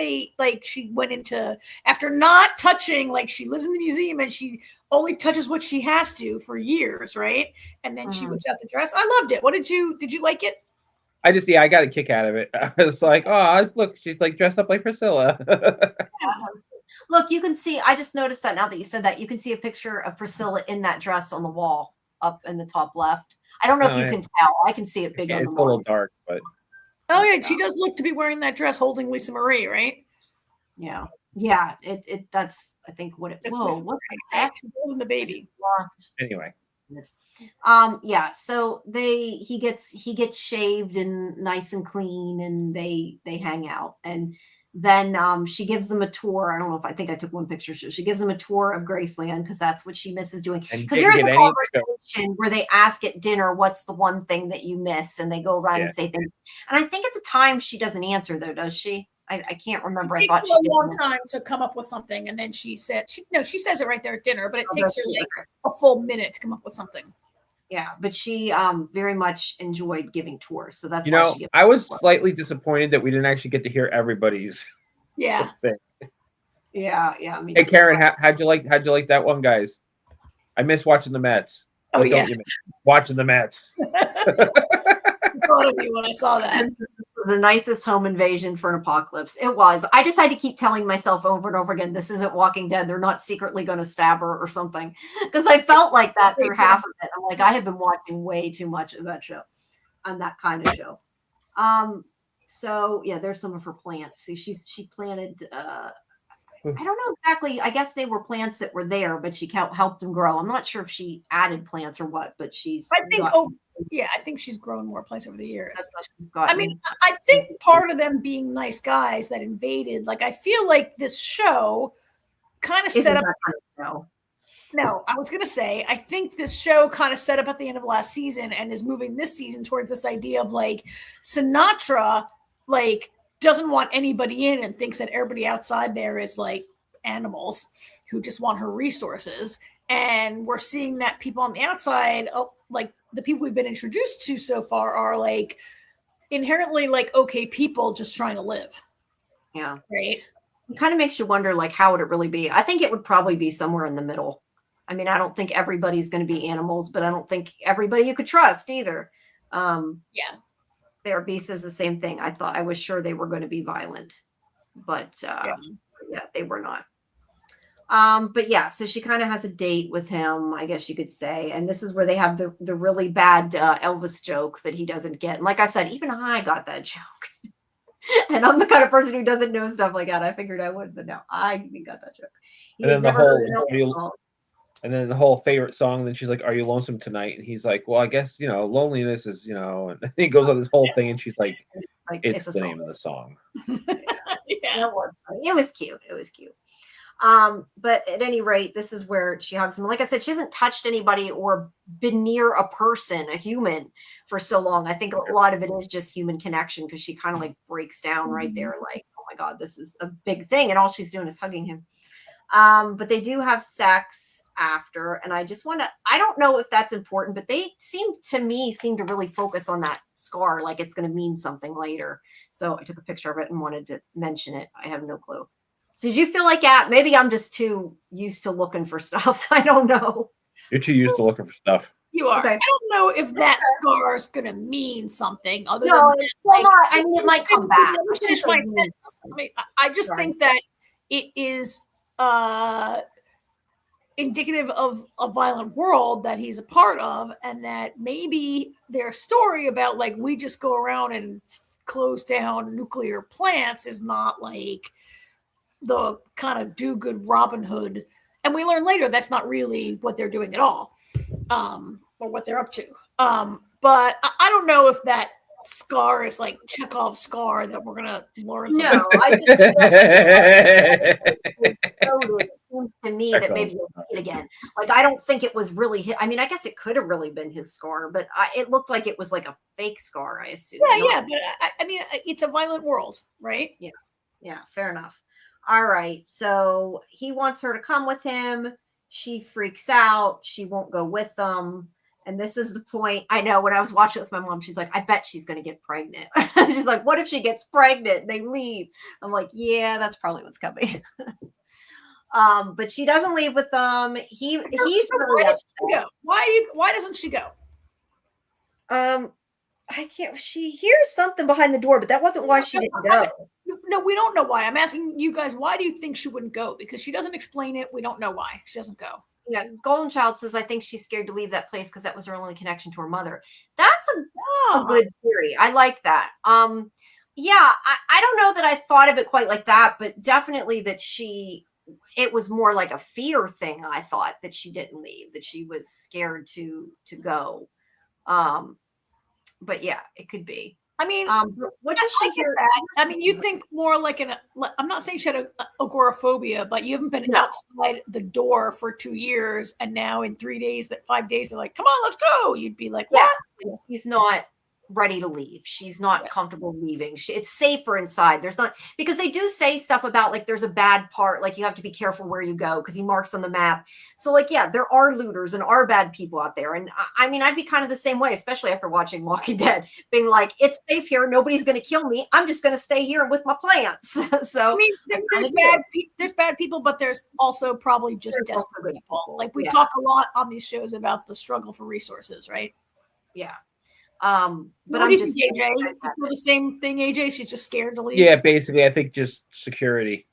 she went into, after not touching, like, she lives in the museum and she only touches what she has to for years, right? And then she whips out the dress. I loved it. What did you like it? I got a kick out of it. I was like, oh, look, she's like dressed up like Priscilla. Look, you can see, I just noticed that now that you said that, you can see a picture of Priscilla in that dress on the wall up in the top left. I don't know if you can tell. I can see it big on the wall. It's a little dark, but. Oh, yeah. She does look to be wearing that dress holding Lisa Marie, right? Yeah. Yeah. That's, I think, what it was. What the heck? She's holding the baby. Lost. Anyway. Yeah. So he gets shaved and nice and clean, and they hang out. And then she gives them a tour. I think I took one picture. She gives them a tour of Graceland, because that's what she misses doing. Because there's a conversation where they ask at dinner, what's the one thing that you miss? And they go around and say things. And I think at the time she doesn't answer, though, does she? I can't remember. It takes her a long time to come up with something. And then she said, she says it right there at dinner, but it takes her like a full minute to come up with something. Yeah, but she very much enjoyed giving tours, so that's why I was slightly disappointed that we didn't actually get to hear everybody's. Yeah. Thing. Yeah. Hey, Karen, how'd you like that one, guys? I miss watching the Mets. Oh, yeah. Watching the Mets. I thought of you when I saw that. was the nicest home invasion for an apocalypse. It was. I just had to keep telling myself over and over again, this isn't Walking Dead. They're not secretly going to stab her or something. Because I felt like that through half of it. I'm like, I have been watching way too much of that show, on that kind of show. So yeah, there's some of her plants. See, she planted. I don't know exactly. I guess they were plants that were there, but she helped them grow. I'm not sure if she added plants or what, but she's. I think she's grown more plants over the years. I mean, I think part of them being nice guys that invaded, like, I feel like this show kind of set up. No, I was going to say, I think this show kind of set up at the end of last season and is moving this season towards this idea of like Sinatra, like, doesn't want anybody in and thinks that everybody outside there is like animals who just want her resources. And we're seeing that people on the outside, like the people we've been introduced to so far, are like inherently like okay people just trying to live. Yeah. Right. It kind of makes you wonder, like, how would it really be? I think it would probably be somewhere in the middle. I mean, I don't think everybody's going to be animals, but I don't think everybody you could trust either. Yeah. Their beast is the same thing. I was sure they were going to be violent, but yeah, they were not. But yeah, so she kind of has a date with him, I guess you could say. And this is where they have the really bad Elvis joke that he doesn't get. And like I said, even I got that joke. And I'm the kind of person who doesn't know stuff like that. I figured I would, but no, I even got that joke. And then the whole favorite song, then she's like, "Are you lonesome tonight?" And he's like, "Well, I guess, loneliness is, and he goes on this whole thing, and she's like it's the name of the song. Yeah. It was cute. It was cute. But at any rate, this is where she hugs him. Like I said, she hasn't touched anybody or been near a person, a human, for so long. I think a lot of it is just human connection, because she kind of like breaks down right there, like, oh my God, this is a big thing. And all she's doing is hugging him. But they do have sex after, and I don't know if that's important, but they seem to really focus on that scar, like it's going to mean something later. So I took a picture of it and wanted to mention it. I have no clue. Did you feel like that? Maybe I'm just too used to looking for stuff. I don't know. You're too used to looking for stuff. You are. Okay. I don't know if that scar is going to mean something other than I mean, it might come back. I just think that it is indicative of a violent world that he's a part of, and that maybe their story about like we just go around and close down nuclear plants is not like the kind of do-good Robin Hood. And we learn later that's not really what they're doing at all, or what they're up to. But I don't know if that scar is like Chekhov's scar that we're gonna learn. No, I just to me that maybe you'll see it again. Like, I don't think it was really his. I mean, I guess it could have really been his scar, but it looked like it was like a fake scar, I assume. Yeah, but I mean, it's a violent world, right? Yeah, fair enough. All right, so he wants her to come with him. She freaks out. She won't go with them. And this is the point. I know when I was watching it with my mom, she's like, I bet she's going to get pregnant. She's like, what if she gets pregnant and they leave? I'm like, yeah, that's probably what's coming. But she doesn't leave with them. He's why does she go? Why doesn't she go? I can't. She hears something behind the door, but that wasn't why she didn't go. No, we don't know why. I'm asking you guys, why do you think she wouldn't go? Because she doesn't explain it. We don't know why she doesn't go. Yeah, Golden Child says, I think she's scared to leave that place because that was her only connection to her mother. That's a good theory. I like that. Yeah, I don't know that I thought of it quite like that, but definitely that it was more like a fear thing. I thought that she didn't leave, that she was scared to go. But yeah, it could be. I mean, what does she hear? I mean, you think more like I'm not saying she had agoraphobia, but you haven't been outside the door for 2 years, and now in 5 days, they're like, come on, let's go. You'd be like, what? Yeah, he's not ready to leave. She's not comfortable leaving. It's safer inside. There's not, because they do say stuff about like there's a bad part, like you have to be careful where you go because he marks on the map. So like, yeah, there are looters and are bad people out there. And I mean, I'd be kind of the same way, especially after watching Walking Dead, being like, it's safe here. Nobody's going to kill me. I'm just going to stay here with my plants. So I mean, there's bad people, but there's also probably just desperate people. Like we talk a lot on these shows about the struggle for resources, right? Yeah. But what I'm do you just think, AJ? You feel the same thing, AJ? She's just scared to leave. Yeah, basically, I think just security.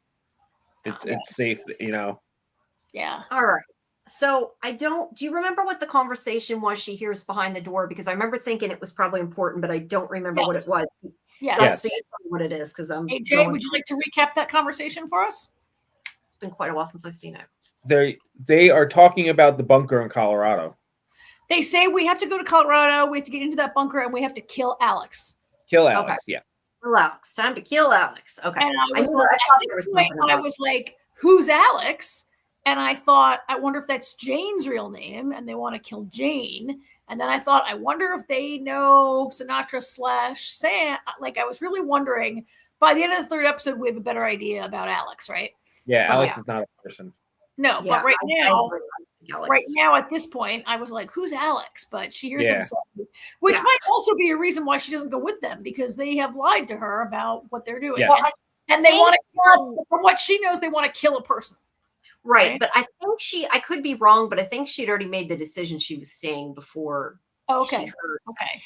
It's Okay. it's safe, you know. Yeah. all right. So do you remember what the conversation was she hears behind the door? Because I remember thinking it was probably important, but I don't remember what it Yes. was. Yes. Yes. So you tell me what it is, because I'm AJ, would you like to recap that conversation for us? It's been quite a while since I've seen it. They are talking about the bunker in Colorado. They say we have to go to Colorado, we have to get into that bunker, and we have to kill Alex. Kill Alex, yeah. Kill Alex. Time to kill Alex. Okay. And I was knew like, that- I thought there at was this point, something I about was like, who's Alex? And I thought, I wonder if that's Jane's real name, and they want to kill Jane. And then I thought, I wonder if they know Sinatra / Sam. Like, I was really wondering. By the end of the third episode, we have a better idea about Alex, right? Yeah, But Alex is not a person. No, Yeah, but right now, agree with Alex. right now at this point, I was like, "Who's Alex?" But she hears Yeah. them say, which might also be a reason why she doesn't go with them, because they have lied to her about what they're doing, Yeah. and they want to kill. From what she knows, they want to kill a person. Right. But I think I could be wrong, but I think she'd already made the decision she was staying before. Okay. She heard. Okay.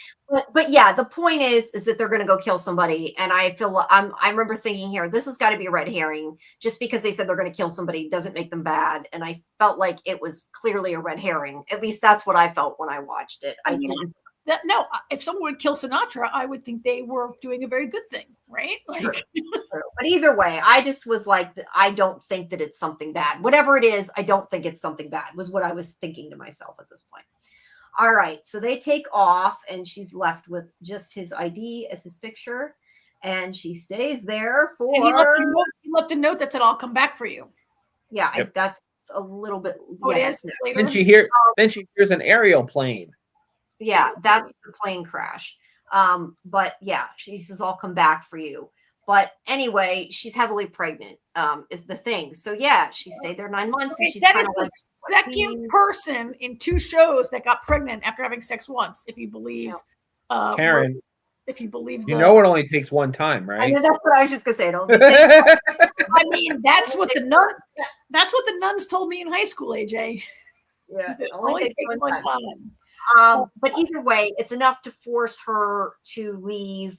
But yeah, the point is that they're going to go kill somebody, and I remember thinking here, this has got to be a red herring. Just because they said they're going to kill somebody doesn't make them bad, and I felt like it was clearly a red herring. At least that's what I felt when I watched it. I didn't. No, if someone would kill Sinatra, I would think they were doing a very good thing, right? Like, True. But either way, I just was like, I don't think that it's something bad. Whatever it is, I don't think it's something bad, was what I was thinking to myself at this point. All right, so they take off, and she's left with just his ID as his picture, and she stays there for. And he left a note that said, "I'll come back for you." Yeah, Yep. that's a little bit. Oh, yeah, it is later. Then she hears an aerial plane. Yeah, that's the plane crash. But yeah, she says, "I'll come back for you." But anyway, she's heavily pregnant, is the thing. So yeah, she stayed there 9 months, and she's that kind is of the like second person in 2 shows that got pregnant after having sex once. If you believe, Karen, if you believe, you know it only takes one time, I right? know, that's what I was just gonna say. I mean, that's what the nuns. That's what the nuns told me in high school, AJ. Yeah, It only takes one time. But either way, it's enough to force her to leave.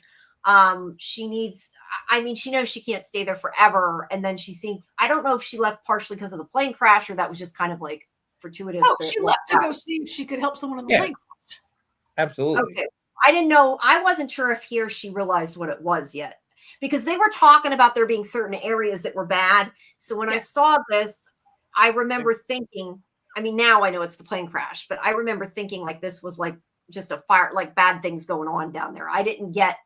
She needs. I mean, she knows she can't stay there forever, and then she seems. I don't know if she left partially because of the plane crash, or that was just kind of like fortuitous. Oh, she left to go see if she could help someone on the plane crash. Absolutely. Okay. I didn't know. I wasn't sure if here she realized what it was yet, because they were talking about there being certain areas that were bad. So when I saw this, I remember thinking, I mean, now I know it's the plane crash, but I remember thinking like this was like just a fire, like bad things going on down there. I didn't get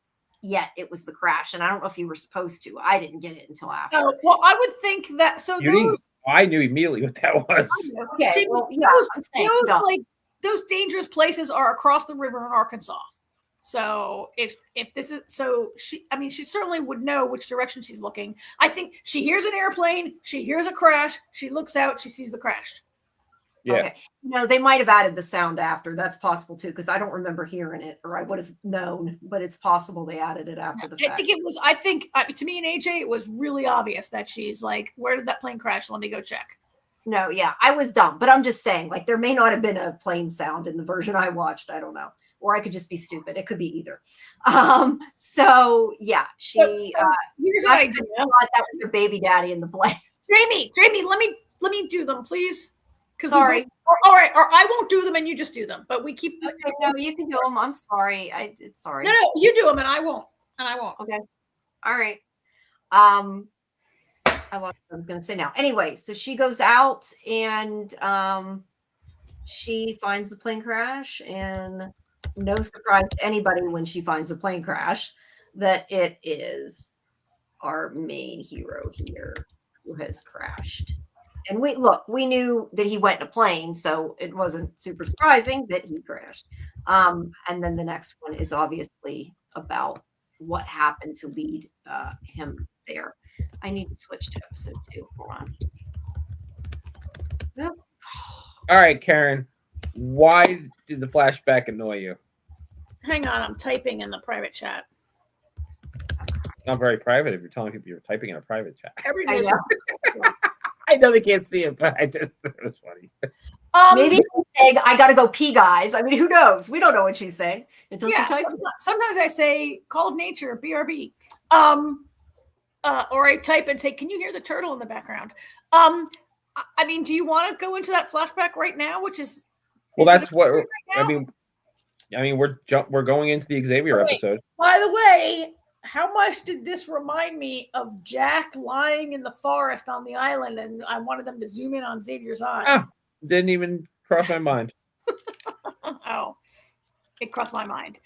yet it was the crash. And I don't know if you were supposed to. I didn't get it until after. Oh, well, I would think that. So I knew immediately what that was. Okay. Well, yeah, those dangerous places are across the river in Arkansas. So if this is she certainly would know which direction she's looking. I think she hears an airplane, she hears a crash, she looks out, she sees the crash. Yeah. Okay. No, they might have added the sound after. That's possible too, because I don't remember hearing it, or I would have known. But it's possible they added it after the fact. I think to me and AJ, it was really obvious that she's like, "Where did that plane crash? Let me go check." No, yeah, I was dumb, but I'm just saying, like, there may not have been a plane sound in the version I watched. I don't know, or I could just be stupid. It could be either. So yeah, she. Here's an idea. That was her baby daddy in the plane. Jamie, let me do them, please. Sorry. All right, or I won't do them and you just do them. But we keep. Okay, no, you can do them. I'm sorry. It's sorry. No, you do them and I won't. Okay. All right. I lost what I was going to say now. Anyway, so she goes out and she finds the plane crash, and no surprise to anybody when she finds the plane crash that it is our main hero here who has crashed. And we knew that he went in a plane, so it wasn't super surprising that he crashed. And then the next one is obviously about what happened to lead him there. I need to switch to episode 2. Hold on. Yep. All right, Karen. Why did the flashback annoy you? Hang on, I'm typing in the private chat. It's not very private if you're telling people you're typing in a private chat. Every day. I know they can't see it, but it was funny. Maybe saying, I got to go pee, guys. I mean, who knows? We don't know what she's saying until she types it. Sometimes I say Call of Nature, BRB. Or I type and say, can you hear the turtle in the background? I mean, do you want to go into that flashback right now? Which is that's what right I mean, we're going into the Xavier episode. By the way, how much did this remind me of Jack lying in the forest on the island, and I wanted them to zoom in on Xavier's eye? Oh, didn't even cross my mind. Oh, it crossed my mind.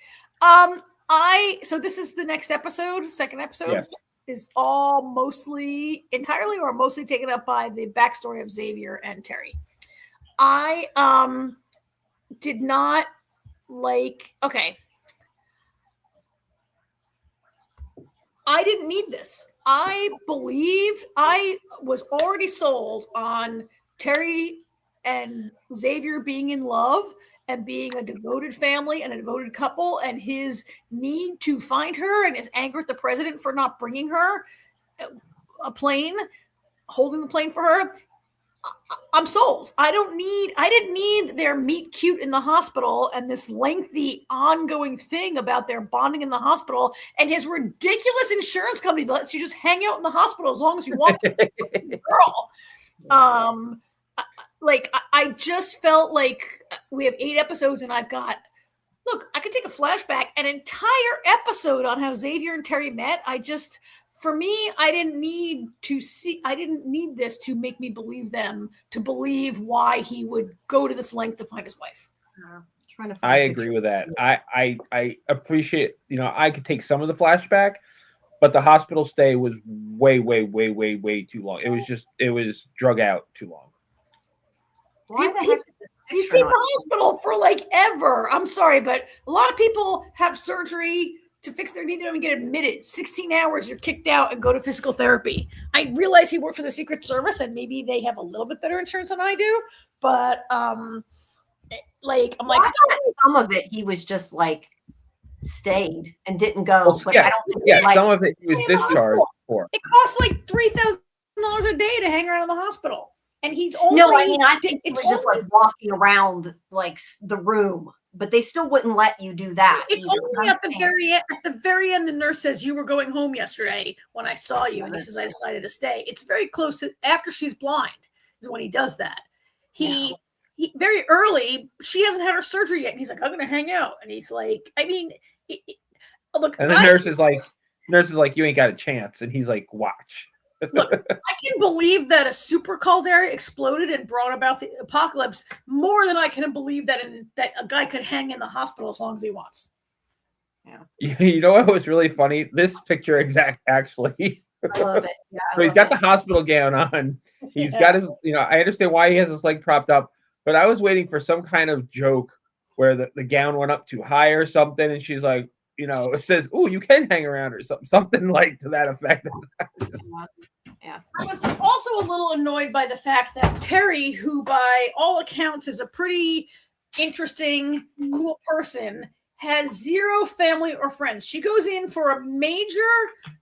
So this is the next episode, second episode. Yes. Is all mostly entirely or mostly taken up by the backstory of Xavier and Terry. I did not like, okay. I didn't need this. I believe I was already sold on Terry and Xavier being in love and being a devoted family and a devoted couple, and his need to find her and his anger at the president for not bringing her a plane, holding the plane for her. I'm sold. I didn't need their meet cute in the hospital and this lengthy ongoing thing about their bonding in the hospital and his ridiculous insurance company that lets you just hang out in the hospital as long as you want to. Girl. I just felt like we have 8 episodes and I could take a flashback, an entire episode on how Xavier and Terry met. For me, I didn't need this to make me believe them, to believe why he would go to this length to find his wife. I agree with that. I appreciate, I could take some of the flashback, but the hospital stay was way too long. It was drug out too long. Why the heck? He's in the hospital for ever. I'm sorry, but a lot of people have surgery to fix their knee. They don't even get admitted. 16 hours, you're kicked out and go to physical therapy. I realize he worked for the Secret Service and maybe they have a little bit better insurance than I do, but I'm some of it he was just stayed and didn't go. Well, but I don't think some of it he was discharged for. It costs $3,000 a day to hang around in the hospital. And he's only I think it was just walking around the room, but they still wouldn't let you do that. It's only at the very end the nurse says, you were going home yesterday when I saw you, and he says, I decided to stay. It's very close to after she's blind is when he does that. He very early, she hasn't had her surgery yet, and he's like, I'm gonna hang out. And he's like, look, and the nurse is like, you ain't got a chance, and he's like, watch. Look, I can believe that a super caldera exploded and brought about the apocalypse more than I can believe that a guy could hang in the hospital as long as he wants. Yeah. You know what was really funny? This picture actually. I love it. Yeah, so he's got the hospital gown on. He's got his, I understand why he has his leg propped up, but I was waiting for some kind of joke where the gown went up too high or something, and she's like, it says, "Oh, you can hang around," or something to that effect. Yeah. I was also a little annoyed by the fact that Terry, who by all accounts is a pretty interesting, cool person, has zero family or friends. She goes in for a major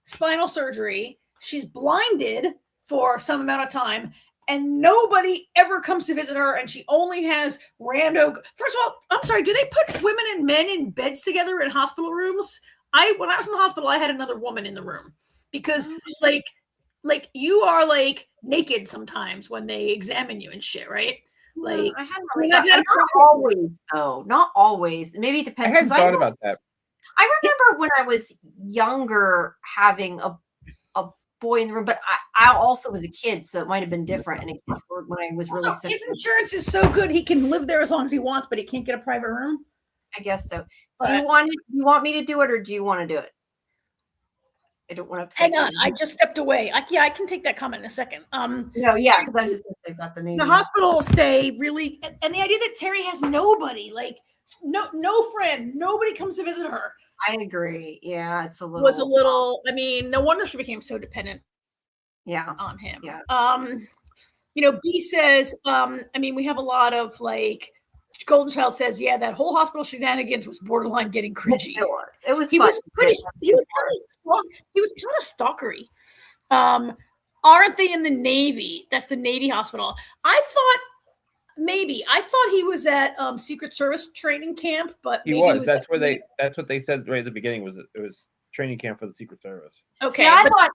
spinal surgery. She's blinded for some amount of time, and nobody ever comes to visit her, and she only has rando. First of all, I'm sorry, do they put women and men in beds together in hospital rooms? When I was in the hospital, I had another woman in the room because you are naked sometimes when they examine you and shit, right? Not always though. Not always. Maybe it depends. I hadn't thought about that. I remember when I was younger having a boy in the room, but I also was a kid, so it might have been different. And when I was really sick, his insurance is so good he can live there as long as he wants, but he can't get a private room. I guess so. Do you want me to do it, or do you want to do it? I don't want to upset Hang on, I just stepped away. I can take that comment in a second. No, yeah, because I was just going to say about the name. The hospital stay really, and the idea that Terry has nobody, no friend, nobody comes to visit her. I agree. Yeah, it's a little. Was a little. I mean, no wonder she became so dependent. Yeah, on him. Yeah. B says. We have a lot of Golden Child says, yeah, that whole hospital shenanigans was borderline getting cringy. It was. He was kind of stalkery. Aren't they in the Navy? That's the Navy hospital. I thought Maybe. I thought he was at Secret Service training camp, but He maybe was. he was That's where they. That's what they said right at the beginning. Was it was training camp for the Secret Service. Okay, See, I thought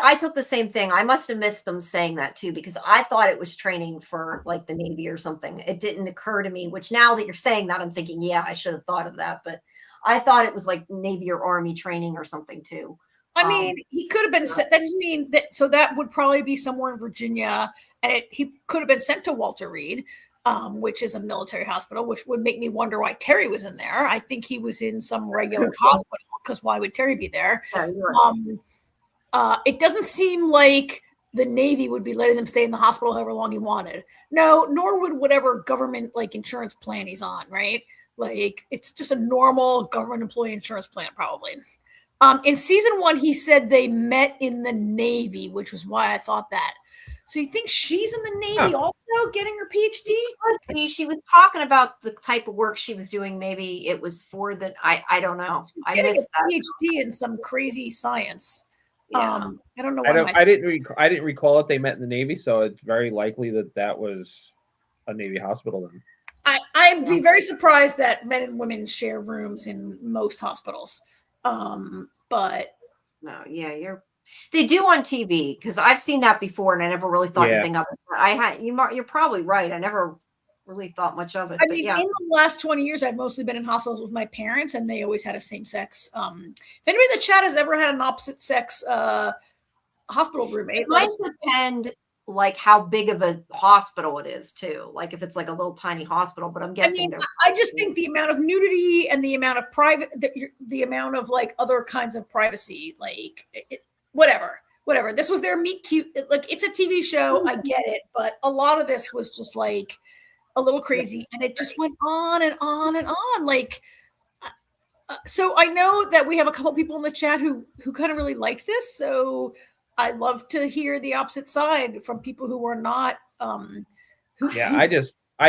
I took the same thing. I must have missed them saying that too, because I thought it was training for like the Navy or something. It didn't occur to me, which now that you're saying that, I'm thinking, yeah, I should have thought of that. But I thought it was like Navy or Army training or something too. I mean, he could have been sent. That doesn't mean that. So that would probably be somewhere in Virginia, and he could have been sent to Walter Reed, which is a military hospital, which would make me wonder why Terry was in there. I think he was in some regular hospital, because why would Terry be there? Yeah, you're right. It doesn't seem like the Navy would be letting him stay in the hospital however long he wanted. No, nor would whatever government like insurance plan he's on, right? Like it's just a normal government employee insurance plan, probably. In season 1, he said they met in the Navy, which was why I thought that. So you think she's in the Navy also getting her PhD? She was talking about the type of work she was doing. Maybe it was for the, I don't know. I missed a that. PhD in some crazy science. Yeah. I don't know. I didn't recall if they met in the Navy, so it's very likely that was a Navy hospital then. I'd be very surprised that men and women share rooms in most hospitals. But no, yeah, they do on TV, because I've seen that before and I never really thought anything of it. You're probably right. I never really thought much of it. I mean, in the last 20 years, I've mostly been in hospitals with my parents, and they always had a same sex. If anybody in the chat has ever had an opposite sex hospital roommate, it might depend like how big of a hospital it is too. Like if it's like a little tiny hospital, but I'm guessing. I just think the amount of nudity and the amount of private, the amount of like other kinds of privacy, like whatever. This was their meet cute. Like it's a TV show. I get it. But a lot of this was just like a little crazy, and it just went on and on and on. Like, so I know that we have a couple people in the chat who kind of really liked this. So I love to hear the opposite side from people who were not. I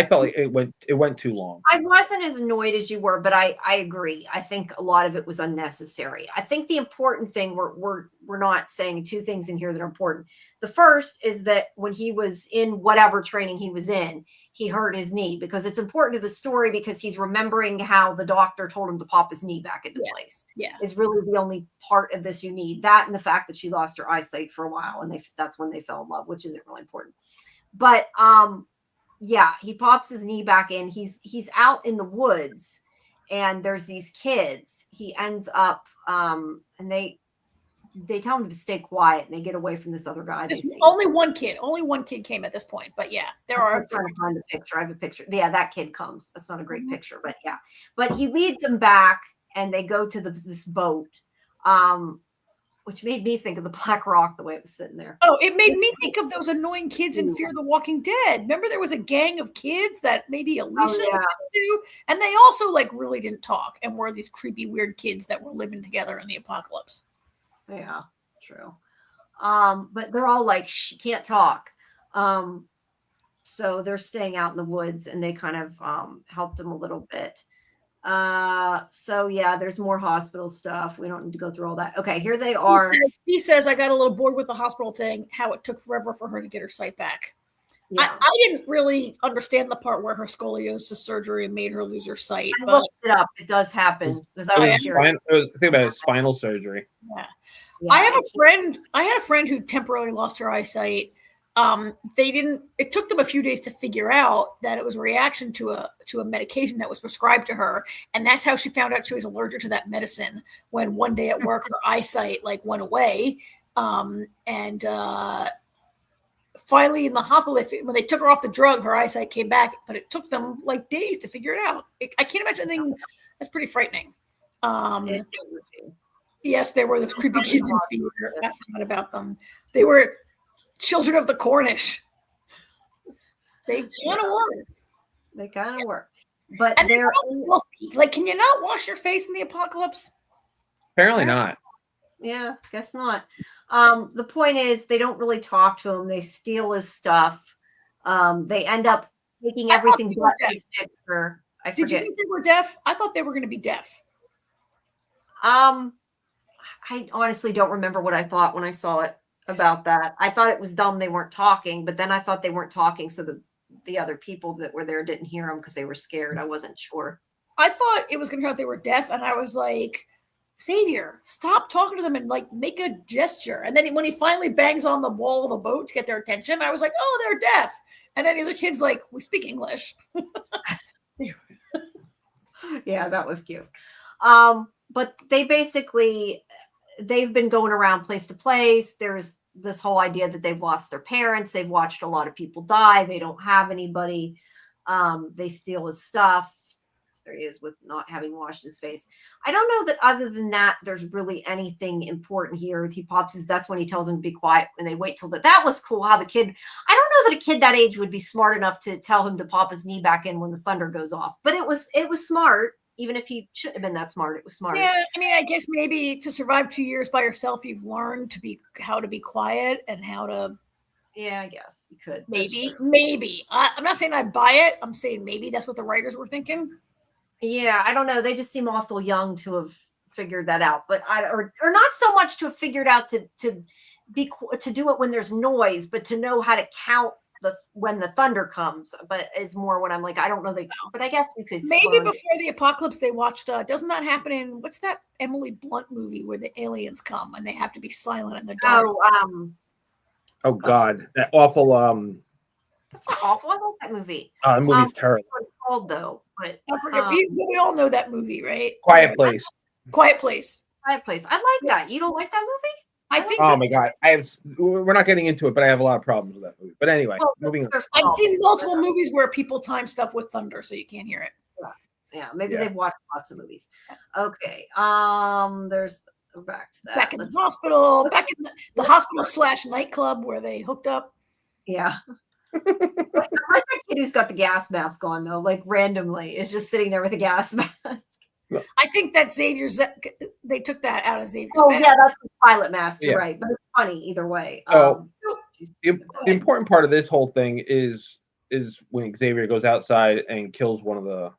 felt like it went too long. I wasn't as annoyed as you were, but I agree. I think a lot of it was unnecessary. I think the important thing, we're not saying two things in here that are important. The first is that when he was in whatever training he was in, he hurt his knee, because it's important to the story, because he's remembering how the doctor told him to pop his knee back into place. Yeah. Is really the only part of this you need. That and the fact that she lost her eyesight for a while, and that's when they fell in love, which isn't really important. But yeah, he pops his knee back in. He's out in the woods, and there's these kids. He ends up and they tell him to stay quiet, and they get away from this other guy. Only one kid came at this point, but yeah, there are. I'm trying to find a picture. I have a picture. Yeah, that kid comes. That's not a great picture, but yeah. But he leads them back, and they go to this boat, which made me think of the Black Rock, the way it was sitting there. Oh, it made me think of those annoying kids in Fear the Walking Dead. Remember, there was a gang of kids that maybe Alicia do, and they also like really didn't talk and were these creepy, weird kids that were living together in the apocalypse. Yeah, true. But they're all like, can't talk. So they're staying out in the woods, and they kind of helped them a little bit. So yeah, there's more hospital stuff. We don't need to go through all that. Okay, here they are. He says I got a little bored with the hospital thing, how it took forever for her to get her sight back. Yeah. I didn't really understand the part where her scoliosis surgery made her lose her sight. I looked it up. It does happen, because I was curious. Think about it, spinal surgery. Yeah. I had a friend who temporarily lost her eyesight. It took them a few days to figure out that it was a reaction to a medication that was prescribed to her. And that's how she found out she was allergic to that medicine, when one day at work, her eyesight like went away. Finally in the hospital, when they took her off the drug, her eyesight came back, but it took them like days to figure it out. I can't imagine anything that's pretty frightening. Yes, there were those creepy kids in Fear. I forgot about them. They were children of the Cornish. They kind of work. They kind of work. But they're like, can you not wash your face in the apocalypse? Apparently not. Yeah, guess not. The point is, they don't really talk to him. They steal his stuff. They end up taking everything but his picture. Did you think they were deaf? I thought they were going to be deaf. I honestly don't remember what I thought when I saw it about that. I thought it was dumb they weren't talking, but then I thought they weren't talking, so the other people that were there didn't hear them because they were scared. I wasn't sure. I thought it was going to turn out they were deaf, and I was like, Xavier, stop talking to them and like make a gesture. And then when he finally bangs on the wall of the boat to get their attention, I was like, oh, they're deaf. And then the other kid's like, we speak English. Yeah, that was cute. But they've been going around place to place. There's this whole idea that they've lost their parents. They've watched a lot of people die. They don't have anybody. They steal his stuff. There he is with not having washed his face. I don't know that other than that, there's really anything important here. He pops his, that's when he tells him to be quiet and they wait till that was cool. How the kid, I don't know that a kid that age would be smart enough to tell him to pop his knee back in when the thunder goes off, but it was smart. Even if he shouldn't have been that smart, it was smart. Yeah. I mean, I guess maybe to survive 2 years by yourself, you've learned how to be quiet and how to. Yeah, I guess you could. Maybe. I'm not saying I buy it. I'm saying maybe that's what the writers were thinking. Yeah, I don't know. They just seem awful young to have figured that out, but or not so much to have figured out to do it when there's noise, but to know how to count when the thunder comes. But is more what I'm like. I don't know. But I guess you could maybe before the apocalypse they watched. Doesn't that happen in what's that Emily Blunt movie where the aliens come and they have to be silent in the dark? Oh God, that awful. That's not awful. I like that movie. The movie's terrible. What it's called though, but we all know that movie, right? Quiet Place. Quiet Place. Quiet Place. I like that. You don't like that movie? I think. Oh my God, we're not getting into it, but I have a lot of problems with that movie. But anyway, moving on. I've seen multiple movies where people time stuff with thunder, so you can't hear it. Yeah, maybe they've watched lots of movies. Okay. There's back to that. Back in the hospital. Back in the hospital / nightclub where they hooked up. Yeah. I like that kid who's got the gas mask on though, like randomly is just sitting there with a gas mask. I think that they took that out of Xavier's mask. Yeah, that's the pilot mask. You're right, but it's funny either way. The important part of this whole thing is when Xavier goes outside and kills one of the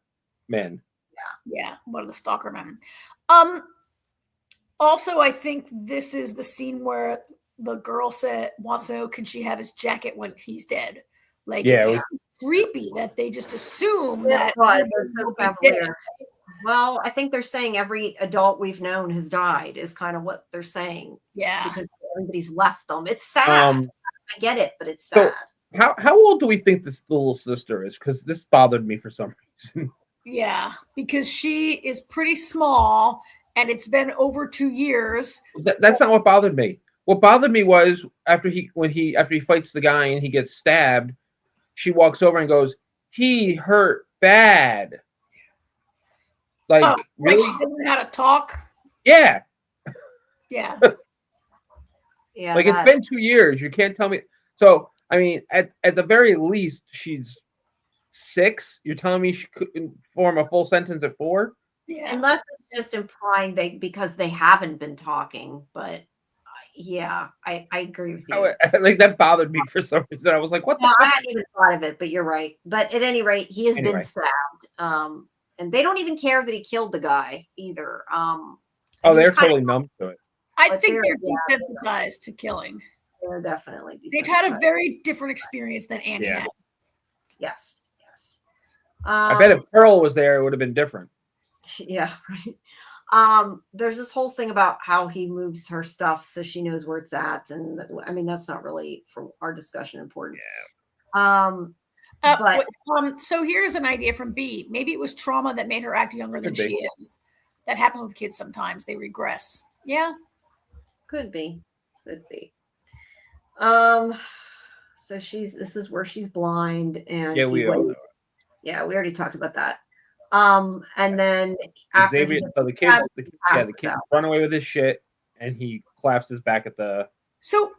men. Yeah, one of the stalker men. Also, I think this is the scene where the girl wants to know, can she have his jacket when he's dead? Like, it's creepy that they just assume that. Well, I think they're saying every adult we've known has died is kind of what they're saying. Yeah. Because everybody's left them. It's sad. I get it, but it's sad. So how old do we think this little sister is? Because this bothered me for some reason. Yeah, because she is pretty small and it's been over 2 years. That's not what bothered me. What bothered me was after he fights the guy and he gets stabbed, she walks over and goes, "He hurt bad." Like, really? Like she doesn't know how to talk? Yeah. Yeah. Yeah. Like, it's been 2 years. You can't tell me. So, I mean, at the very least, she's 6. You're telling me she couldn't form a full sentence at 4? Yeah. Unless it's just implying because they haven't been talking. But yeah, I agree with you. Like, that bothered me for some reason. I was like, what the fuck? I hadn't even thought of it, but you're right. But at any rate, he has been stabbed. And they don't even care that he killed the guy either. They're totally numb to it. I think they're desensitized to killing. They're definitely desensitized. They've had a very different experience than Annie had. Yes. I bet if Pearl was there, it would have been different. Yeah, right. There's this whole thing about how he moves her stuff so she knows where it's at. And I mean, that's not really for our discussion important. Yeah. So here's an idea from B. Maybe it was trauma that made her act younger than she is. That happens with kids sometimes. They regress. Yeah. Could be. So this is where she's blind and we all know it. Yeah, we already talked about that. And then after the kids run away with his shit and he claps his back at the. So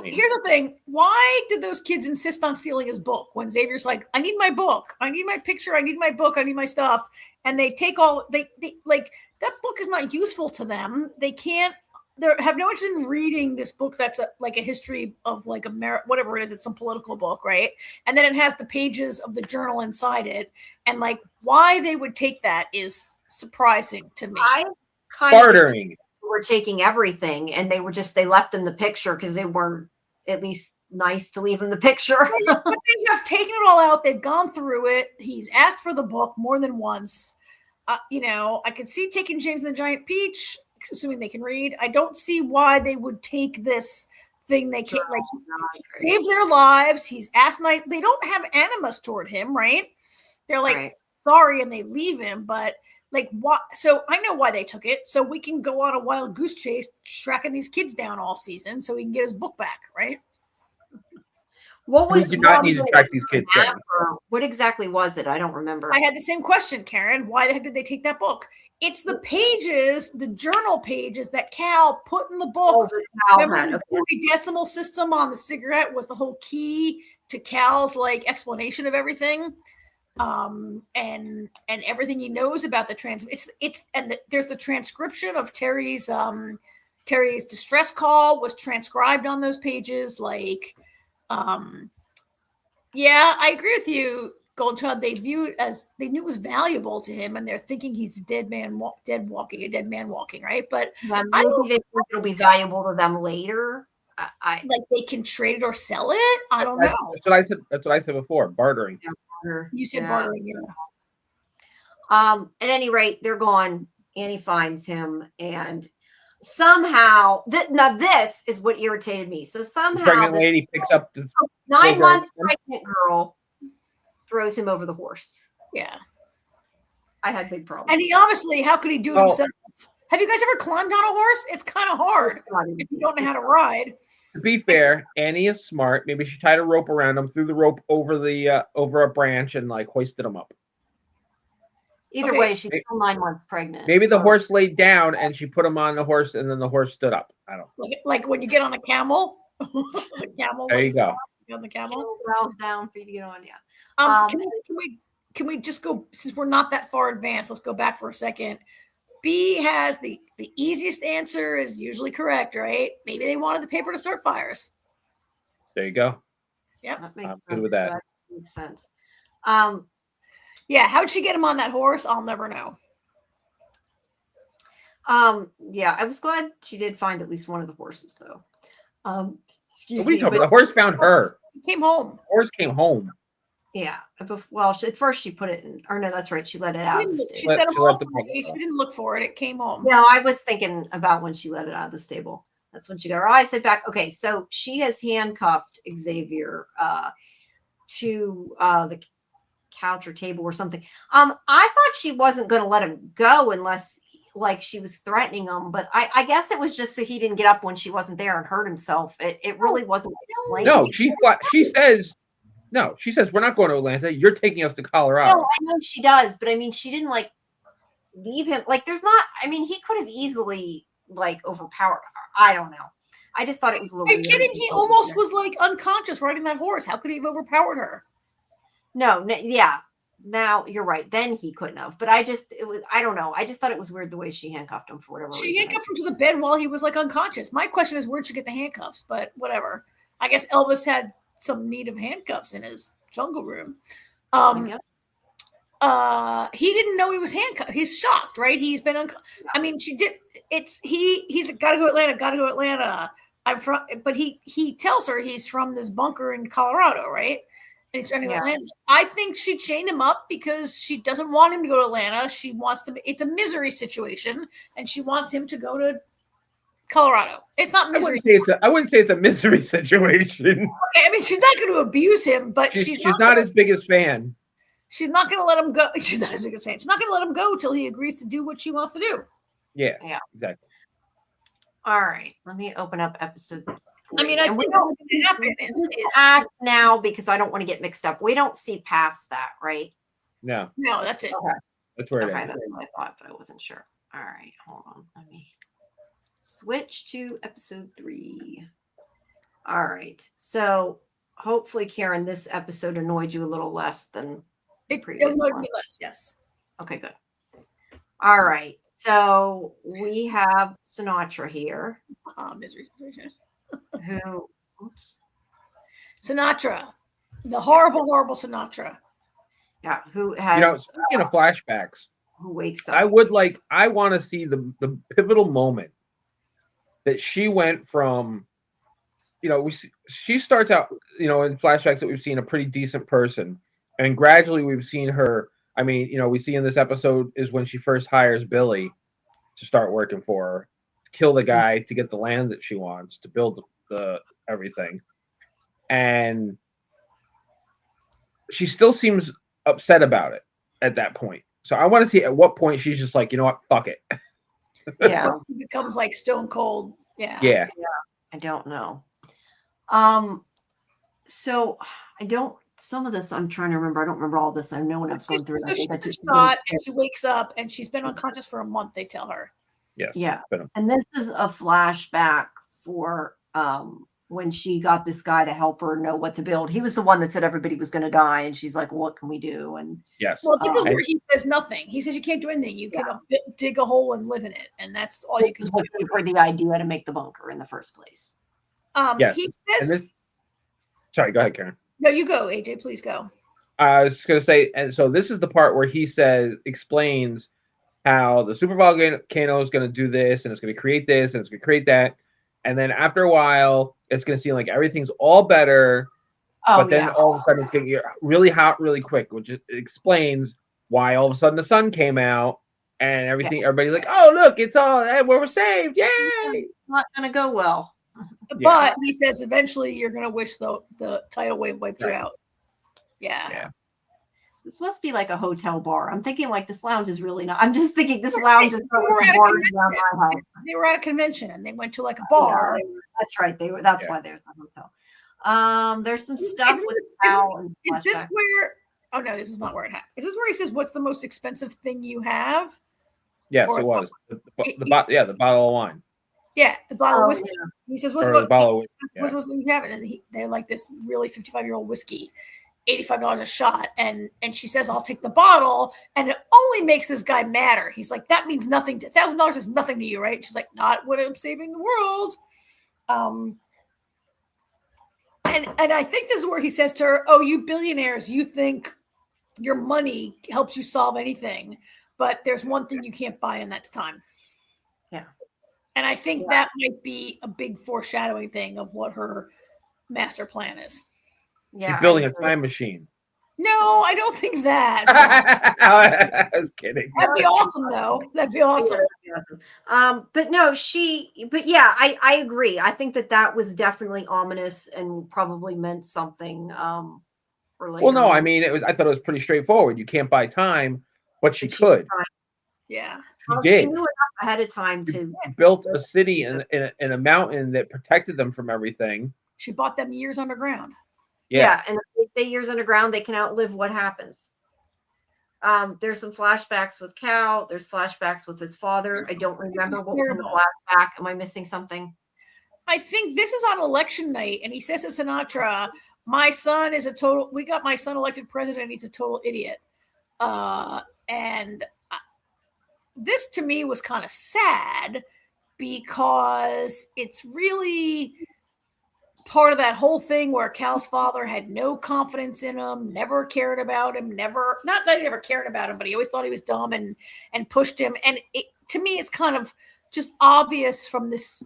here's the thing. Why did those kids insist on stealing his book when Xavier's like, I need my book, I need my picture, I need my book, I need my stuff, and they take all they like that book is not useful to them. They have no interest in reading this book that's like a history of like whatever it is. It's some political book, right? And then it has the pages of the journal inside it. And like why they would take that is surprising to me. I kind bartering. Were taking everything and they left them the picture because they were at least nice to leave him the picture. But they have taken it all out. They've gone through it. He's asked for the book more than once. I could see taking James and the Giant Peach, assuming they can read. I don't see why they would take this thing. They can't he saved their lives. He's asked night. They don't have animus toward him, right? They're like sorry, and they leave him. But like what? So I know why they took it. So we can go on a wild goose chase, tracking these kids down all season, so he can get his book back, right? What was? We do not need to track these kids down. What exactly was it? I don't remember. I had the same question, Karen. Why the heck did they take that book? It's the pages, the journal pages that Cal put in the book. Remember the decimal system on the cigarette was the whole key to Cal's like explanation of everything, and everything he knows about the there's the transcription of Terry's distress call was transcribed on those pages, like. Yeah, I agree with you, Goldchild. They knew it was valuable to him, and they're thinking he's a dead man walking, right? But I don't think it'll be valuable to them later. Like they can trade it or sell it. I don't know. That's what I said. That's what I said before. Bartering. You said bartering. Yeah. At any rate, they're gone. Annie finds him, and somehow, now this is what irritated me. So somehow, pregnant lady picks up the 9-month pregnant girl, throws him over the horse. Yeah, I had big problems. And he obviously, how could he do it himself? Have you guys ever climbed on a horse? It's kind of hard if you don't know how to ride. To be fair, Annie is smart. Maybe she tied a rope around him, threw the rope over a branch, and like hoisted him up. Either way, she's still 9 months pregnant. Maybe the horse laid down and she put him on the horse, and then the horse stood up. I don't know. Like when you get on a camel. The camel. There you go. On the camel. Down for you to get on. Yeah. Can we just go, since we're not that far advanced? Let's go back for a second. B has the easiest answer is usually correct, right? Maybe they wanted the paper to start fires. There you go. Yep. I'm good with that. That makes sense. Yeah, how'd she get him on that horse? I'll never know. Yeah, I was glad she did find at least one of the horses, though. Excuse me. The horse found her. He came home. The horse came home. Yeah. Well, at first she put it in, or no, that's right. She let it out. She didn't look for it. It came home. No, I was thinking about when she let it out of the stable. That's when she got her eyes set back. Okay, so she has handcuffed Xavier to the couch or table or something. I thought she wasn't going to let him go unless like she was threatening him, but I guess it was just so he didn't get up when she wasn't there and hurt himself. It really wasn't explained. No, she says we're not going to Atlanta. You're taking us to Colorado. No, I know she does, but I mean she didn't like leave him. Like there's not. I mean he could have easily like overpowered her. I don't know. I just thought it was a little. Are you kidding? He almost was like unconscious riding that horse. How could he have overpowered her? No, yeah. Now you're right. Then he couldn't have. But I don't know. I just thought it was weird the way she handcuffed him for whatever reason. She handcuffed him to the bed while he was like unconscious. My question is, where'd she get the handcuffs? But whatever. I guess Elvis had some need of handcuffs in his jungle room. He didn't know he was handcuffed. He's shocked, right? He's been I mean, she did. He's gotta go Atlanta. I'm from, but he tells her he's from this bunker in Colorado, right? And he's trying to go to Atlanta. I think she chained him up because she doesn't want him to go to Atlanta. She wants to. It's a misery situation, and she wants him to go to Colorado. It's not misery. I wouldn't say it's a misery situation. Okay, I mean she's not going to abuse him, but she's not his biggest fan. She's not going to let him go. She's not his biggest fan. She's not going to let him go till he agrees to do what she wants to do. Yeah, exactly. All right, let me open up episode 3. I mean, I think what's going to happen is ask now because I don't want to get mixed up. We don't see past that, right? No, that's it. Okay. That's where it is. That's what I thought, but I wasn't sure. All right, hold on. Let me switch to episode 3. All right. So hopefully, Karen, this episode annoyed you a little less than the previous one. Me less, yes. Okay, good. All right. So we have Sinatra here. Misery situation. Who? Sinatra, the horrible Sinatra. Yeah, who has? Speaking of flashbacks, who wakes up? I want to see the pivotal moment that she went from, she starts out, in flashbacks that we've seen a pretty decent person, and gradually we've seen her. I mean, we see in this episode is when she first hires Billy to start working for her, kill the guy to get the land that she wants to build the everything, and she still seems upset about it at that point. So I want to see at what point she's just like, you know what, fuck it. Yeah, it becomes like stone cold. Yeah. I don't know. So I don't. Some of this I'm trying to remember. I don't remember all this. I know when I was going through it. She wakes up and she's been unconscious for a month. They tell her. Yes. Yeah. And this is a flashback for when she got this guy to help her know what to build. He was the one that said everybody was going to die, and she's like, "What can we do?" And yes. Well, this is where he says nothing. He says you can't do anything. You can dig a hole and live in it, and that's all you can do. Gave her the idea to make the bunker in the first place. Yes. He says. Sorry, go ahead, Karen. No, you go, AJ. Please go. I was just going to say, and so this is the part where he explains how the super volcano is going to do this, and it's going to create this, and it's going to create that, and then after a while, it's going to seem like everything's all better, but then all of a sudden it's going to get really hot really quick, which explains why all of a sudden the sun came out and everything. Yeah. Everybody's like, "Oh, look, it's all we're saved! Yay!" It's not going to go well. But he says eventually you're going to wish the tidal wave wiped you out. Yeah. This must be like a hotel bar. I'm thinking like this lounge is really not. I'm just thinking this lounge is They were at a convention and they went to like a bar. Yeah, that's right. That's why they're at the hotel. There's some stuff with Cal. Is this where? Oh no, this is not where it happened. Is this where he says, "What's the most expensive thing you have?" Yes, it was. The bottle of wine. Yeah, the bottle of whiskey. Yeah. He says, "What's the bottle of whiskey?" What's you have? And they're like this really 55-year-old whiskey, $85 a shot, and she says, "I'll take the bottle," and it only makes this guy madder. He's like, "That means nothing. $1,000 is nothing to you, right?" She's like, "Not when I'm saving the world." And I think this is where he says to her, "Oh, you billionaires, you think your money helps you solve anything, but there's one thing you can't buy, and that's time." Yeah. And I think that might be a big foreshadowing thing of what her master plan is. Yeah, she's building a time machine. No, I don't think that. I was kidding. That'd be awesome, though. That'd be awesome. But no, I agree. I think that was definitely ominous and probably meant something for later. Well, no, I mean, I thought it was pretty straightforward. You can't buy time, but she could. Yeah. She did. She knew enough ahead of time to built a city in a mountain that protected them from everything. She bought them years underground. Yeah, and if they stay years underground, they can outlive what happens. There's some flashbacks with Cal. There's flashbacks with his father. I don't remember what was in the flashback. Am I missing something? I think this is on election night, and he says to Sinatra, we got my son elected president. He's a total idiot. And this to me was kind of sad because it's really part of that whole thing where Cal's father had no confidence in him, never cared about him, not that he never cared about him, but he always thought he was dumb and pushed him. And to me, it's kind of just obvious from this,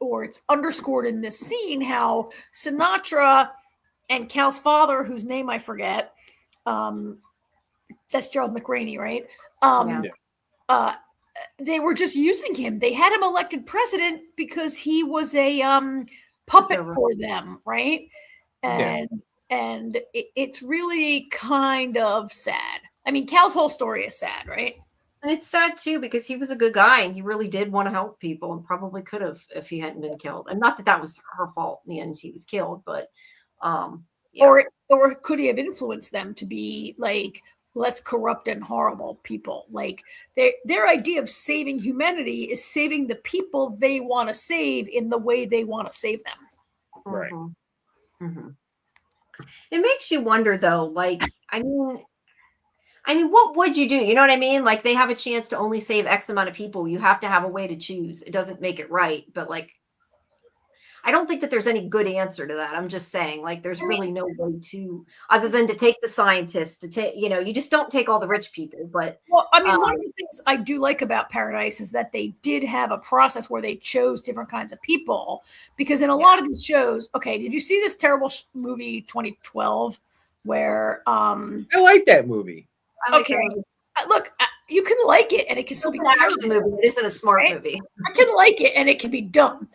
or it's underscored in this scene, how Sinatra and Cal's father, whose name I forget, that's Gerald McRaney, right? They were just using him. They had him elected president because he was a puppet for them, right? And it's really kind of sad. I mean, Cal's whole story is sad, right? And it's sad too because he was a good guy and he really did want to help people and probably could have if he hadn't been killed. And not that was her fault in the end; he was killed, but or could he have influenced them to be like less corrupt and horrible people? Like their idea of saving humanity is saving the people they want to save in the way they want to save them. Right. Mm-hmm. It makes you wonder though, like, I mean, what would you do? You know what I mean? Like they have a chance to only save X amount of people. You have to have a way to choose. It doesn't make it right, but like, I don't think that there's any good answer to that. I'm just saying, like, there's really no way to, other than to take the scientists, to take, you just don't take all the rich people. But well, I mean, one of the things I do like about Paradise is that they did have a process where they chose different kinds of people, because in a lot of these shows, okay, did you see this terrible movie 2012 where I like that movie. Okay, look, you can like it and it can still be action movie. It isn't a smart movie. I can like it and it can be dumb.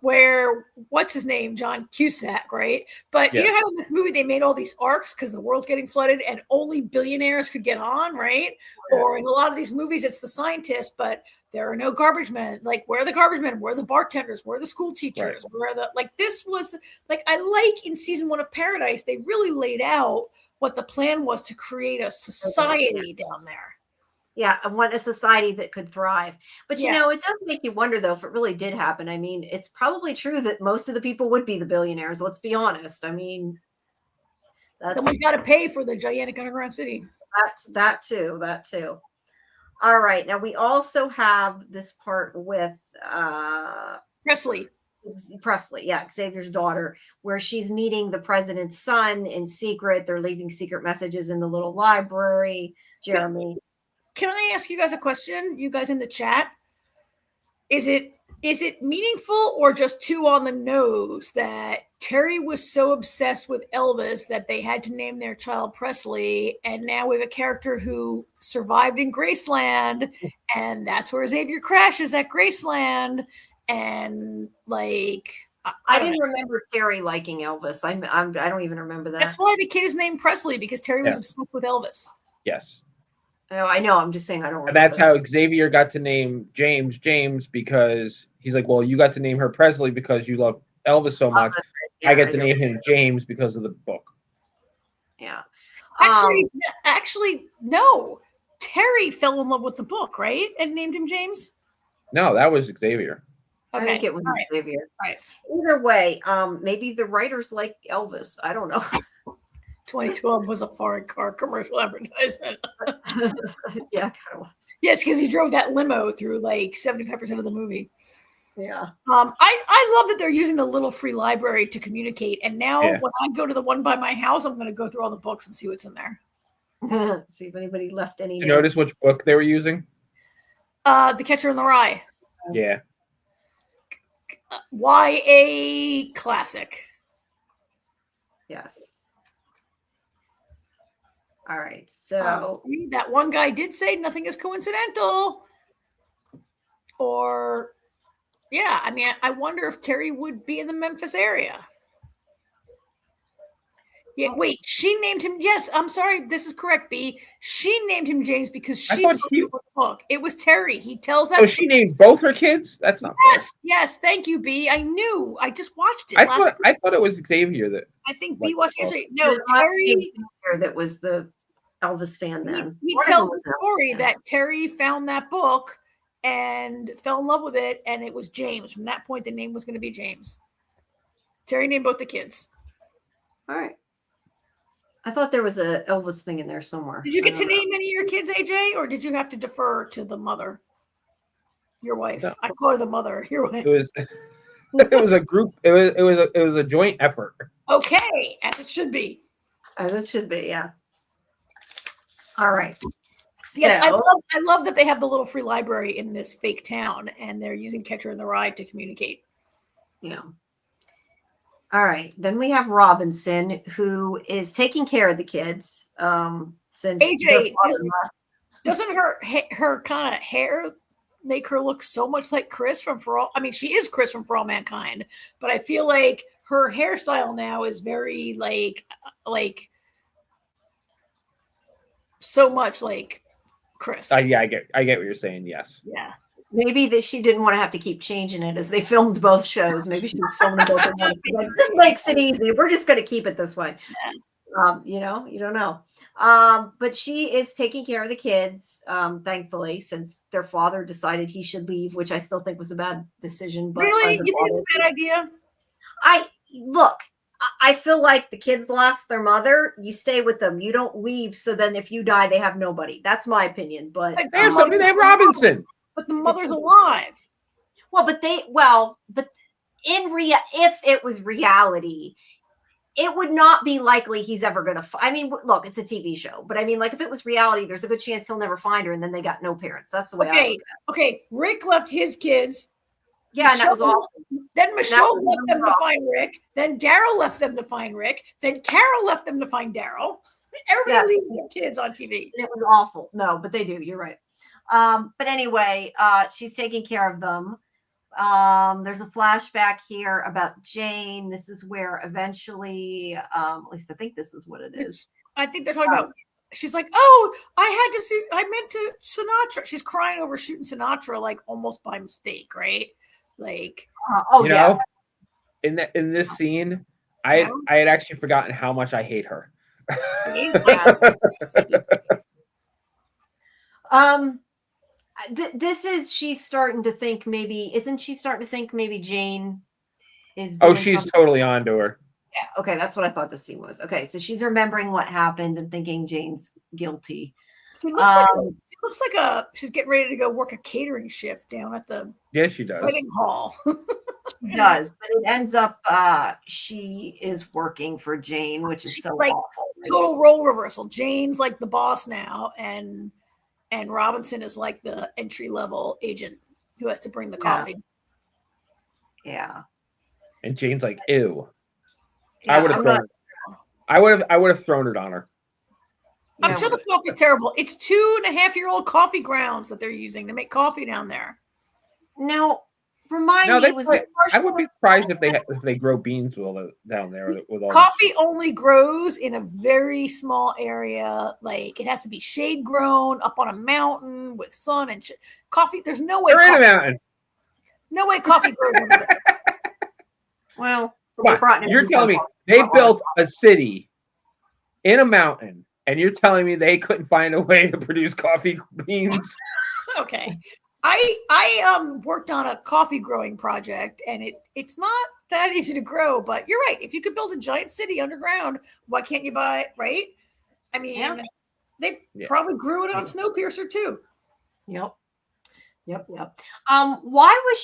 Where what's his name, John Cusack, right? But you know how in this movie they made all these arcs because the world's getting flooded and only billionaires could get on, right? Or in a lot of these movies, it's the scientists, but there are no garbage men. Like, where are the garbage men? Where are the bartenders? Where are the school teachers? Where are the this was like, I like in season 1 of Paradise, they really laid out what the plan was to create a society down there. Yeah, I want a society that could thrive. But, it does make you wonder, though, if it really did happen. I mean, it's probably true that most of the people would be the billionaires. Let's be honest. I mean, someone's got to pay for the gigantic underground city. That too. All right. Now, we also have this part with Presley, yeah, Xavier's daughter, where she's meeting the president's son in secret. They're leaving secret messages in the little library. Jeremy. Can I ask you guys a question? You guys in the chat, is it meaningful or just too on the nose that Terry was so obsessed with Elvis that they had to name their child Presley, and now we have a character who survived in Graceland, and that's where Xavier crashes at Graceland, and like I didn't remember Terry liking Elvis. I don't even remember that. That's why the kid is named Presley, because Terry was obsessed with Elvis. Yes. No, I know. I'm just saying I don't. And that's how Xavier got to name James because he's like, well, you got to name her Presley because you love Elvis so much. I get to name him James because of the book. Yeah. Actually, no. Terry fell in love with the book, right? And named him James? No, that was Xavier. Okay. I think it was Xavier. Right. Either way, maybe the writers like Elvis. I don't know. 2012 was a foreign car commercial advertisement. Yeah, kind of was. Yes, because he drove that limo through like 75% of the movie. Yeah. I love that they're using the little free library to communicate. And now when I go to the one by my house, I'm going to go through all the books and see what's in there. See if anybody left any. Did you notice which book they were using? The Catcher in the Rye. Yeah. YA classic. Yes. All right. So see, that one guy did say nothing is coincidental. Or, yeah, I mean, I wonder if Terry would be in the Memphis area. Yeah, wait, she named him. Yes, I'm sorry. This is correct, B. She named him James because she's the book. It was Terry. He tells that. Oh, she named both her kids? That's not fair. Yes. Thank you, B. I knew. I just watched it. I thought it was Xavier that. I think B watched it. No, Terry. That was the Elvis fan then. He tells the story that Terry found that book and fell in love with it, and it was James. From that point, the name was going to be James. Terry named both the kids. All right. I thought there was a Elvis thing in there somewhere. Did you get to name any of your kids, AJ, or did you have to defer to the mother, your wife? No. I call her the mother. Your wife. It was a group. It was a joint effort. Okay, as it should be. As it should be, yeah. All right. Yeah, I love that they have the little free library in this fake town, and they're using Catcher in the Rye to communicate. Yeah. All right. Then we have Robinson, who is taking care of the kids. Since AJ, doesn't her kind of hair make her look so much like Chris from For All? I mean, she is Chris from For All Mankind, but I feel like her hairstyle now is very like so much like Chris. Yeah, I get what you're saying. Yes. Yeah. Maybe that she didn't want to have to keep changing it as they filmed both shows. Maybe she was filming both of them. Like, this makes it easy. We're just going to keep it this way. You don't know. But she is taking care of the kids, thankfully, since their father decided he should leave, which I still think was a bad decision. But really? You think it's a bad idea? I feel like the kids lost their mother. You stay with them. You don't leave. So then if you die, they have nobody. That's my opinion. But they have somebody named Robinson. But the mother's alive. But if it was reality, it would not be likely he's ever going to. I mean, look, it's a TV show, but I mean, like if it was reality, there's a good chance he'll never find her, and then they got no parents. That's the way I look at it. Okay, Rick left his kids. Yeah, and that was awesome. Then Michonne left them to find Rick. Then Daryl left them to find Rick. Then Carol left them to find Daryl. Everybody leaves their kids on TV. It was awful. No, but they do. You're right. But anyway, she's taking care of them. There's a flashback here about Jane. This is where eventually, at least I think this is what it is. I think they're talking about. She's like, "Oh, I meant to Sinatra." She's crying over shooting Sinatra, like almost by mistake, right? Like, you know, in this scene, I had actually forgotten how much I hate her. This is she's starting to think maybe isn't she starting to think maybe Jane is she's something? Totally onto her. Yeah, okay, that's what I thought the scene was. Okay, so she's remembering what happened and thinking Jane's guilty. She looks like she's getting ready to go work a catering shift down at the she does wedding hall. She does, but it ends up she is working for Jane, which is so awful. Total role reversal. Jane's like the boss now, and Robinson is like the entry level agent who has to bring the coffee. Yeah. And Jane's like, ew. Yeah, I would have thrown it on her. I'm sure the coffee's terrible. It's 2.5-year-old coffee grounds that they're using to make coffee down there. Now, remind me, I would be surprised if they grow beans down there with all coffee only grows in a very small area. Like it has to be shade grown up on a mountain with sun and coffee. There's no way. They're in a mountain. No way coffee grows over there. Well, come on. You're telling me they built a city in a mountain, and you're telling me they couldn't find a way to produce coffee beans? Okay. I worked on a coffee growing project, and it's not that easy to grow, but you're right. If you could build a giant city underground, why can't you buy, right? I mean, they probably grew it on Snowpiercer too. Yep. Why was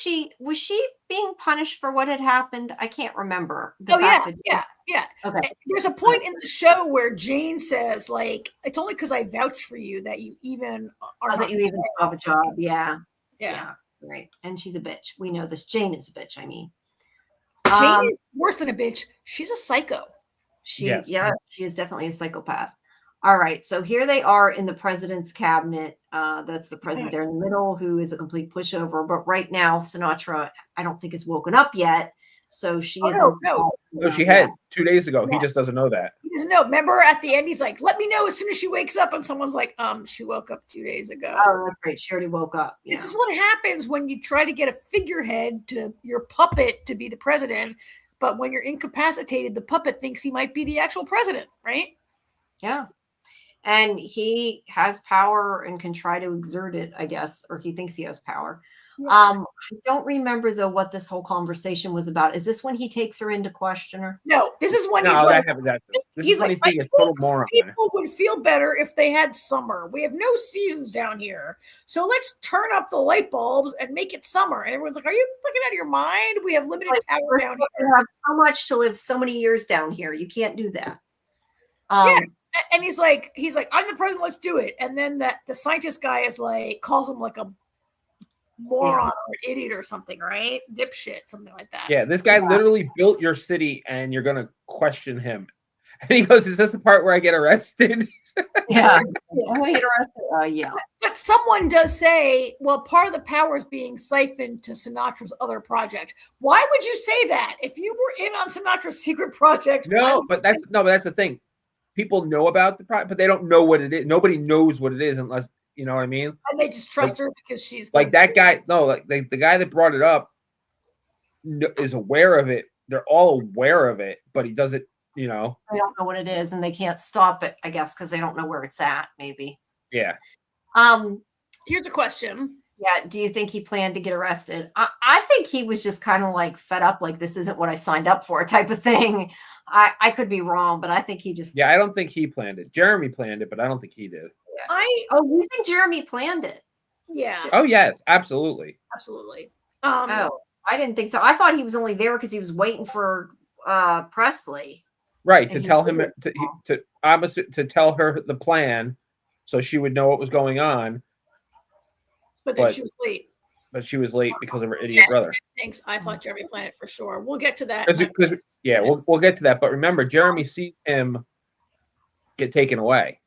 she being punished for what had happened? I can't remember. Yeah. Okay. There's a point in the show where Jane says, like, it's only because I vouched for you that you even are that you even have a job. Yeah. Yeah. Right. And she's a bitch. We know this. Jane is a bitch. I mean, Jane is worse than a bitch. She's a psycho. She is definitely a psychopath. All right, so here they are in the president's cabinet. That's the president there in the middle, who is a complete pushover. But right now, Sinatra, I don't think is woken up yet. So she is. No, she had 2 days ago. Yeah. He just doesn't know that. He doesn't know. Remember at the end, he's like, "Let me know as soon as she wakes up." And someone's like, "She woke up 2 days ago." Oh, that's right. She already woke up. Yeah. This is what happens when you try to get a figurehead to your puppet to be the president. But when you're incapacitated, the puppet thinks he might be the actual president, right? Yeah. And he has power and can try to exert it, I guess, or he thinks he has power. Yeah. I don't remember though what this whole conversation was about. Is this when he takes her in to question her? No, this is when he's like, people would feel better if they had summer. We have no seasons down here, so let's turn up the light bulbs and make it summer. And everyone's like, "Are you fucking out of your mind? We have limited power down here. We have so much to live, so many years down here. You can't do that." Yeah. And he's like, "I'm the president. Let's do it." And then the scientist guy is like, calls him like a moron or an idiot or something, right? Dipshit, something like that. Yeah, this guy literally built your city, and you're gonna question him. And he goes, "Is this the part where I get arrested?" Yeah, I get arrested. Yeah. But someone does say, "Well, part of the power is being siphoned to Sinatra's other project." Why would you say that if you were in on Sinatra's secret project? But that's the thing. People know about the project, but they don't know what it is. Nobody knows what it is unless, you know what I mean? And they just trust her because she's like that guy. No, like the guy that brought it up is aware of it. They're all aware of it, but he doesn't, you know. They don't know what it is, and they can't stop it, I guess, because they don't know where it's at, maybe. Yeah. Here's a question. Yeah, do you think he planned to get arrested? I think he was just kind of like fed up, like this isn't what I signed up for type of thing. I could be wrong, but I think he just... Yeah, I don't think he planned it. Jeremy planned it, but I don't think he did. Yeah. You think Jeremy planned it? Yeah. Oh, yes, absolutely. Absolutely. I I didn't think so. I thought he was only there because he was waiting for Presley. Right, And to he tell him didn't. to tell her the plan, so she would know what was going on. But then she was late. But she was late because of her idiot brother. Thanks. I thought Jeremy planned it for sure. We'll get to that. Because we'll get to that. But remember, Jeremy sees him get taken away.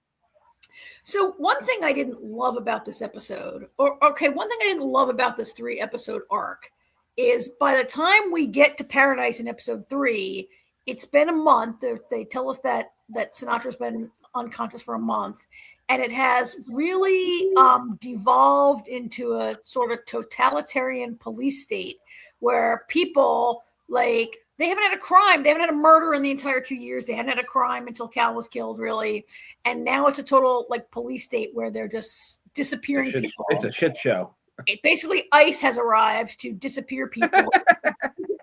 So one thing I didn't love about this episode, one thing I didn't love about this 3-episode arc is by the time we get to Paradise in episode 3, it's been a month. They tell us that Sinatra's been unconscious for a month, and it has really devolved into a sort of totalitarian police state where people, like, they haven't had a crime. They haven't had a murder in the entire 2 years. They hadn't had a crime until Cal was killed, really. And now it's a total, like, police state where they're just disappearing people. It's a shit show. Basically, ICE has arrived to disappear people.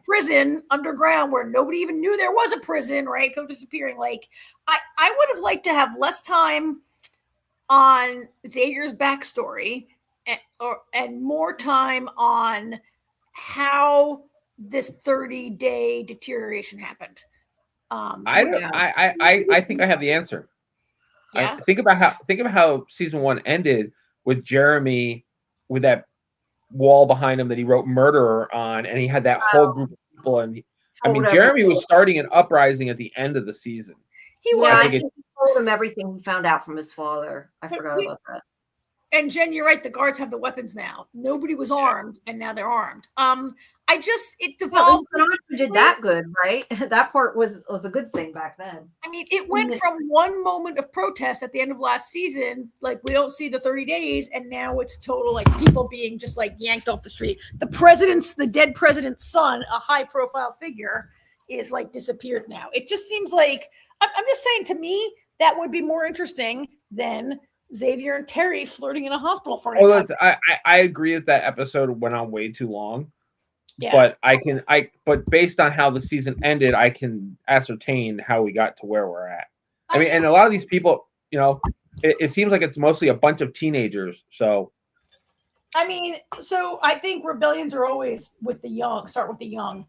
Prison underground where nobody even knew there was a prison, right? Go disappearing. Like, I would have liked to have less time on Xavier's backstory and more time on how this 30-day deterioration happened. I think I have the answer. Yeah. Think about how season 1 ended with Jeremy with that wall behind him that he wrote murderer on, and he had that whole group of people. And Jeremy was starting an uprising at the end of the season. He was. He told him everything he found out from his father. I forgot about that. And Jen, you're right. The guards have the weapons now. Nobody was armed, and now they're armed. It devolved. Sinatra did that good, right? That part was a good thing back then. I mean, it went from one moment of protest at the end of last season, like we don't see the 30 days, and now it's total like people being just like yanked off the street. The dead president's son, a high-profile figure, is like disappeared now. It just seems like I'm just saying, to me, that would be more interesting than Xavier and Terry flirting in a hospital for an hour. I agree that episode went on way too long. Yeah. But based on how the season ended, I can ascertain how we got to where we're at. I mean, and a lot of these people, it seems like it's mostly a bunch of teenagers. So, I mean, I think rebellions are always with the young. Start with the young.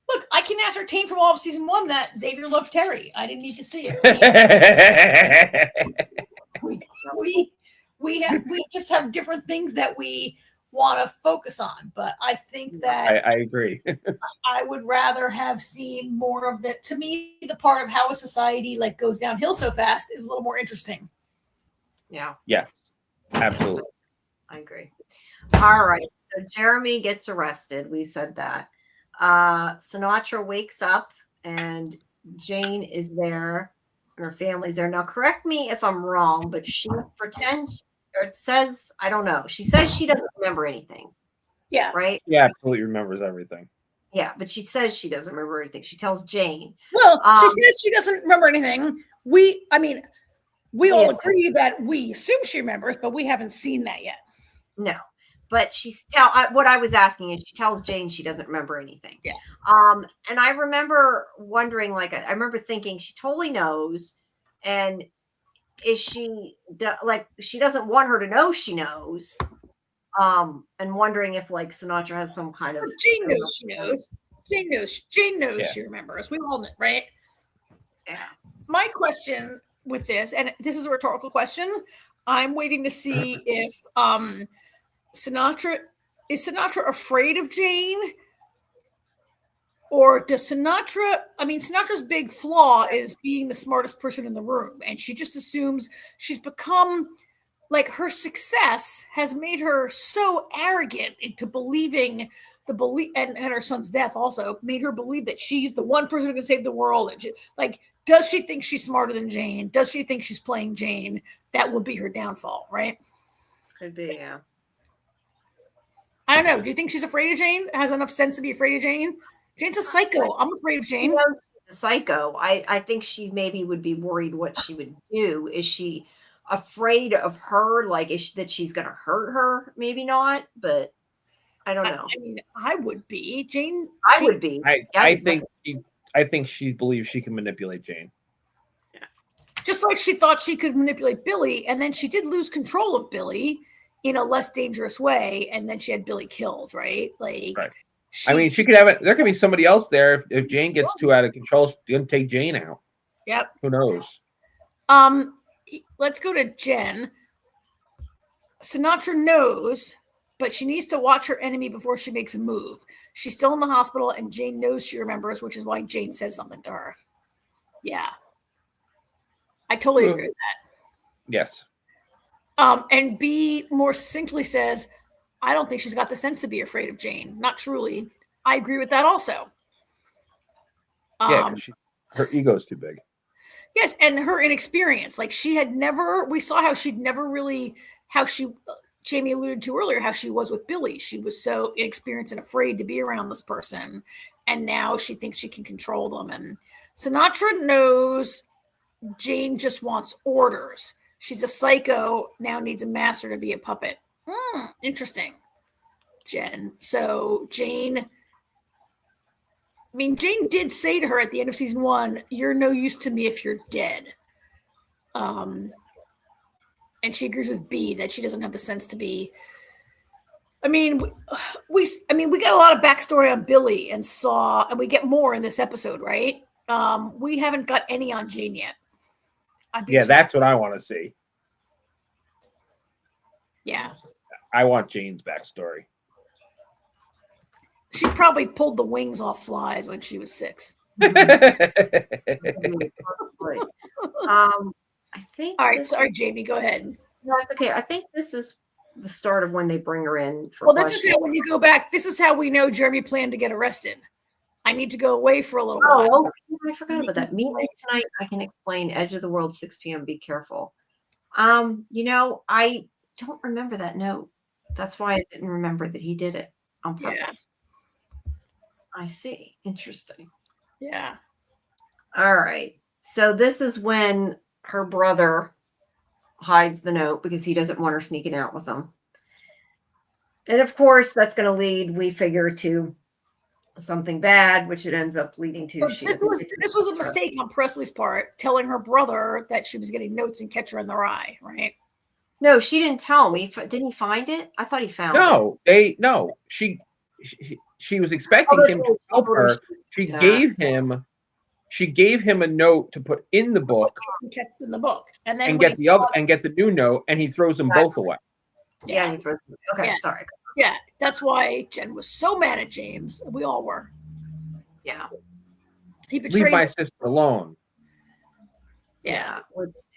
Look, I can ascertain from all of season 1 that Xavier loved Terry. I didn't need to see it. we just have different things that we want to focus on, but I think that I agree. I would rather have seen more of that. To me, the part of how a society like goes downhill so fast is a little more interesting. Yeah. Yes. Absolutely. I agree. All right. So Jeremy gets arrested. We said that. Sinatra wakes up and Jane is there. Her family's there. Now, correct me if I'm wrong, but she pretends, or it says, I don't know. She says she doesn't remember anything. Yeah. Right? Yeah, absolutely remembers everything. Yeah, but she says she doesn't remember anything. She tells Jane. Well, she says she doesn't remember anything. We all agree that we assume she remembers, but we haven't seen that yet. No. But what I was asking is, she tells Jane she doesn't remember anything. Yeah. And I remember wondering, like, I remember thinking she totally knows, and is she like, she doesn't want her to know she knows, and wondering if like Sinatra has some kind of. Jane knows she knows. Jane knows she remembers. We all know, right? Yeah. My question with this, and this is a rhetorical question, I'm waiting to see if Sinatra afraid of Jane, or does Sinatra's big flaw is being the smartest person in the room, and she just assumes she's become like, her success has made her so arrogant into believing and her son's death also made her believe that she's the one person who can save the world. And does she think she's smarter than Jane? Does she think she's playing Jane? That would be her downfall, right? Could be, yeah. I don't know. Do you think she's afraid of Jane? Has enough sense to be afraid of Jane? Jane's a psycho. I'm afraid of Jane. She's a psycho. I think she maybe would be worried what she would do. Is she afraid of her? Like, that she's going to hurt her? Maybe not, but I don't know. I mean, I would be. Jane. I would be. I think she believes she can manipulate Jane. Yeah. Just like she thought she could manipulate Billy, and then she did lose control of Billy in a less dangerous way, and then she had Billy killed, right? Like, right. I mean, she could have it. There could be somebody else there if Jane gets too out of control. She's gonna take Jane out. Yep. Who knows? Let's go to Jen. Sinatra knows, but she needs to watch her enemy before she makes a move. She's still in the hospital, and Jane knows she remembers, which is why Jane says something to her. Yeah. I totally agree with that. Yes. And B more succinctly says, I don't think she's got the sense to be afraid of Jane. Not truly. I agree with that also. Yeah, her ego's too big. Yes, and her inexperience. Like we saw how Jamie alluded to earlier, how she was with Billy. She was so inexperienced and afraid to be around this person. And now she thinks she can control them. And Sinatra knows Jane just wants orders. She's a psycho, now needs a master to be a puppet. Interesting, Jen. So Jane did say to her at the end of season 1, you're no use to me if you're dead. And she agrees with B that she doesn't have the sense to be. I mean, we got a lot of backstory on Billy and we get more in this episode, right? We haven't got any on Jane yet. Yeah, that's what I want to see. Yeah. I want Jane's backstory. She probably pulled the wings off flies when she was 6. I think. All right, sorry, Jamie, go ahead. No, it's okay. I think this is the start of when they bring her in. This is how when you go back. This is how we know Jeremy planned to get arrested. I need to go away for a little while. Oh, I forgot about that. Midnight tonight. I can explain. Edge of the World, 6 p.m. Be careful. I don't remember that note. That's why I didn't remember that he did it on purpose. Yeah. I see. Interesting. Yeah. All right. So this is when her brother hides the note because he doesn't want her sneaking out with him. And of course, that's going to lead, we figure, to something bad, which it ends up leading to. So this was a mistake on Presley's part, telling her brother that she was getting notes in Catcher in the Rye, right? No, she didn't tell me. Didn't he find it? I thought he found it. She was expecting him to help her. She gave him a note to put in the book. In the book. And then get the new note, and he throws them both away. Yeah. Okay, yeah. Sorry. Yeah, that's why Jen was so mad at James. We all were. Yeah. He betrays. Leave my sister alone. Yeah,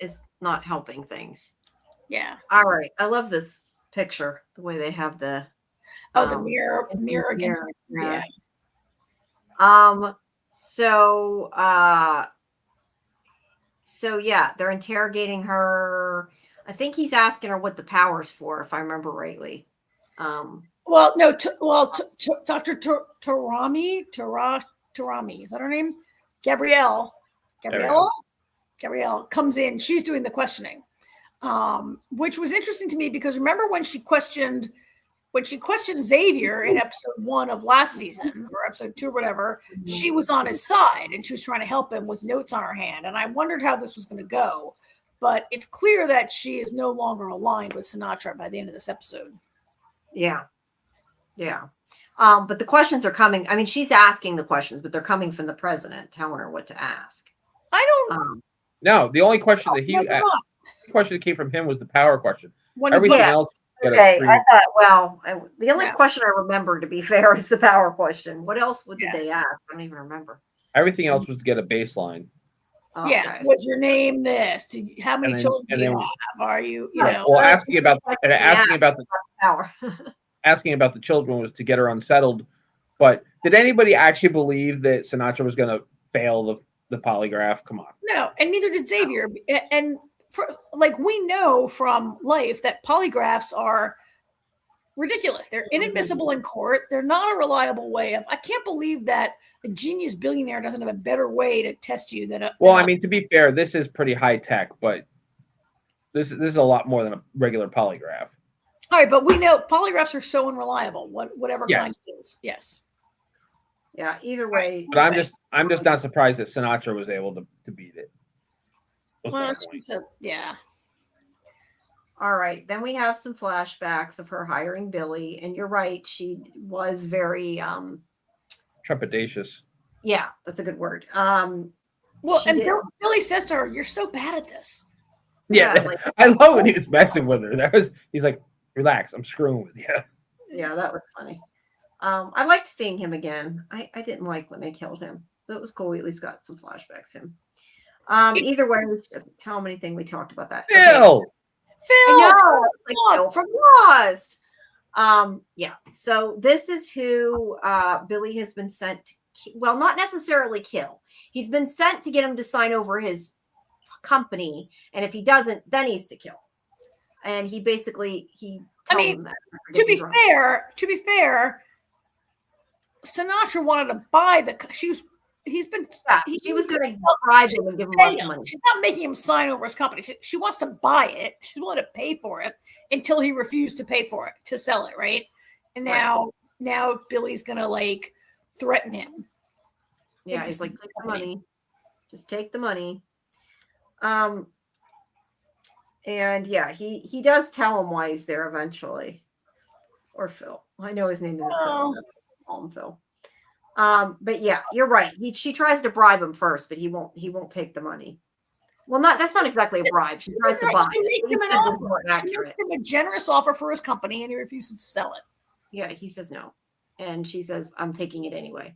it's not helping things. Yeah. All right. I love this picture. The way they have the the mirror against the mirror. Yeah. So yeah, they're interrogating her. I think he's asking her what the power's for, if I remember rightly. Dr. Tarami, is that her name? Gabrielle comes in. She's doing the questioning, which was interesting to me because remember when she questioned Xavier in episode 1 of last season or episode 2 or whatever, she was on his side and she was trying to help him with notes on her hand. And I wondered how this was going to go, but it's clear that she is no longer aligned with Sinatra by the end of this episode. Yeah. Yeah. But the questions are coming. I mean, she's asking the questions, but they're coming from the president telling her what to ask. I don't No, the only question that the question that came from him was the power question. Everything else. Okay, I thought, the only question I remember, to be fair, is the power question. What else did they ask? I don't even remember. Everything else was to get a baseline. Okay. Yeah, what's your name? How many children do you have? Are you, Well, asking about the power. Asking about the children was to get her unsettled. But did anybody actually believe that Sinatra was going to fail the polygraph? Come on. No, and neither did Xavier. And we know from life that polygraphs are ridiculous. They're inadmissible in court. They're not a reliable way of. I can't believe that a genius billionaire doesn't have a better way to test you than a. Well, to be fair, this is pretty high tech, but this is a lot more than a regular polygraph. All right, but we know polygraphs are so unreliable. Whatever kind it is, yes. Yeah. Either way. But I'm just not surprised that Sinatra was able to beat it. Well, yeah. All right. Then we have some flashbacks of her hiring Billy. And you're right. She was very, Trepidatious. yeah, that's a good word. Well, she and did- Billy says to her, "You're so bad at this." Yeah, Yeah, like- I love when he was messing with her. He's like, relax, I'm screwing with you. Yeah, that was funny. I liked seeing him again. I didn't like when they killed him, but it was cool. We at least got some flashbacks to him. Either way, we doesn't tell him anything. We talked about that. Okay. Phil! I know, like Phil Lost. from Lost. Yeah. So this is who Billy has been sent to well, not necessarily kill. He's been sent to get him to sign over his company, and if he doesn't, then he's to kill. And he basically I mean, him that to be fair, Sinatra wanted to buy the. She was going to bribe him and give him lots of money. She's not making him sign over his company. She wants to buy it. She's willing to pay for it until he refused to pay for it to sell it, right? And now Billy's gonna like threaten him. Yeah, he's like, take the money. Just take the money. And yeah, he does tell him why he's there eventually. Or Phil. I know his name isn't Phil. Call him Phil. But yeah, you're right. She tries to bribe him first, but he won't take the money. Well, that's not exactly a bribe. She tries to buy it. She makes him a generous offer for his company, and he refuses to sell it. Yeah, he says no, and she says, "I'm taking it anyway."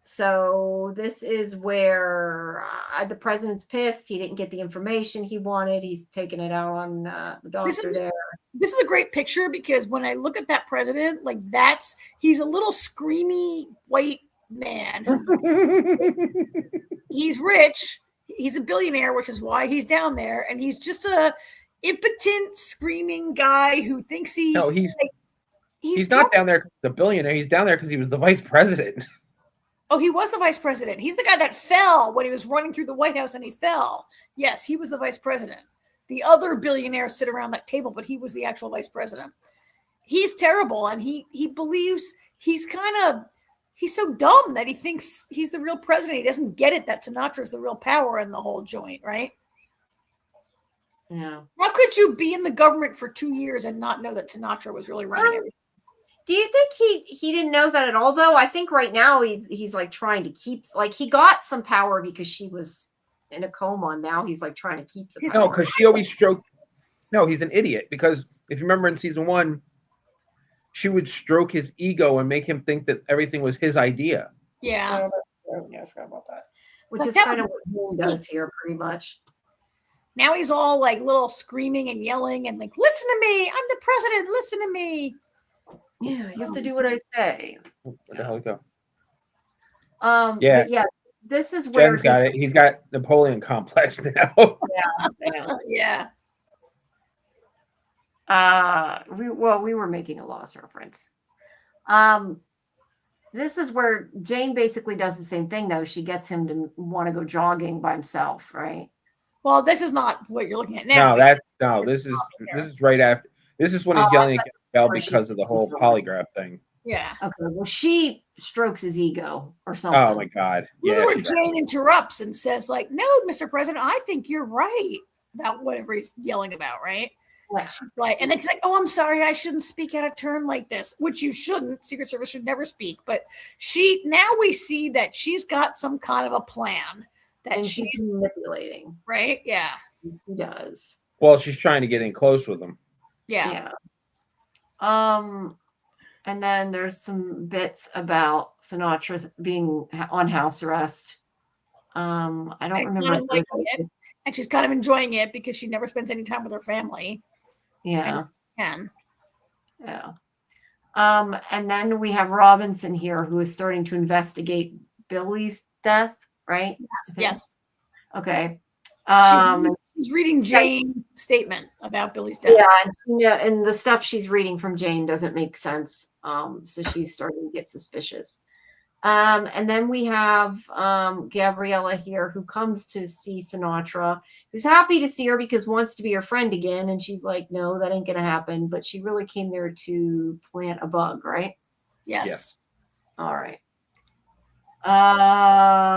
So this is where the president's pissed. He didn't get the information he wanted. He's taking it out on the doctor there. This is a great picture because when I look at that president, like he's a little screamy white man. He's rich. He's a billionaire, which is why he's down there. And he's just a impotent, screaming guy who thinks he's not down there the billionaire. He's down there because he was the vice president. Oh, he was the vice president. He's the guy that fell when he was running through the White House and he fell. Yes, he was the vice president. The other billionaires sit around that table, but he was the actual vice president. He's terrible, and he believes he's so dumb that he thinks he's the real president. He doesn't get it that Sinatra's the real power in the whole joint, right? Yeah. How could you be in the government for 2 years and not know that Sinatra was really running everything? Do you think he didn't know that at all, though? I think right now he's like trying to keep, like, he got some power because she was in a coma. Now he's like trying to keep the power. No, because she always stroked. No, he's an idiot. Because if you remember in season 1, she would stroke his ego and make him think that everything was his idea. Yeah. I forgot about that. Which is kind of what he does here, pretty much. Now he's all like little screaming and yelling and like, listen to me. I'm the president. Listen to me. Yeah, you have to do what I say. Where the hell did it go? Yeah. But yeah, this is where Jen's got it. He's got Napoleon complex now. Yeah. We were making a Lost reference. This is where Jane basically does the same thing, though. She gets him to want to go jogging by himself, right? Well, this is not what you're looking at now. This is right after. This is when he's yelling at Bell because of the whole polygraph thing. Yeah. Okay. Well, she strokes his ego or something. Oh my God. This is where Jane interrupts and says, like, no, Mr. President, I think you're right about whatever he's yelling about, right? Yeah. Like, and it's like, oh, I'm sorry, I shouldn't speak out of turn like this, which you shouldn't. Secret Service should never speak. But now we see that she's got some kind of a plan that she's manipulating. Right? Yeah. She does. Well, she's trying to get in close with him. Yeah. And then there's some bits about Sinatra being on house arrest. I don't remember. And she's kind of enjoying it because she never spends any time with her family. Yeah. And yeah. And then we have Robinson here who is starting to investigate Billy's death, right? Yes. Okay. She's reading Jane's statement about Billy's death. Yeah, and the stuff she's reading from Jane doesn't make sense. So she's starting to get suspicious. And then we have Gabriella here who comes to see Sinatra, who's happy to see her because wants to be her friend again. And she's like, no, that ain't gonna happen. But she really came there to plant a bug, right? Yes. All right.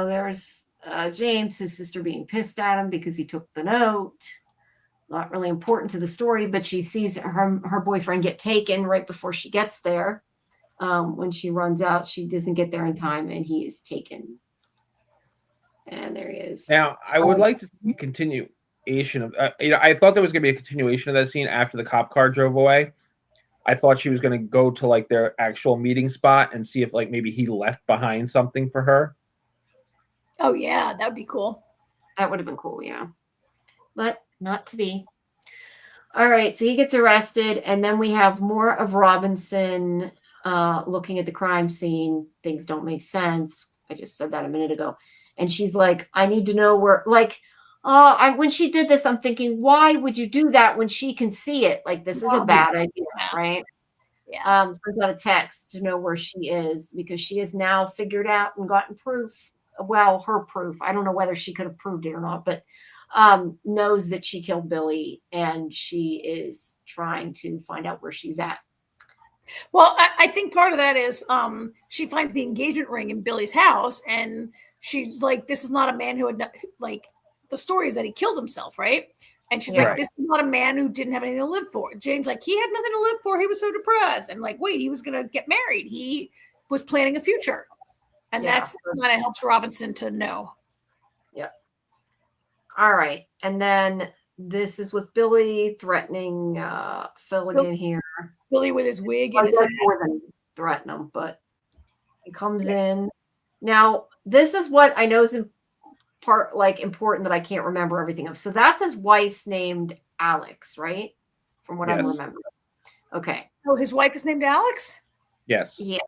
There's James, his sister, being pissed at him because he took the note. not really important to the story, but she sees her boyfriend get taken right before she gets there. When she runs out, she doesn't get there in time, and he is taken. And there he is. Now, I would like to see a continuation of. I thought there was going to be a continuation of that scene after the cop car drove away. I thought she was going to go to like their actual meeting spot and see if like maybe he left behind something for her. Oh yeah, that would be cool. That would have been cool, yeah. But not to be. All right, so he gets arrested, and then we have more of Robinson looking at the crime scene. Things don't make sense. I just said that a minute ago. And she's like, I need to know where, like, when she did this, I'm thinking, why would you do that when she can see it? Like, this is a bad idea, right? Yeah. So I got a text to know where she is, because she has now figured out and gotten proof. Well, her proof. I don't know whether she could have proved it or not, but knows that she killed Billy, and she is trying to find out where she's at. Well, I think part of that is she finds the engagement ring in Billy's house, and she's like, this is not a man who had, like, the story is that he killed himself, right? And she's like, this is not a man who didn't have anything to live for. Jane's like, he had nothing to live for. He was so depressed. And like, wait, he was going to get married. He was planning a future. And that's kind of helps Robinson to know. Yeah. All right. And then this is with Billy threatening Phil again here. Billy with his wig. And more than threaten him, but he comes in. Now, this is what I know is important that I can't remember everything of. So that's his wife's named Alex, right? From what I'm remembering. Okay. Oh, his wife is named Alex? Yes. Yeah.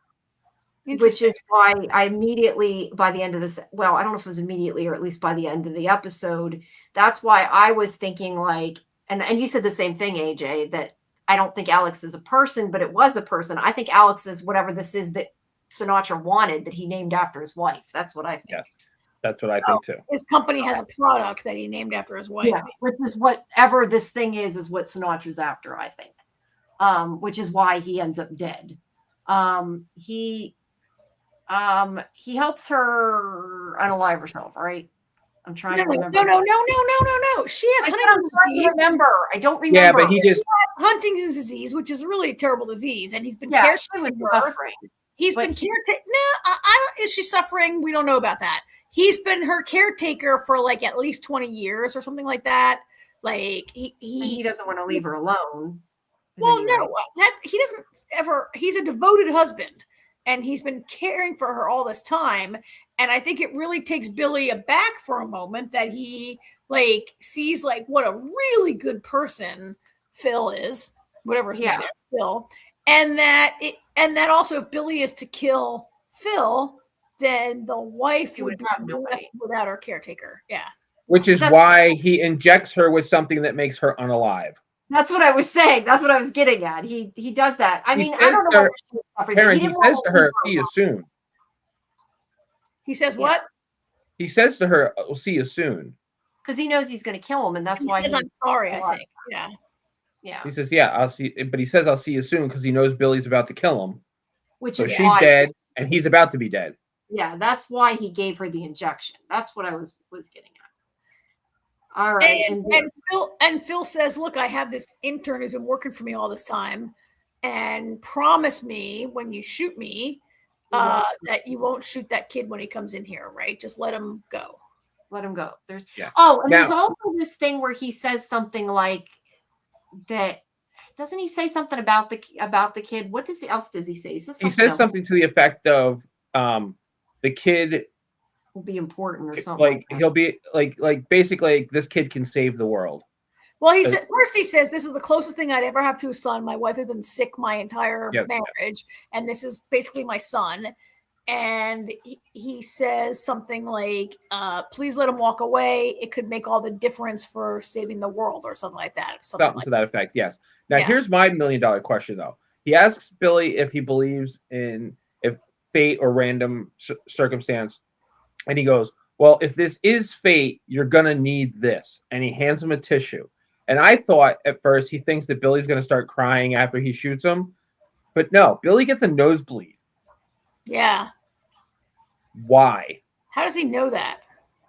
Which is why I immediately, by the end of this, well, I don't know if it was immediately or at least by the end of the episode, that's why I was thinking like, and you said the same thing, AJ, that I don't think Alex is a person, but it was a person. I think Alex is whatever this is that Sinatra wanted, that he named after his wife. That's what I think. Yes, that's what I think too. His company has a product that he named after his wife. Yeah, which is whatever this thing is what Sinatra's after, I think. Which is why he ends up dead. He helps her unalive herself, right? I'm trying to remember. No. She has Huntington's disease. I don't remember. Yeah, but he just Huntington's disease, which is a really terrible disease, and he's been suffering. He's been caretaker. No, I don't. Is she suffering? We don't know about that. He's been her caretaker for like at least 20 years or something like that. Like he doesn't want to leave her alone. Well, no, that he doesn't ever. He's a devoted husband, and he's been caring for her all this time. And I think it really takes Billy aback for a moment that he like sees like what a really good person Phil is, whatever his name is, Phil. And that also if Billy is to kill Phil, then the wife would be left without her caretaker. Yeah. Which is why he injects her with something that makes her unalive. That's what I was saying. That's what I was getting at. He does that. I mean, I don't know. Karen, he says to her, "See you soon." He says what? He says to her, "We'll see you soon." Because he knows he's going to kill him, and that's why says, I'm sorry. I think. Yeah. Yeah. He says, "Yeah, I'll see," but he says, "I'll see you soon," because he knows Billy's about to kill him. Which so is she's dead, and he's about to be dead. Yeah, that's why he gave her the injection. That's what I was getting at. All right. And Phil says, look, I have this intern who's been working for me all this time, and promise me when you shoot me that you won't shoot that kid when he comes in here, right? Just let him go. Let him go. There's now, there's also this thing where he says something like that. Doesn't he say something about the kid? What else does he say? He says something to the effect of the kid will be important or something. Like he'll be like basically this kid can save the world. Well, he says this is the closest thing I'd ever have to a son. My wife had been sick my entire marriage, and this is basically my son. And he says something like, please let him walk away. It could make all the difference for saving the world or something like that. Something to that effect, yes. Now, here's my $1 million question, though. He asks Billy if he believes in fate or random circumstance. And he goes, well, if this is fate, you're going to need this. And he hands him a tissue. And I thought at first he thinks that Billy's going to start crying after he shoots him. But no, Billy gets a nosebleed. Yeah. Why? How does he know that?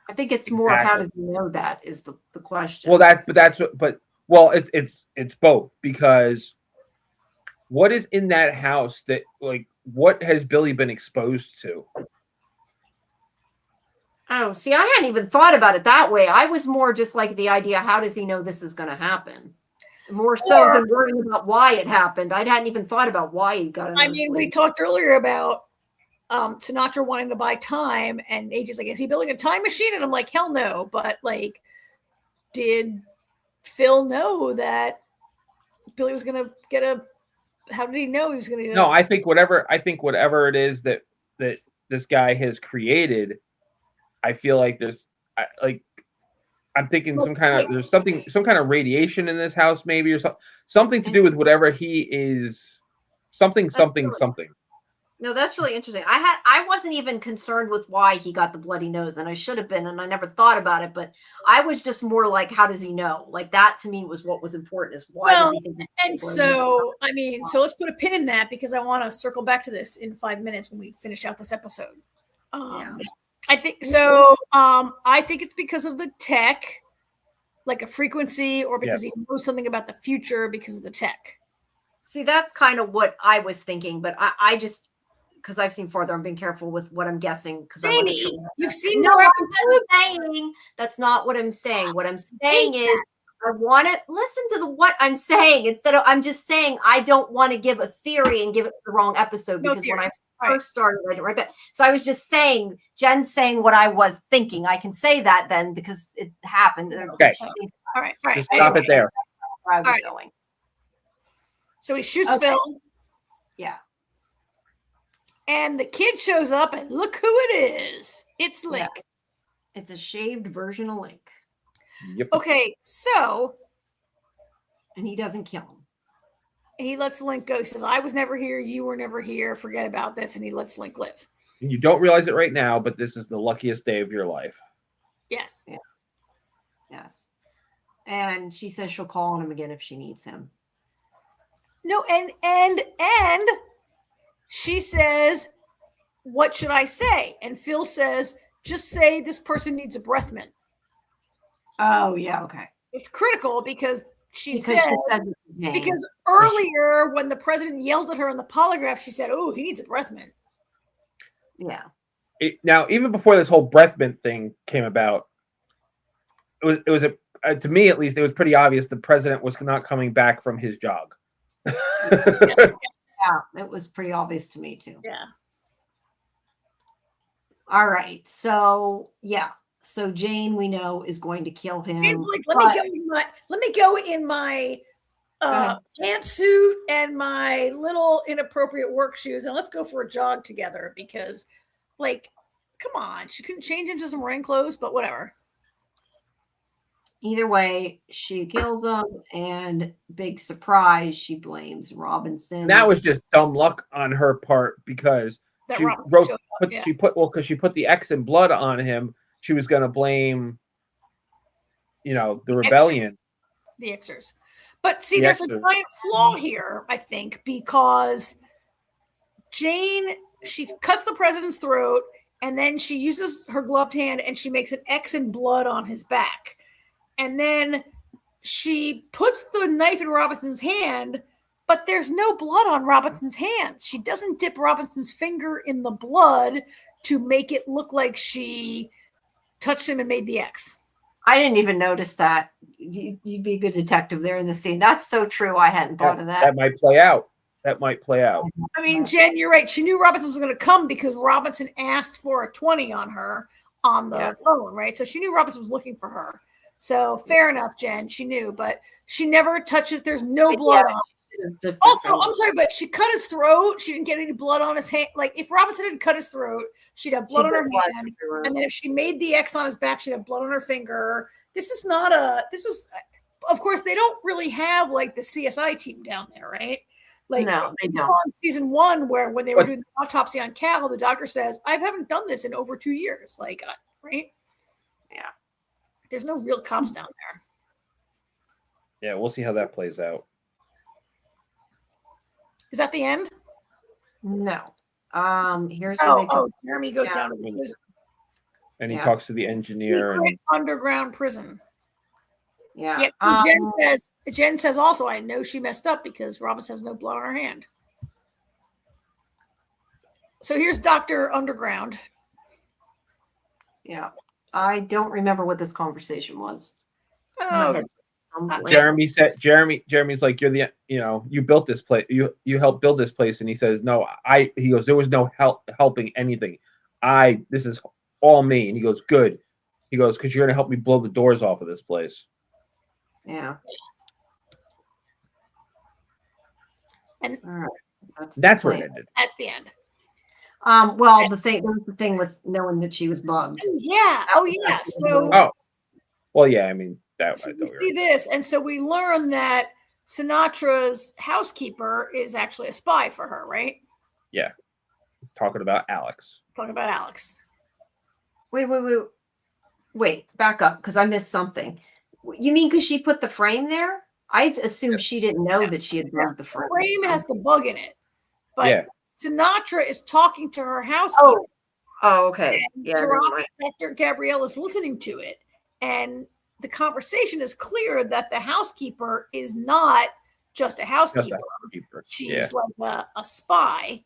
I think it's more how does he know that is the question. Well, but Well, it's both, because what is in that house that, like, what has Billy been exposed to? Oh, see, I hadn't even thought about it that way. I was more just like the idea, how does he know this is going to happen? More so than worrying about why it happened. I hadn't even thought about why he got it. We talked earlier about Sinatra wanting to buy time, and AJ's like, is he building a time machine? And I'm like, hell no. But like, did Phil know that Billy was going to get a, how did he know he was going to get No, I think whatever it is that this guy has created, I feel like I'm thinking some kind of radiation in this house, maybe, or something to do with whatever he is, something. No, that's really interesting. I wasn't even concerned with why he got the bloody nose, and I should have been, and I never thought about it, but I was just more like, how does he know? Like, that to me was what was important, is why does he think that? And so, I mean, so let's put a pin in that, because I want to circle back to this in 5 minutes when we finish out this episode. I think so. I think it's because of the tech, like a frequency, or because he knows something about the future because of the tech. See, that's kind of what I was thinking, but I just, because I've seen farther, I'm being careful with what I'm guessing, because I wasn't sure. You've seen no, I'm saying that's not what I'm saying. What I'm saying is, I want to listen to what I'm saying, instead of, I'm just saying I don't want to give a theory and give it the wrong episode, because when I first started, I didn't write back. So I was just saying, Jen's saying what I was thinking. I can say that then, because it happened. Okay. All right. Just stop it there. Where I was going. So he shoots Phil. Yeah. And the kid shows up, and look who it is. It's Link. Yeah. It's a shaved version of Link. Yep. Okay, so. And he doesn't kill him. He lets Link go. He says, I was never here. You were never here. Forget about this. And he lets Link live. And you don't realize it right now, but this is the luckiest day of your life. Yes. Yeah. Yes. And she says she'll call on him again if she needs him. No, and she says, what should I say? And Phil says, just say this person needs a breath mint. Oh, yeah, okay. It's critical because she says because name. Earlier when the president yelled at her on the polygraph, she said, oh, he needs a breath mint. Yeah. Now, even before this whole breath mint thing came about, it was to me at least, it was pretty obvious the president was not coming back from his jog. Yeah, it was pretty obvious to me too. Yeah. All right. So yeah. So Jane, we know, is going to kill him. He's like, let me go in my pantsuit and my little inappropriate work shoes, and let's go for a jog together, because, like, come on, she couldn't change into some rain clothes, but whatever. Either way, she kills him, and big surprise, she blames Robinson. And that was just dumb luck on her part, because she put the X in blood on him. She was going to blame, the rebellion. The Xers. But see, there's a giant flaw here, I think, because Jane, she cuts the president's throat, and then she uses her gloved hand and she makes an X in blood on his back. And then she puts the knife in Robinson's hand, but there's no blood on Robinson's hands. She doesn't dip Robinson's finger in the blood to make it look like she touched him and made the X. I didn't even notice that. You'd be a good detective there in the scene. That's so true. I hadn't thought of that. That might play out. I mean, Jen, you're right. She knew Robinson was going to come because Robinson asked for a 20 on her on the phone, right? So she knew Robinson was looking for her. So fair enough, Jen. She knew, but she never touches. There's no blood on. Also, I'm sorry, but she cut his throat. She didn't get any blood on his hand. Like, if Robinson didn't cut his throat, she'd have blood on her hand. And then if she made the X on his back, she'd have blood on her finger. Of course, they don't really have, like, the CSI team down there, right? Like, no, they don't. On season 1, when they were doing the autopsy on Cal, the doctor says, I haven't done this in over 2 years. Like, right? Yeah. There's no real cops down there. Yeah, we'll see how that plays out. Is that the end? No. Here's where Jeremy goes down to the prison. And he talks to the engineer. Secret underground prison. Yeah. Jen says also, I know she messed up because Robin has no blood on her hand. So here's Dr. Underground. Yeah. I don't remember what this conversation was. Oh, Jeremy's like, you're the, you built this place. You helped build this place. And he says, no, he goes, there was no helping anything. This is all me. And he goes, good. He goes, because you're going to help me blow the doors off of this place. Yeah. And all right. That's where it ended. That's the end. Well, the thing with knowing that she was bugged. Yeah. Well, yeah. I mean, that. So we see this, and so we learn that Sinatra's housekeeper is actually a spy for her, right? Yeah. Talking about Alex. Wait, back up, because I missed something. You mean because she put the frame there? I assumed she didn't know that she had bugged the frame. The frame has the bug in it, but Sinatra is talking to her housekeeper. Oh, okay. Yeah. Dr. Gabrielle is listening to it, and the conversation is clear that the housekeeper is not just a housekeeper. She's like a spy.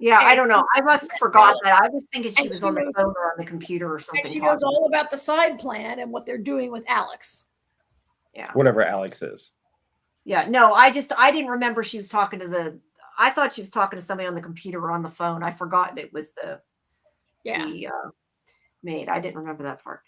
Yeah, I don't know. I must have forgot that. I was thinking she was on the phone or on the computer or something. And she knows all about the side plan and what they're doing with Alex. Yeah. Whatever Alex is. Yeah. No, I didn't remember she was talking to I thought she was talking to somebody on the computer or on the phone. I forgot it was the maid. I didn't remember that part.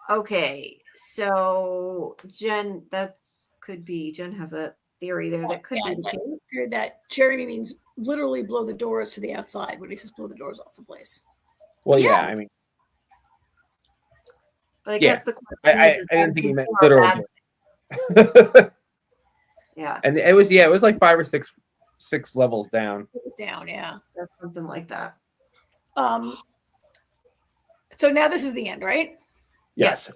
Okay. So Jen, Jen has a theory there that could be the case. That Jeremy means literally blow the doors to the outside when he says blow the doors off the place. Well, yeah, I mean, but I guess the question I didn't think he meant literally. Yeah, and it was like 5 or 6 levels down. It was down, yeah, something like that. So now this is the end, right? Yes.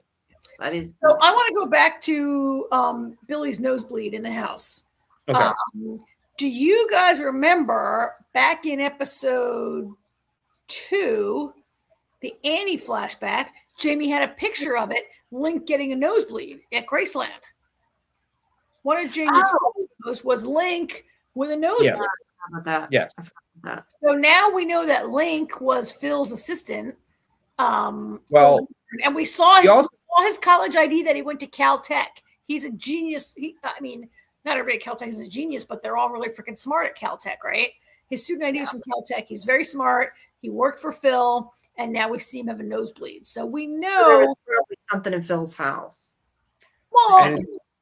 That is. So I want to go back to Billy's nosebleed in the house. Okay. Do you guys remember back in episode 2, the Annie flashback? Jamie had a picture of it, Link getting a nosebleed at Graceland. One of Jamie's photos was Link with a nosebleed. Yeah. How about that? Yes. So now we know that Link was Phil's assistant. And we saw his college ID that he went to Caltech. He's a genius. Not everybody at Caltech is a genius, but they're all really freaking smart at Caltech, right? His student ID is from Caltech. He's very smart. He worked for Phil, and now we see him have a nosebleed. So we know something in Phil's house. Well,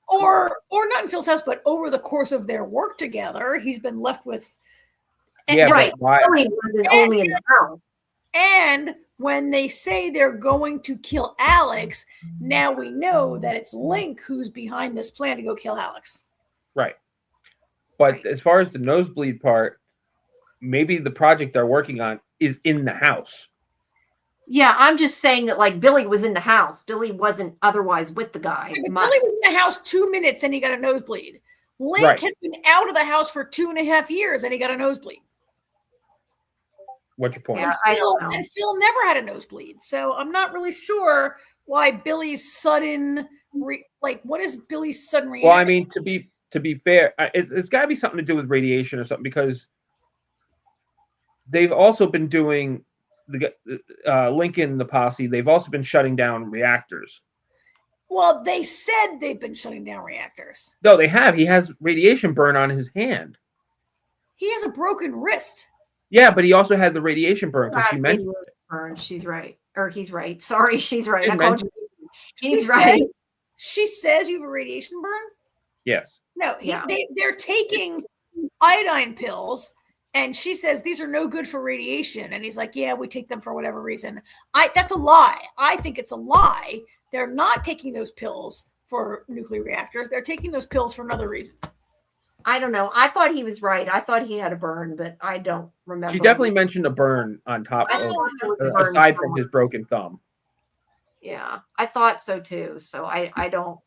or not in Phil's house, but over the course of their work together, he's been left with. Right. Only in the house. And when they say they're going to kill Alex, now we know that it's Link who's behind this plan to go kill Alex. Right. But as far as the nosebleed part, maybe the project they're working on is in the house. Yeah, I'm just saying that like Billy was in the house. Billy wasn't otherwise with the guy. Billy was in the house 2 minutes and he got a nosebleed. Link has been out of the house for 2.5 years and he got a nosebleed. What's your point? Yeah, I don't know. And Phil never had a nosebleed. So I'm not really sure why Billy's sudden what is Billy's sudden reaction? Well, I mean, to be fair, it's got to be something to do with radiation or something, because they've also been doing Lincoln, the posse. They've also been shutting down reactors. Well, they said they've been shutting down reactors. No, they have. He has radiation burn on his hand. He has a broken wrist. Yeah, but he also had the radiation burn because she mentioned it. Burn. She's right. Or he's right. Sorry, she's right. He's right. She says you have a radiation burn? Yes. No, they're taking iodine pills, and she says these are no good for radiation. And he's like, yeah, we take them for whatever reason. That's a lie. I think it's a lie. They're not taking those pills for nuclear reactors. They're taking those pills for another reason. I don't know. I thought he was right. I thought he had a burn, but I don't remember. She definitely mentioned a burn on top of, aside from his broken thumb. Yeah, I thought so too. So I don't.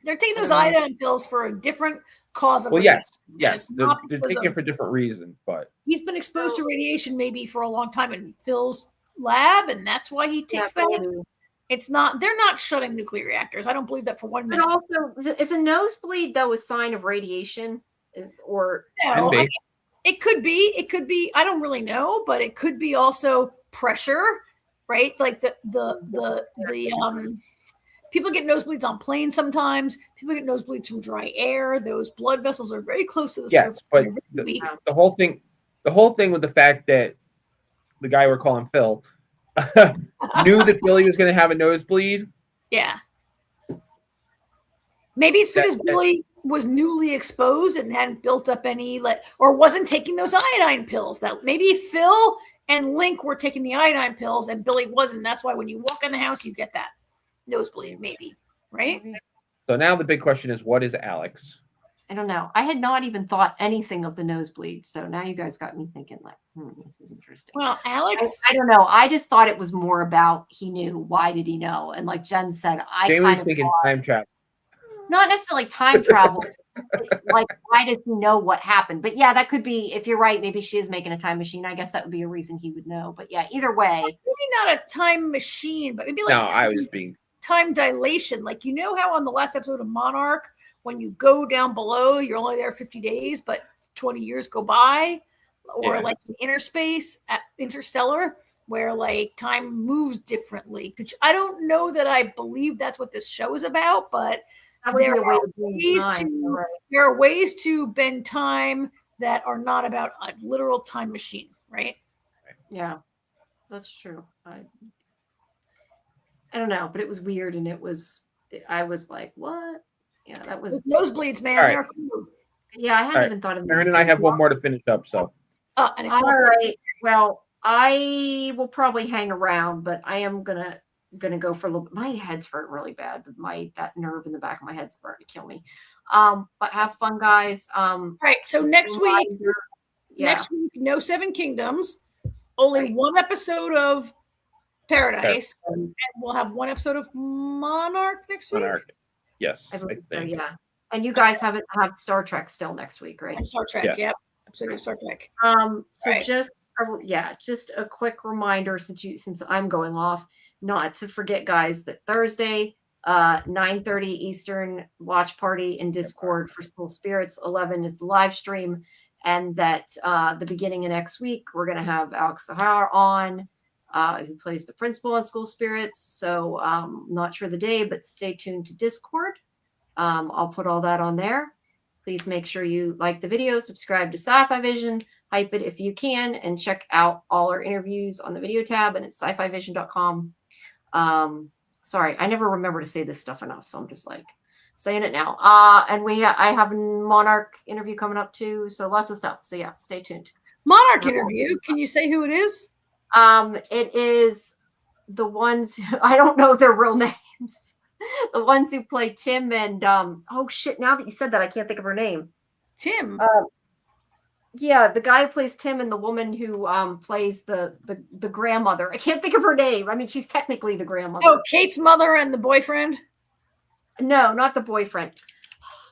They're taking those iodine pills for a different cause of radiation. Yes. They're taking it for different reasons, but he's been exposed to radiation maybe for a long time, and Phil's lab, and that's why he takes that. maybe. It's not. They're not shutting nuclear reactors. I don't believe that for 1 But minute. also, is a nosebleed though a sign of radiation, or No, Could be. it could be. It could be. I don't really know, but it could be also pressure, right? Like the people get nosebleeds on planes sometimes. People get nosebleeds from dry air. Those blood vessels are very close to the Yes, surface. but They're very weak. the whole thing with the fact that the guy we're calling Phil knew that Billy was going to have a nosebleed. Yeah. Maybe it's because Billy was newly exposed and hadn't built up any, or wasn't taking those iodine pills. That maybe Phil and Link were taking the iodine pills and Billy wasn't. That's why when you walk in the house, you get that nosebleed, maybe, right? So now the big question is, what is Alex? I don't know. I had not even thought anything of the nosebleed, so now you guys got me thinking like, this is interesting. Well, Alex, I don't know. I just thought it was more about he knew. Why did he know? And like Jen said, Jamie kind was of thinking thought, time travel. not necessarily time travel. Like, why does he know what happened? But yeah, that could be. If you're right, maybe she is making a time machine. I guess that would be a reason he would know. But yeah, either way, maybe not a time machine, but maybe like No, I was being. time dilation. Like, you know how on the last episode of Monarch, when you go down below, you're only there 50 days, but 20 years go by, or like in interspace, at Interstellar, where like time moves differently. I don't know that I believe that's what this show is about, but there are ways to bend time that are not about a literal time machine, right? Yeah, that's true. I don't know, but it was weird, and I was like, what? Yeah, that was those nosebleeds, man. All right. They're cool. Yeah, I hadn't even thought of that. Aaron and I have one more to finish up. So. And it's all right. Well, I will probably hang around, but I am gonna go for a little bit. My head's hurting really bad. That nerve in the back of my head's starting to kill me. But have fun, guys. Right. So next week, no Seven Kingdoms, only one episode of Paradise, and we'll have one episode of Monarch next week. Monarch. Yes, I think. So, yeah. And you guys have Star Trek still next week, right? And Star Trek, yep. Episode of Star Trek. So just a quick reminder, since I'm going off, not to forget, guys, that Thursday, 9:30 Eastern, watch party in Discord for School Spirits. 11 is the live stream, and that the beginning of next week we're gonna have Alex Zahar on. Who plays the principal on School Spirits. So not sure the day, but stay tuned to Discord. I'll put all that on there. Please make sure you like the video, subscribe to Sci-Fi-Vision, hype it if you can, and check out all our interviews on the video tab and at scifivision.com. Sorry, I never remember to say this stuff enough, so I'm just like saying it now. And I have a Monarch interview coming up too, so lots of stuff. So yeah, stay tuned. Monarch interview. Can you say who it is? It is the ones who, I don't know their real names. The ones who play Tim and oh shit, now that you said that, I can't think of her name. Tim. Yeah, the guy who plays Tim and the woman who plays the grandmother. I can't think of her name. I mean, she's technically the grandmother. Oh, Kate's mother and the boyfriend? No, not the boyfriend.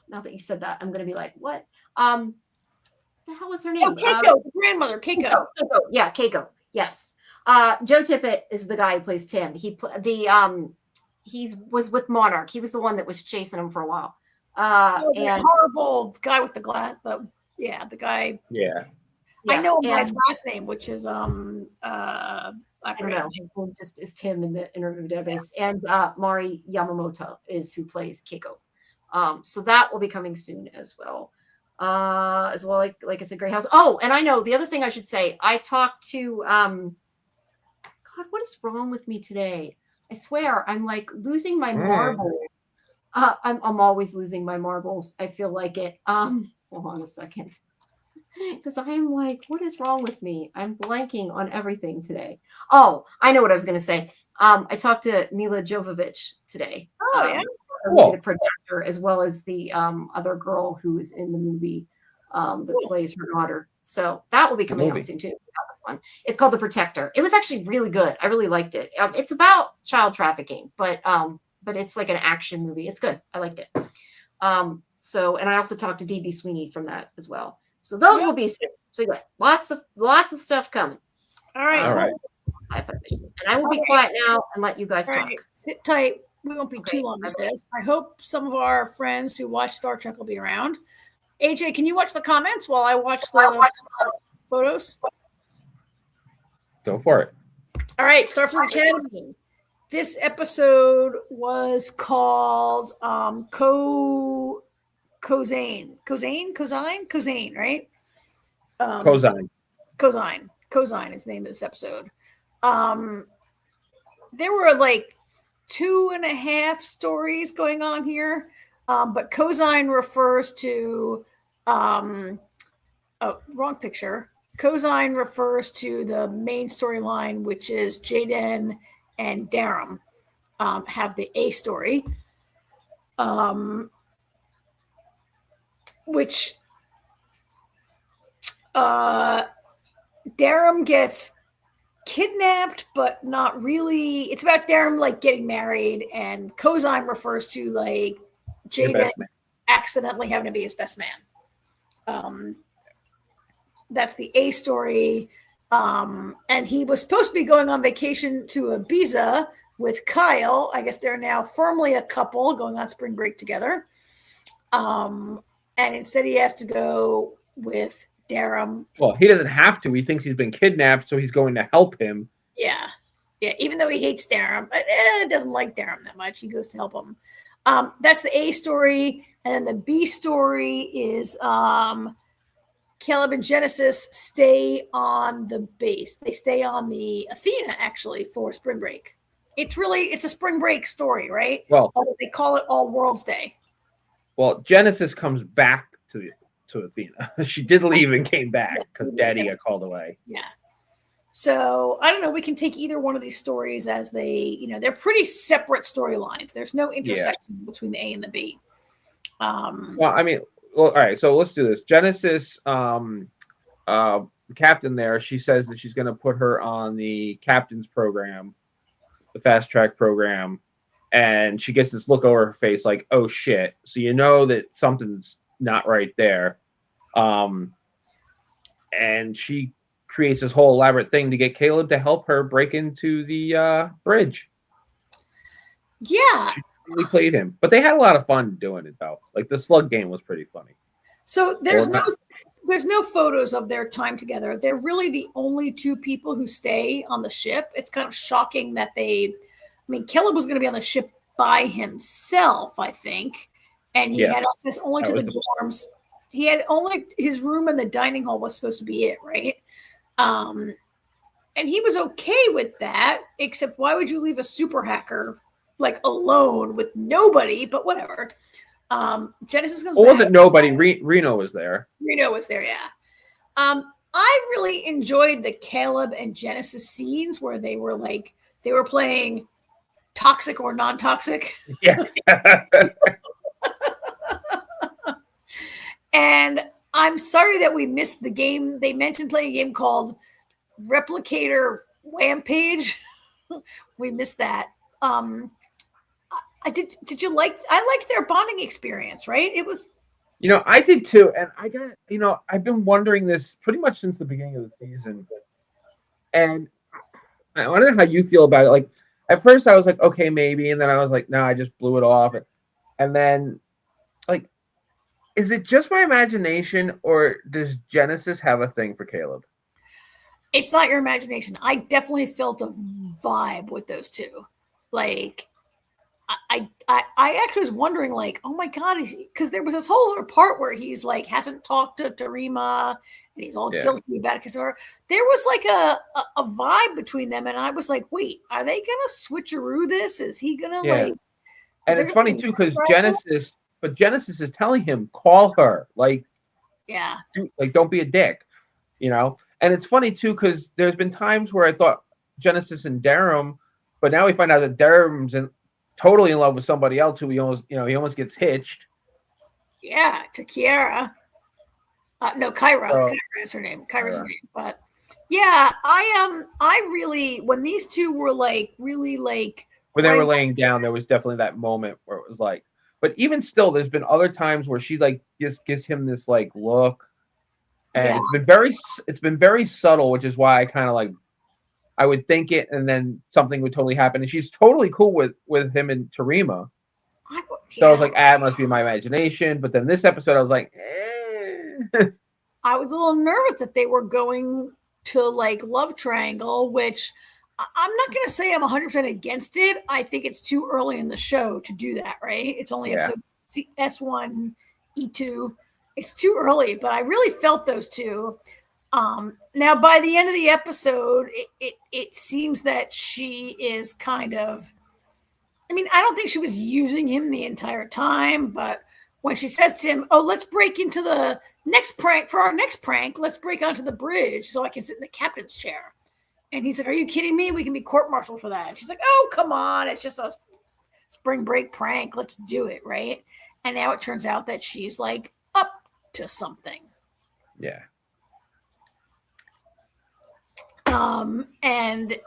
Now that you said that, I'm gonna be like, what? The hell was her name? Oh, Keiko, the grandmother, Keiko. Yeah, Keiko. Yes. Joe Tippett is the guy who plays Tim. He was with Monarch. He was the one that was chasing him for a while. The horrible guy with the glass. The guy. Yeah. I know him by his last name, which is I forget his name. Just is Tim in the interview database. And Mari Yamamoto is who plays Keiko. So that will be coming soon as well. Like I said, Grey House. Oh, and I know the other thing I should say, I talked to God, what is wrong with me today? I swear I'm like losing my marble. I'm always losing my marbles. I feel like it. Hold on a second. Because I am like, what is wrong with me? I'm blanking on everything today. Oh, I know what I was gonna say. I talked to Mila Jovovich today. Oh, yeah. The projector, as well as the other girl who is in the movie that plays her daughter. So that will be coming out soon too. It's called The Protector. It was actually really good. I really liked it. It's about child trafficking, but it's like an action movie. It's good. I liked it. And I also talked to DB Sweeney from that as well. So those will be soon. So you got lots of stuff coming. All right. sci-fivision. And I will be quiet now and let you guys All talk. right, sit tight. We won't be Okay, too long with okay. this. I hope some of our friends who watch Star Trek will be around. AJ, can you watch the comments while I watch the photos? Go for it. All right, Starfleet Academy. This episode was called Cozine, right? Cosine. Cozine is the name of this episode. There were like 2.5 stories going on here, but Cozine refers to wrong picture. Cozine refers to the main storyline, which is Jaden and Darum have the A story, which Darum gets kidnapped, but not really. It's about Darum like getting married, and Cozine refers to like Jaden accidentally having to be his best man. That's the A story. And he was supposed to be going on vacation to Ibiza with Kyle. I guess they're now firmly a couple going on spring break together. And instead he has to go with Darum. Well, he doesn't have to. He thinks he's been kidnapped, so he's going to help him. Yeah. Even though he hates Darum, doesn't like Darum that much. He goes to help him. That's the A story. And then the B story is Caleb and Genesis stay on the base. They stay on the Athena, actually, for spring break. It's a spring break story, right? Well, they call it All Worlds Day. Well, Genesis comes back to Athena. She did leave and came back because Daddy got called away. Yeah. So I don't know. We can take either one of these stories as they're pretty separate storylines. There's no intersection between the A and the B. Well, I mean, all right. So let's do this. Genesis, the captain there, she says that she's going to put her on the captain's program, the fast track program, and she gets this look over her face like, "Oh shit!" So you know that something's not right there. And she creates this whole elaborate thing to get Caleb to help her break into the bridge. Yeah. She really played him. But they had a lot of fun doing it, though. Like, the slug game was pretty funny. So there's no photos of their time together. They're really the only two people who stay on the ship. It's kind of shocking that Caleb was going to be on the ship by himself, I think. And he had access only to the dorms. He had only his room and the dining hall was supposed to be it, right? And he was okay with that, except why would you leave a super hacker like alone with nobody? But whatever. Genesis comes back. Wasn't nobody. Reno was there. Reno was there, yeah. I really enjoyed the Caleb and Genesis scenes where they were playing toxic or non-toxic. Yeah. And I'm sorry that we missed the game. They mentioned playing a game called Replicator Rampage. We missed that. I liked their bonding experience, right? It was, I did too. And I've been wondering this pretty much since the beginning of the season. And I don't know how you feel about it. Like, at first I was like, okay, maybe. And then I was like, no, I just blew it off. And then, like, is it just my imagination or does Genesis have a thing for Caleb? It's not your imagination. I definitely felt a vibe with those two. Like, I actually was wondering, like, oh my God, because there was this whole other part where he's like hasn't talked to Tarima and he's all guilty about it. There was like a vibe between them, and I was like, wait, are they gonna switcheroo this? Is he gonna like? And it's funny too because Genesis is telling him, call her, like, don't be a dick, And it's funny too because there's been times where I thought Genesis and Darum, but now we find out that Darum's totally in love with somebody else who he almost gets hitched. Yeah, to Kiara. No, Kyra. Kyra is her name. Kyra's her name. But yeah, I really, when these two were like really like when they were laying down, there was definitely that moment where it was like, but even still, there's been other times where she like just gives him this like look, and it's been very subtle, which is why I kind of like I would think it, and then something would totally happen. And she's totally cool with him and Terima. So I was like, it must be my imagination. But then this episode, I was like, I was a little nervous that they were going to like love triangle, which I'm not going to say I'm 100% against it. I think it's too early in the show to do that, right? It's only episode S1, E2. It's too early, but I really felt those two. Now, by the end of the episode, it seems that she is kind of, I mean, I don't think she was using him the entire time, but when she says to him, oh, let's break into the next prank, for our next prank, let's break onto the bridge so I can sit in the captain's chair. And he's like, are you kidding me? We can be court-martialed for that. And she's like, oh, come on. It's just a spring break prank. Let's do it, right? And now it turns out that she's like up to something. Yeah. And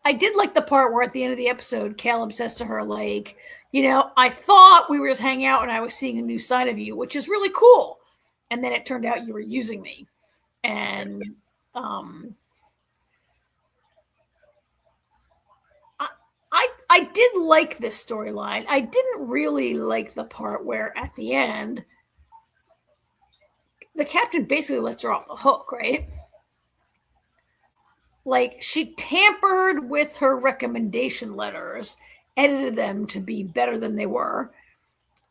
I did like the part where at the end of the episode, Caleb says to her, like, you know, I thought we were just hanging out and I was seeing a new side of you, which is really cool. And then it turned out you were using me. And I did like this storyline. I didn't really like the part where at the end, the captain basically lets her off the hook, right? Like, she tampered with her recommendation letters, edited them to be better than they were.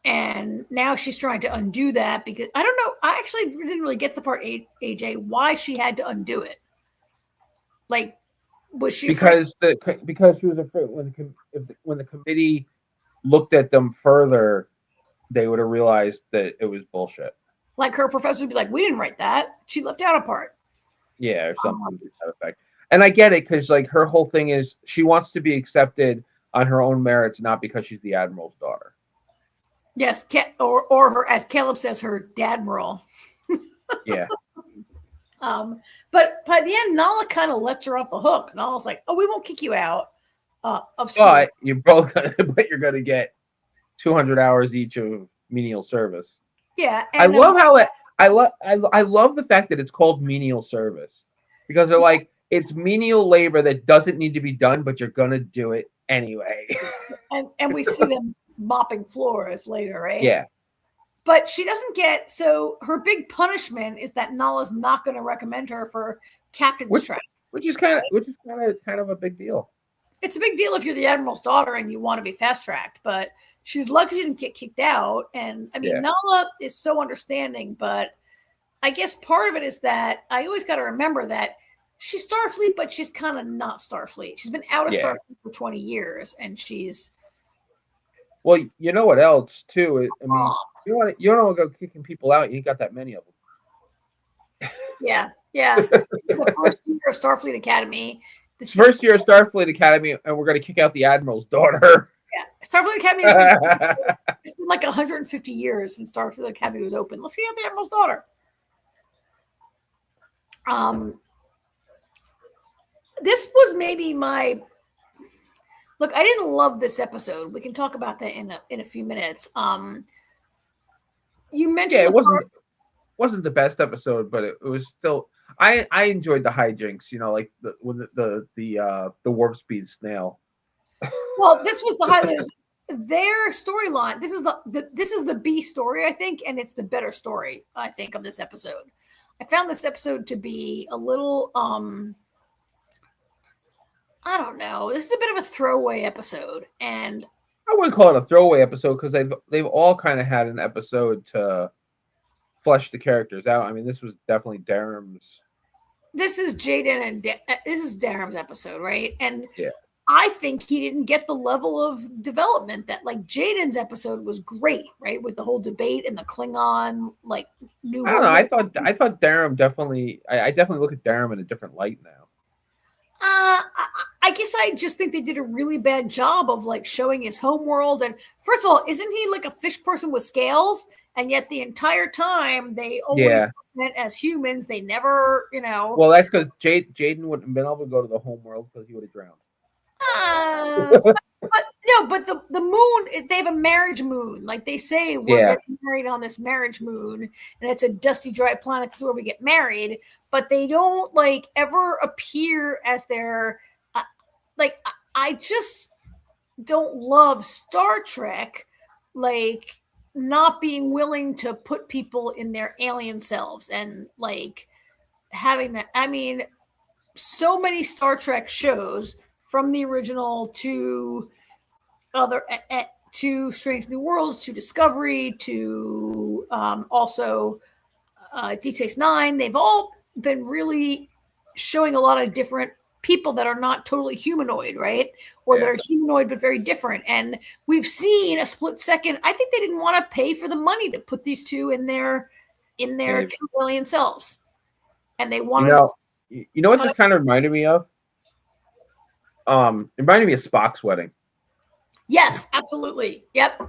And now she's trying to undo that because I don't know. I actually didn't really get the part, AJ, why she had to undo it. Like, was she because she was afraid when the committee looked at them further, they would have realized that it was bullshit. Like, her professor would be like, we didn't write that. She left out a part. Yeah, or something to that effect. And I get it, because like her whole thing is she wants to be accepted on her own merits, not because she's the admiral's daughter. Yes, or her, as Caleb says, her dadmiral. Yeah. But by the end, Nala kind of lets her off the hook. Nala's like, "Oh, we won't kick you out of school, but you're gonna get 200 hours each of menial service." Yeah, and I love how I love the fact that it's called menial service, because they're like, it's menial labor that doesn't need to be done, but you're gonna do it anyway. and we see them mopping floors later, right? Yeah. But she doesn't get, so her big punishment is that Nala's not going to recommend her for captain's track, which is kind of a big deal. It's a big deal if you're the admiral's daughter and you want to be fast tracked, but she's lucky she didn't get kicked out. And I mean, Nala is so understanding, but I guess part of it is that I always got to remember that she's Starfleet, but she's kind of not Starfleet. She's been out of Starfleet for 20 years, and she's. Well, you know what else too? I mean, you don't want to go kicking people out. You ain't got that many of them. Yeah. The first year of Starfleet Academy. First year of Starfleet Academy, and we're going to kick out the admiral's daughter. Yeah, Starfleet Academy. It's been like 150 years since Starfleet Academy was open. Let's kick out the admiral's daughter. This was maybe my. Look, I didn't love this episode. We can talk about that in a few minutes. You mentioned it wasn't the best episode, but it was still. I enjoyed the hijinks. You know, like the warp speed snail. Well, this was the highlight of their storyline. This is the B story, I think, and it's the better story, I think, of this episode. I found this episode to be a little I don't know. This is a bit of a throwaway episode, and I wouldn't call it a throwaway episode because they've all kind of had an episode to flesh the characters out. I mean, this was definitely Darham's. This is Jaden and this is Darham's episode, right? And yeah, I think he didn't get the level of development that, like, Jaden's episode was great, right? With the whole debate and the Klingon, like, new. I don't know. I thought Darham definitely. I definitely look at Darham in a different light now. I guess I just think they did a really bad job of like showing his homeworld. And first of all, isn't he like a fish person with scales? And yet the entire time they always met as humans. They never, you know. Well, that's because Jaden wouldn't have been able to go to the homeworld because he would have drowned. But no, No, but the moon, they have a marriage moon. Like they say, we're getting married on this marriage moon, and it's a dusty, dry planet. That's where we get married. But they don't like ever appear as their like. I just don't love Star Trek, like not being willing to put people in their alien selves and like having that. I mean, so many Star Trek shows from the original to other to Strange New Worlds to Discovery to also Deep Space Nine. They've all been really showing a lot of different people that are not totally humanoid, right? Or that are humanoid but very different. And we've seen a split second. I think they didn't want to pay for the money to put these two in their true alien selves, and they wanted. You know what this kind of reminded me of? It reminded me of Spock's wedding. Yes, absolutely. Yep.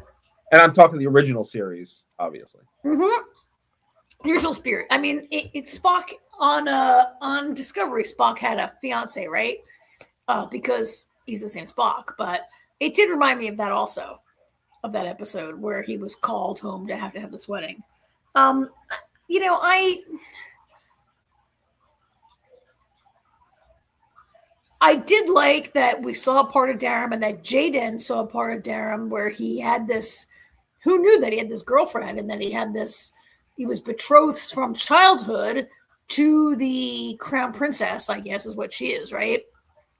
And I'm talking the original series, obviously. Mm-hmm. The original Spirit. I mean, it's Spock on Discovery. Spock had a fiance, right? Because he's the same Spock. But it did remind me of that also, of that episode where he was called home to have this wedding. You know, I did like that we saw a part of Darum and that Jaden saw a part of Darum where he had this, who knew that he had this girlfriend and that he was betrothed from childhood to the crown princess, I guess is what she is, right?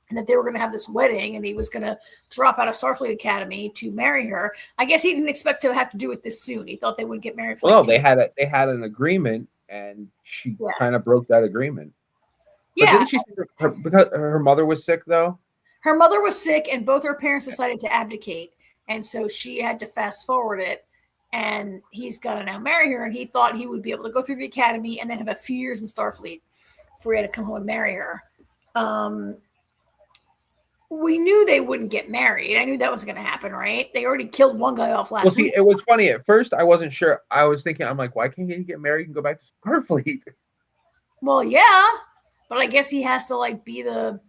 And that they were going to have this wedding and he was going to drop out of Starfleet Academy to marry her. I guess he didn't expect to have to do it this soon. He thought they wouldn't get married for they had an agreement and she kind of broke that agreement. But didn't she say because her mother was sick, though? Her mother was sick, and both her parents decided to abdicate. And so she had to fast forward it. And he's got to now marry her. And he thought he would be able to go through the academy and then have a few years in Starfleet before he had to come home and marry her. We knew they wouldn't get married. I knew that was going to happen, right? They already killed one guy off last week. It was funny. At first, I wasn't sure. I was thinking, I'm like, why can't he get married and go back to Starfleet? Well, yeah. But I guess he has to like be the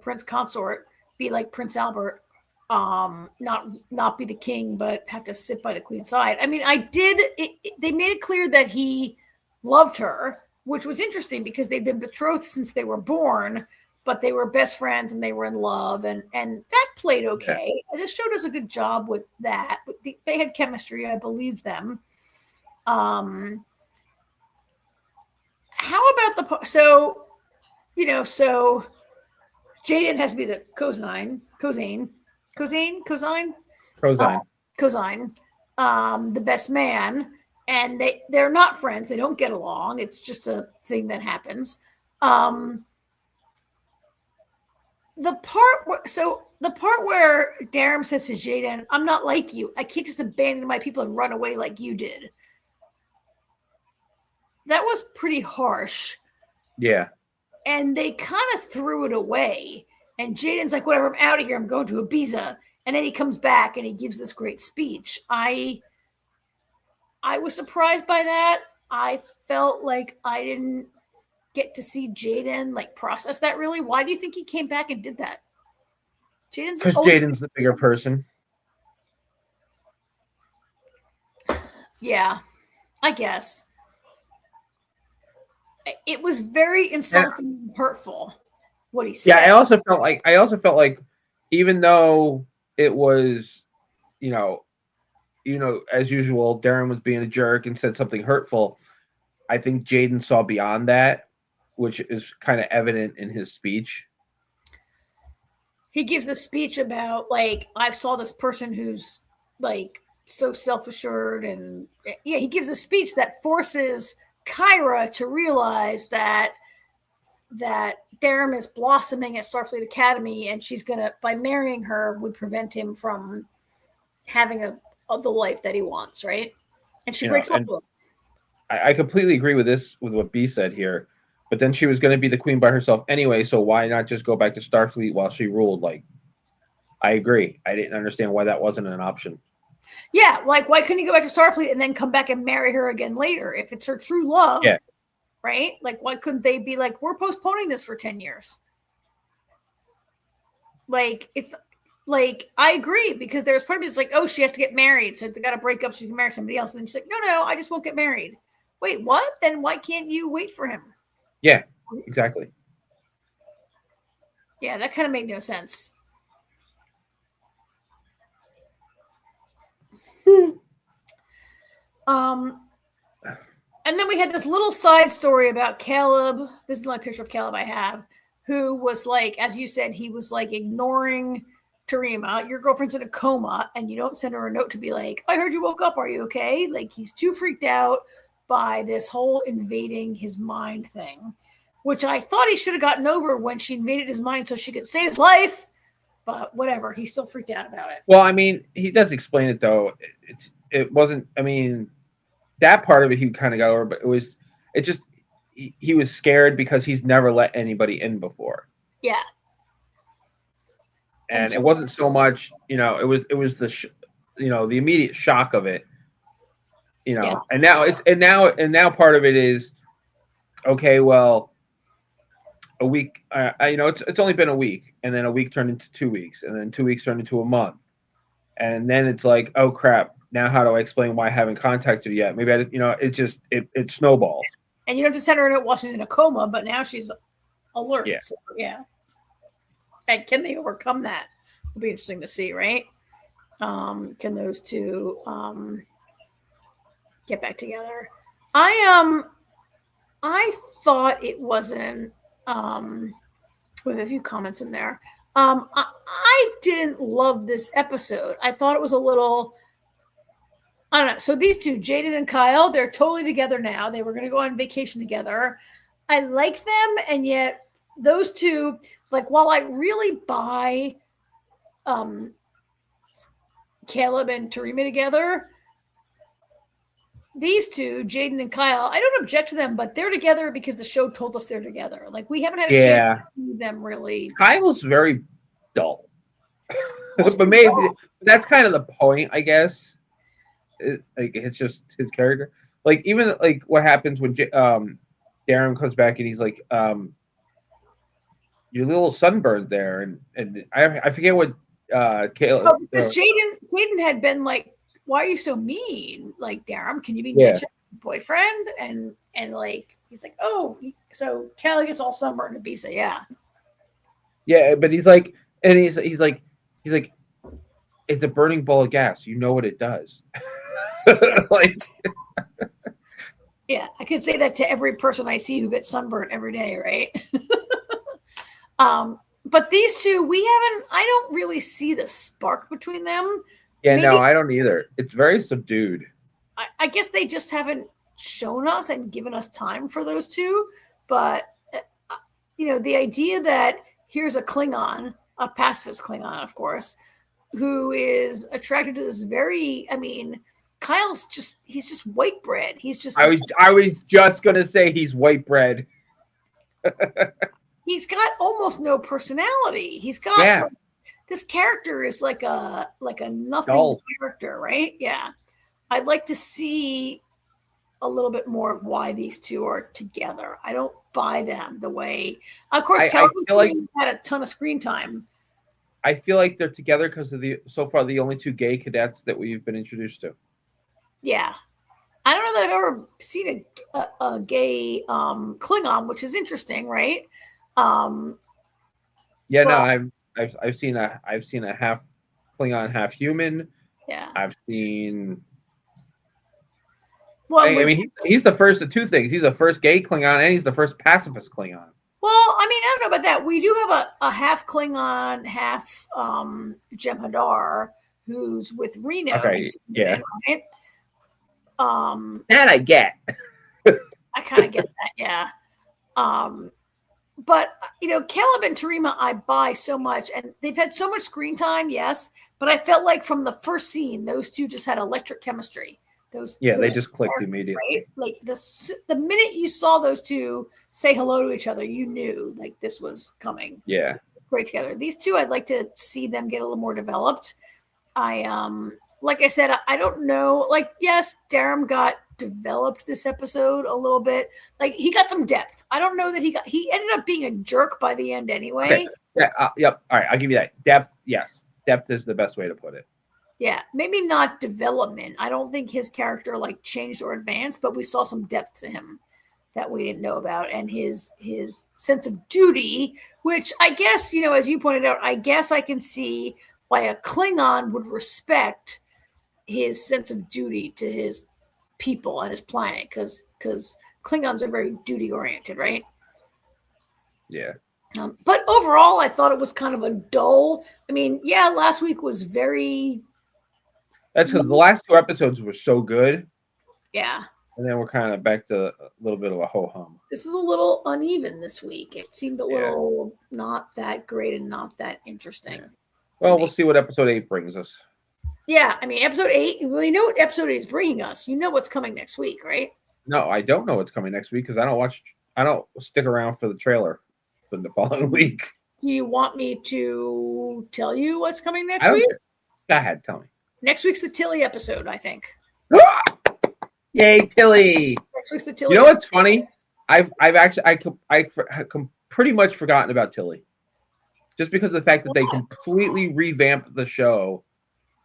prince consort, be like Prince Albert, not be the king, but have to sit by the queen's side. I mean, they made it clear that he loved her, which was interesting because they've been betrothed since they were born, but they were best friends and they were in love, and that played okay. Yeah. This show does a good job with that. They had chemistry, I believe them. How about so Jaden has to be the Cosine, the best man, and they're not friends. They don't get along. It's just a thing that happens. The part where Darum says to Jaden, "I'm not like you. I can't just abandon my people and run away like you did." That was pretty harsh. Yeah. And they kind of threw it away. And Jaden's like, whatever, I'm out of here. I'm going to Ibiza. And then he comes back and he gives this great speech. I was surprised by that. I felt like I didn't get to see Jaden like process that really. Why do you think he came back and did that? Because Jaden's the bigger person. Yeah, I guess. It was very insulting and hurtful what he said. Yeah, I also felt like even though it was, as usual, Darren was being a jerk and said something hurtful, I think Jaden saw beyond that, which is kind of evident in his speech. He gives the speech about like, I saw this person who's like so self-assured, and he gives a speech that forces Kyra to realize that Darum is blossoming at Starfleet Academy, and she's gonna, by marrying her, would prevent him from having the life that he wants, right? And she breaks up with him. I completely agree with what B said here, but then she was going to be the queen by herself anyway, so why not just go back to Starfleet while she ruled? Like, I agree. I didn't understand why that wasn't an option. Yeah, like why couldn't he go back to Starfleet and then come back and marry her again later if it's her true love? Yeah. Right? Like, why couldn't they be like, we're postponing this for 10 years? Like, like, I agree, because there's part of me that's like, oh, she has to get married, so they got to break up so she can marry somebody else. And then she's like, no, I just won't get married. Wait, what? Then why can't you wait for him? Yeah, exactly. Yeah, that kind of made no sense. And then we had this little side story about Caleb. This is the only picture of Caleb I have, who was like, as you said, he was like ignoring Tarima. Your girlfriend's in a coma, and you don't send her a note to be like, I heard you woke up. Are you okay? Like, he's too freaked out by this whole invading his mind thing, which I thought he should have gotten over when she invaded his mind so she could save his life. But whatever, he's still freaked out about it. Well, I mean, he does explain it though. It wasn't. I mean, that part of it he kind of got over, but it just he was scared because he's never let anybody in before. Yeah. And it wasn't so much, it was the the immediate shock of it, Yeah. and now part of it is, okay, well, a week, it's only been a week, and then a week turned into 2 weeks, and then 2 weeks turned into a month, and then it's like, oh crap, now how do I explain why I haven't contacted you yet? Maybe it snowballs. And you don't have to send her a note while she's in a coma, but now she's alert. Yeah. So, yeah. And can they overcome that? It'll be interesting to see, right? Can those two get back together? I thought it wasn't. We have a few comments in there. I didn't love this episode. I thought it was a little. I don't know. So these two, Jaden and Kyle, they're totally together now. They were going to go on vacation together. I like them, and yet those two, like, while I really buy Caleb and Tarima together, these two, Jaden and Kyle, I don't object to them, but they're together because the show told us they're together. Like, we haven't had a chance to see them really. Kyle's very dull. But maybe that's kind of the point, I guess. It's just his character. Like, even like what happens when Darren comes back and he's like, you're a little sunburned there, and I forget what Caleb. Because Jaden had been like, why are you so mean? Like, Darren, can you be nice to your boyfriend? And like, he's like, oh, so Kelly gets all sunburned and Bisa, yeah, but he's like, and he's like, it's a burning ball of gas. You know what it does. Like, yeah, I could say that to every person I see who gets sunburned every day, right? But these two, I don't really see the spark between them. Yeah, maybe, no, I don't either. It's very subdued. I guess they just haven't shown us and given us time for those two. But, the idea that here's a Klingon, a pacifist Klingon, of course, who is attracted to this Kyle's he's just white bread. He's just. I was just gonna say he's white bread. He's got almost no personality. He's got this character is like a nothing character, right? Yeah, I'd like to see a little bit more of why these two are together. I don't buy them the way. Of course, Calvin had a ton of screen time. I feel like they're together because of so far the only two gay cadets that we've been introduced to. Yeah. I don't know that I've ever seen a gay Klingon, which is interesting, right? No, I've seen a half Klingon, half human. Yeah. I've seen. Well, he's the first of two things. He's the first gay Klingon, and he's the first pacifist Klingon. Well, I don't know about that. We do have a half Klingon, half Jem'Hadar, who's with Reno. Okay, yeah. Right? That I get. I kind of get that, yeah. But Caleb and Tarima, I buy so much, and they've had so much screen time, yes. But I felt like from the first scene, those two just had electric chemistry. They just clicked immediately. Right? Like the minute you saw those two say hello to each other, you knew like this was coming. Yeah, great together. These two, I'd like to see them get a little more developed. Like I said, I don't know. Like, yes, Darren got developed this episode a little bit. Like, he got some depth. I don't know that he ended up being a jerk by the end anyway. Okay. Yeah. Yep. All right. I'll give you that. Depth. Yes. Depth is the best way to put it. Yeah, maybe not development. I don't think his character like changed or advanced, but we saw some depth to him that we didn't know about, and his sense of duty, which I guess, you know, as you pointed out, I guess I can see why a Klingon would respect his sense of duty to his people and his planet, because Klingons are very duty oriented, right? Yeah. But overall, I thought it was kind of a dull. I mean, yeah, last week was very. That's because the last 2 episodes were so good. Yeah. And then we're kind of back to a little bit of a ho-hum. This is a little uneven this week. It seemed a little not that great and not that interesting. Yeah. Well, we'll see what episode 8 brings us. Yeah, I mean, episode 8, well, you know what episode 8 is bringing us. You know what's coming next week, right? No, I don't know what's coming next week because I don't stick around for the trailer for the following week. Do you want me to tell you what's coming next week? Go ahead, tell me. Next week's the Tilly episode, I think. Yay, Tilly! Next week's the Tilly. You know what's funny? I've pretty much forgotten about Tilly, just because of the fact that they completely revamped the show,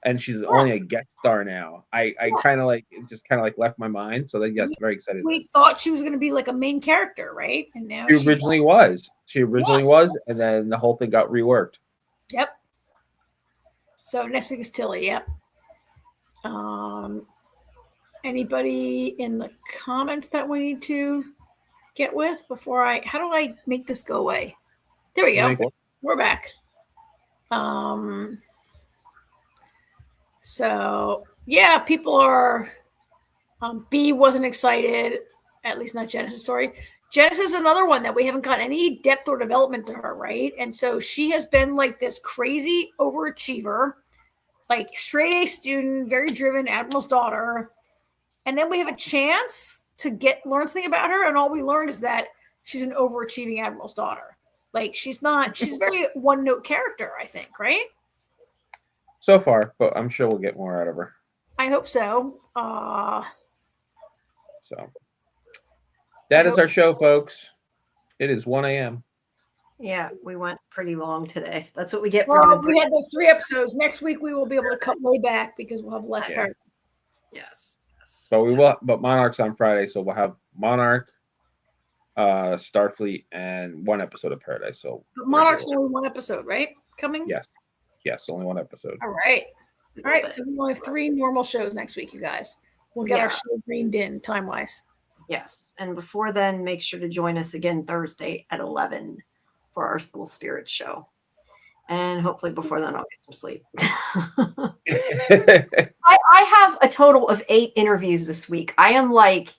and she's only a guest star now. I kind of like it just kind of like left my mind. So then, yes, very excited. We thought she was going to be like a main character, right? And now she originally was. She originally was, and then the whole thing got reworked. Yep. So next week is Tilly. Yep. Anybody in the comments that we need to get with before how do I make this go away? There we go. We're back. So yeah, people are, B wasn't excited, at least not Genesis. Sorry. Genesis is another one that we haven't got any depth or development to her, right? And so she has been like this crazy overachiever, like straight A student, very driven, Admiral's daughter. And then we have a chance to learn something about her, and all we learned is that she's an overachieving Admiral's daughter. Like she's a very one-note character, I think, right? So far, but I'm sure we'll get more out of her. I hope so. So that is our show, folks. It is 1 a.m. Yeah, we went pretty long today. That's what we get for we had those 3 episodes. Next week we will be able to cut way back because we'll have less parts. Yes. But Monarch's on Friday, so we'll have Monarch, Starfleet, and 1 episode of Paradise. So but Monarch's only 1 episode, right? Coming? Yes, only 1 episode. All right. So we only have 3 normal shows next week, you guys. We'll get our show greened in time-wise. Yes. And before then, make sure to join us again Thursday at 11 for our School Spirits show. And hopefully before then, I'll get some sleep. I have a total of 8 interviews this week. I am like,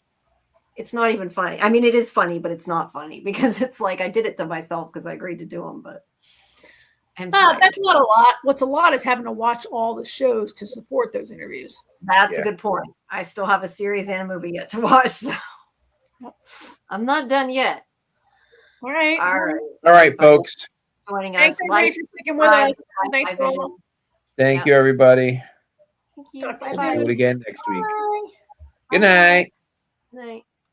it's not even funny. I mean, it is funny, but it's not funny because it's like I did it to myself because I agreed to do them. But that's not a lot. What's a lot is having to watch all the shows to support those interviews. That's a good point. I still have a series and a movie yet to watch. So I'm not done yet. All right. All right, folks. Joining Thanks, us. everybody, for sticking with us. Thanks for all. Thank you, everybody. Thank you. Bye-bye. We'll do it again next week. Bye. Good night. Good night.